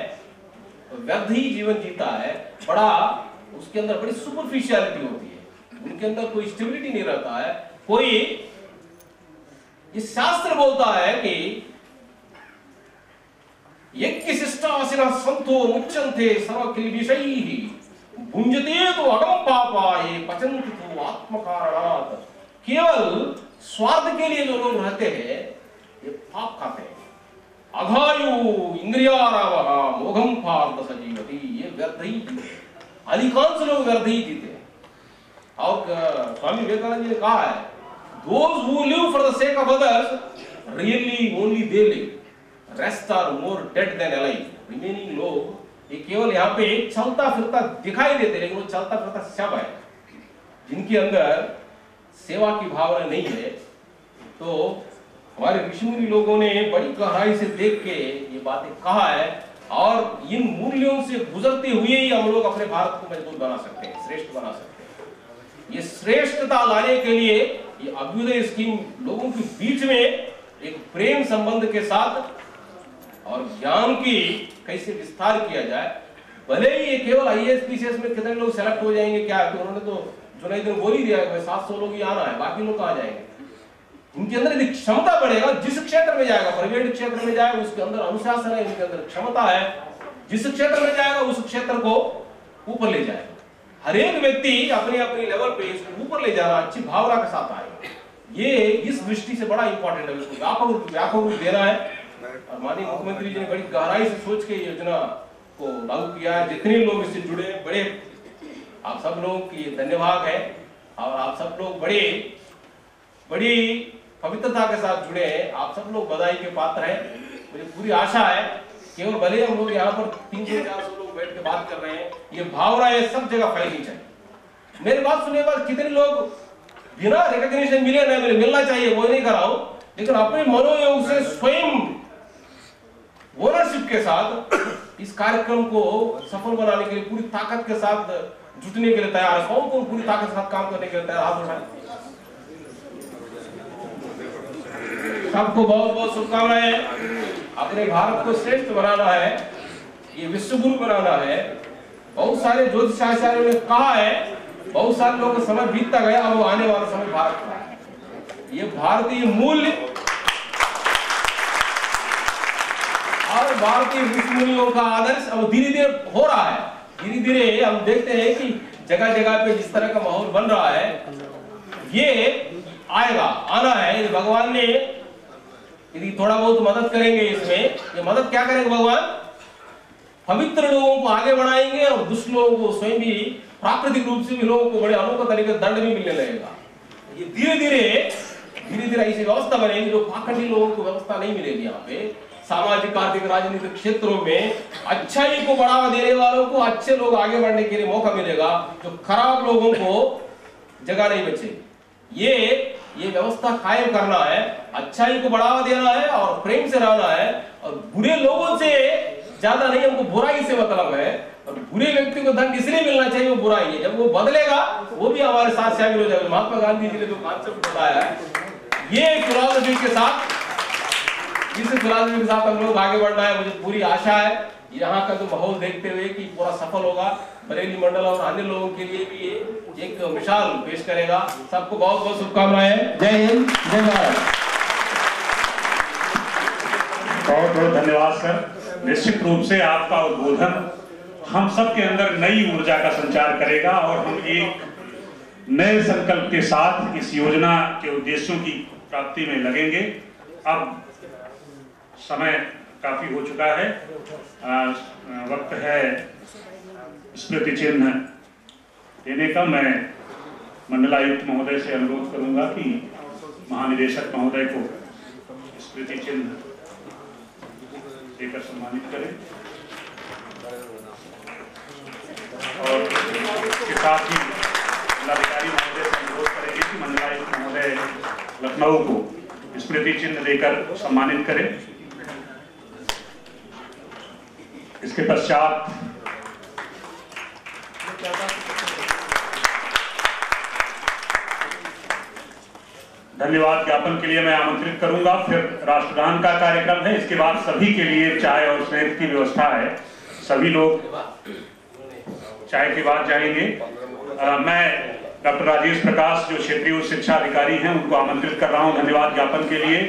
तो व्यर्थ ही जीवन जीता है। बड़ा उसके अंदर बड़ी सुपरफिशियलिटी होती है, उनके अंदर कोई स्टेबिलिटी नहीं रहता है। कोई इस शास्त्र बोलता है कि यज्ञ शिष्टासिना संतो मुच्यन्ते सर्वकिल्बिषैः भुंजते तो अगम पापा ये पचन्ति तो आत्मकारणात्। केवल स्वार्थ के लिए जो लोग रहते हैं ये पाप खाते हैं। अघायु इंद्रियारावः मोघम पार्थ सजीवति। ये व्यर्थ ही जीते, अधिकांश लोग व्यर्थ ही जीते। और स्वामी विवेकानंद जी ने कहा है, those who live for the sake of others really only they live, rest are more dead than alive। remaining लोग ये केवल यहाँ पे चलता फिरता दिखाई देते, लेकिन वो चलता फिरता शव है। जिनके अंदर सेवा की भावना नहीं है। तो हमारे ऋषि मुनि लोगों ने बड़ी गहराई से देख के ये बातें कहा है, और इन मूल्यों से गुजरते हुए ही हम लोग अपने भारत को मजबूत बना सकते हैं, श्रेष्ठ बना सकते हैं। ये श्रेष्ठता लाने के लिए ये अभ्युदय स्कीम लोगों के बीच में एक प्रेम संबंध के साथ और ज्ञान की कैसे विस्तार किया जाए। भले ही ये केवल आईएएस पीसीएस में कितने लोग सेलेक्ट हो जाएंगे क्या है, उन्होंने तो जुनैद ने बोल ही दिया है 700 लोग ही आना है, बाकी लोग कहाँ जाएंगे। उनके अंदर यदि क्षमता बढ़ेगा, जिस क्षेत्र में जाएगा, प्राइवेट क्षेत्र में जाएगा उसके अंदर अनुशासन है, उनके अंदर क्षमता है, जिस क्षेत्र में जाएगा उस क्षेत्र को ऊपर ले जाएगा। हर एक व्यक्ति अपने अपने लेवल पे इसको ऊपर ले जा रहा, अच्छी भावना के साथ आएगा। ये इस दृष्टि से बड़ा इंपॉर्टेंट है, इसको व्यापक रूप देना है। और माननीय मुख्यमंत्री जी ने बड़ी गहराई से सोच के योजना को लागू किया है। जितने लोग इससे जुड़े, बड़े आप सब लोगों की धन्यवाद है, और आप सब लोग बड़ी पवित्रता के साथ जुड़े हैं। आप सब लोग बधाई के पात्र हैं। मुझे पूरी आशा है, केवल भले हम लोग यहाँ पर 300-400 लोग बैठ के बात कर रहे हैं, ये भावना ये सब जगह फैलनी चाहिए। मेरी बात सुनने के बाद कितने लोग बिना रिकॉग्निशन मिले ना मिले, मिलना चाहिए, वो नहीं कर रहा हूं, लेकिन अपने मनोयोग से स्वयं ओनरशिप के साथ इस कार्यक्रम को सफल बनाने के लिए पूरी ताकत के साथ जुटने के लिए तैयार है। कौन कौन पूरी ताकत के साथ काम करने के लिए तैयार, हाथ उठाएं। सबको बहुत बहुत शुभकामनाएं। अपने भारत को श्रेष्ठ बनाना है, ये विश्व गुरु बनाना है। बहुत सारे ज्योतिष आचार्यों ने कहा है, बहुत सारे लोगों का समय बीतता गया, अब आने वाला समय भारत का है। ये भारतीय मूल्य और भारतीय ऋषि मुनियों का आदर्श अब धीरे धीरे हो रहा है। धीरे धीरे हम देखते हैं कि जगह जगह पे जिस तरह का माहौल बन रहा है, ये आएगा, आना है। यदि भगवान ने यदि थोड़ा बहुत मदद करेंगे इसमें, ये मदद क्या करेंगे भगवान, पवित्र लोगों को आगे बढ़ाएंगे और दुष्ट लोगों को स्वयं भी प्राकृतिक रूप से भी लोगों को बड़े अनोखे तरीके से दंड भी मिलने लगेगा। ये धीरे धीरे ऐसी व्यवस्था बनेगी जो पाखंडी लोगों को व्यवस्था नहीं मिलेगी। यहाँ पे सामाजिक, आर्थिक, राजनीतिक क्षेत्रों में अच्छाई को बढ़ावा देने वालों को अच्छे लोग आगे बढ़ने के लिए मौका मिलेगा, जो खराब लोगों को जगह नहीं बचेगी। ये व्यवस्था कायम करना है, अच्छाई को बढ़ावा देना है और प्रेम से रहना है। और बुरे लोगों से ज्यादा नहीं, हमको बुराई से मतलब है। और बुरे व्यक्ति को दंड इसलिए मिलना चाहिए, वो बुराई है। जब वो बदलेगा वो भी हमारे साथ शामिल हो जाएगा। महात्मा गांधी जी ने जो कॉन्सेप्ट बताया है, ये फिलॉसफी के साथ इस फिलॉसफी के साथ हम लोग आगे बढ़ना है। मुझे पूरी आशा है यहाँ का जो माहौल देखते हुए कि पूरा सफल होगा, बरेली मंडल और अन्य लोगों के लिए भी ये एक मिसाल पेश करेगा। सबको बहुत बहुत शुभकामनाएं। जय हिंद, जय भारत। बहुत बहुत धन्यवाद सर। निश्चित रूप से आपका उद्बोधन हम सब के अंदर नई ऊर्जा का संचार करेगा और हम एक नए संकल्प के साथ इस योजना के उद्देश्यों की प्राप्ति में लगेंगे। अब समय काफी हो चुका है, वक्त है स्मृति चिन्ह देने का। मैं मंडलायुक्त महोदय से अनुरोध करूंगा कि महानिदेशक महोदय को स्मृति चिन्ह देकर सम्मानित करें और इसके साथ ही जिलाधिकारी महोदय से अनुरोध करेंगे कि मंडलायुक्त महोदय लखनऊ को स्मृति चिन्ह देकर सम्मानित करें। इसके पश्चात धन्यवाद ज्ञापन के लिए मैं आमंत्रित करूंगा। फिर राष्ट्रगान का कार्यक्रम है। इसके बाद सभी के लिए चाय और स्नैक्स की व्यवस्था है। सभी लोग चाय के बाद जाएंगे। मैं डॉक्टर राजेश प्रकाश जो क्षेत्रीय उच्च शिक्षा अधिकारी हैं उनको आमंत्रित कर रहा हूं धन्यवाद ज्ञापन के लिए।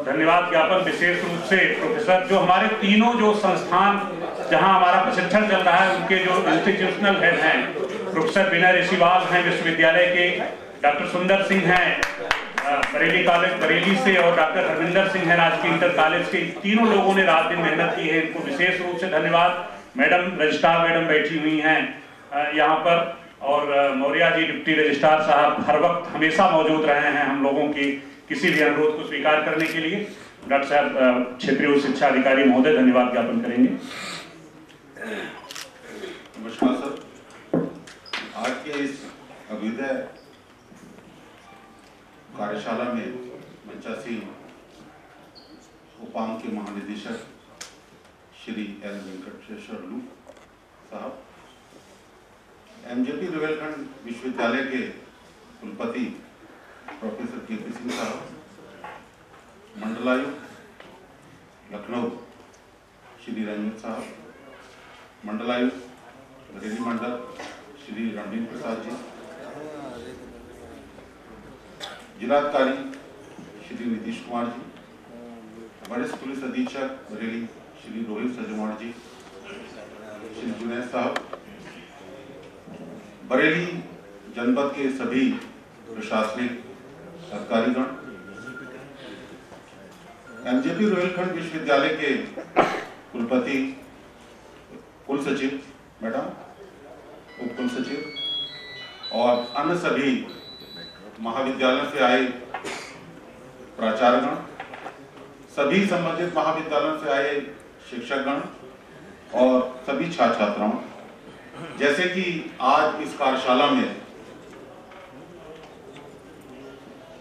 धन्यवाद ज्ञापन विशेष रूप से प्रोफेसर जो हमारे तीनों जो संस्थान जहां हमारा प्रशिक्षण चल रहा है उनके जो इंस्टीट्यूशनल हेड हैं, प्रोफेसर विनय ऋषिवाल हैं विश्वविद्यालय के, डॉक्टर सुंदर सिंह हैं बरेली कॉलेज बरेली से और डॉक्टर हरविंदर सिंह है राजकीय इंटर कॉलेज के। तीनों लोगों ने रात दिन मेहनत की है, इनको विशेष रूप से धन्यवाद। मैडम रजिस्ट्रार मैडम बैठी हुई हैं यहाँ पर और मौर्य जी डिप्टी रजिस्ट्रार साहब हर वक्त हमेशा मौजूद रहे हैं हम लोगों की किसी भी अनुरोध को स्वीकार करने के लिए। डॉक्टर साहब क्षेत्रीय उच्च शिक्षा अधिकारी महोदय धन्यवाद ज्ञापन करेंगे। नमस्कार सर, आज के इस अभ्युदय कार्यशाला में मंचासीन उपांग के महानिदेशक श्री एल वेंकटेश्वर लू साहब, एमजेपी रुहेलखंड विश्वविद्यालय के कुलपति प्रोफेसर के.पी. सिंह साहब, मंडलायुक्त लखनऊ श्री रंजन साहब, मंडलायुक्त बरेली मंडल श्री रणवीर प्रसाद जी, जिलाधिकारी श्री नीतीश कुमार जी, वरिष्ठ पुलिस अधीक्षक बरेली श्री रोहित सजवाण जी, श्री जुनैद साहब, बरेली जनपद के सभी प्रशासनिक अधिकारीगण, एमजेपी रुहेलखंड विश्वविद्यालय के कुलपति, कुल सचिव मैडम, उप कुल सचिव और अन्य सभी महाविद्यालय से आए प्राचार्यगण, सभी संबंधित महाविद्यालयों से आए शिक्षकगण और सभी छात्र छात्राओं, जैसे कि आज इस कार्यशाला में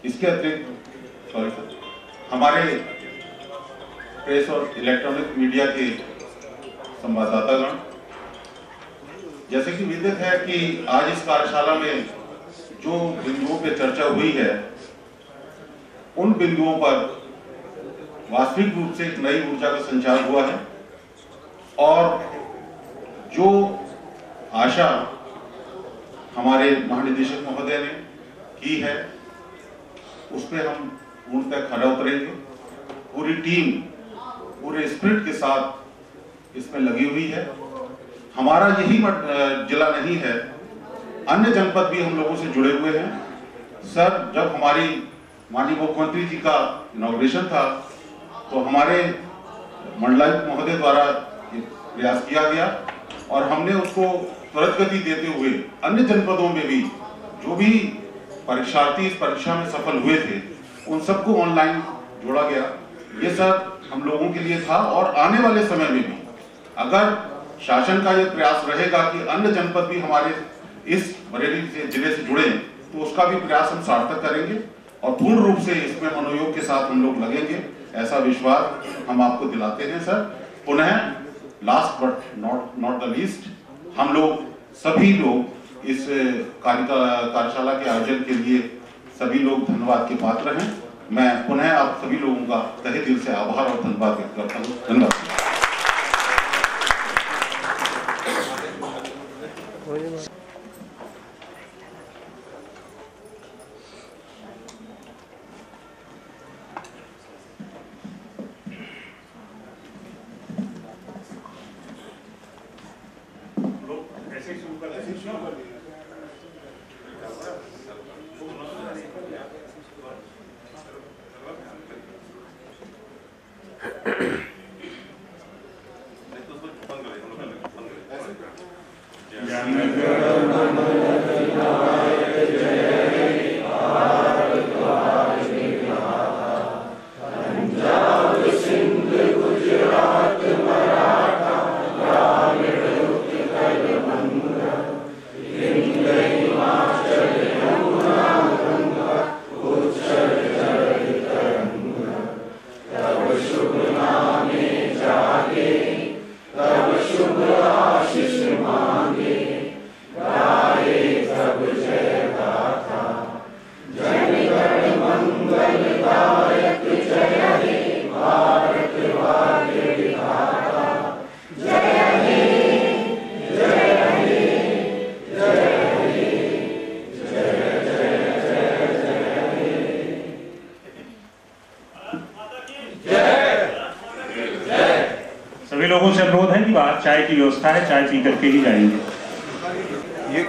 इसके अतिरिक्त हमारे प्रेस और इलेक्ट्रॉनिक मीडिया के संवाददातागण, जैसे कि विदित है कि आज इस कार्यशाला में जो बिंदुओं पे चर्चा हुई है उन बिंदुओं पर वास्तविक रूप से एक नई ऊर्जा का संचार हुआ है और जो आशा हमारे महानिदेशक महोदय ने की है उस पर हम पूर्णतः खरा उतरेंगे। पूरी टीम पूरे स्पिरिट के साथ इसमें लगी हुई है। हमारा यही जिला नहीं है, अन्य जनपद भी हम लोगों से जुड़े हुए हैं। सर, जब हमारी माननीय मुख्यमंत्री जी का इनॉग्रेशन था तो हमारे मंडलायुक्त महोदय द्वारा प्रयास किया गया और हमने उसको त्वरित गति देते हुए अन्य जनपदों में भी जो भी परीक्षार्थी इस परीक्षा में सफल हुए थे उन सबको ऑनलाइन जोड़ा गया। ये सर हम लोगों के लिए था और आने वाले समय में भी अगर शासन का यह प्रयास रहेगा कि अन्य जनपद भी हमारे इस बरेली से जिले से जुड़े तो उसका भी प्रयास हम सार्थक करेंगे और पूर्ण रूप से इसमें मनोयोग के साथ हम लोग लगेंगे, ऐसा विश्वास हम आपको दिलाते हैं। सर, पुनः last but not the least, हम लोग सभी लोग इस कार्यशाला के आयोजन के लिए सभी लोग धन्यवाद के पात्र हैं मैं पुनः आप सभी लोगों का तहे दिल से आभार और धन्यवाद व्यक्त करता हूँ। धन्यवाद। सभी लोगों से अनुरोध है कि बाहर चाय की व्यवस्था है, चाय पी करके ही जाएंगे। ये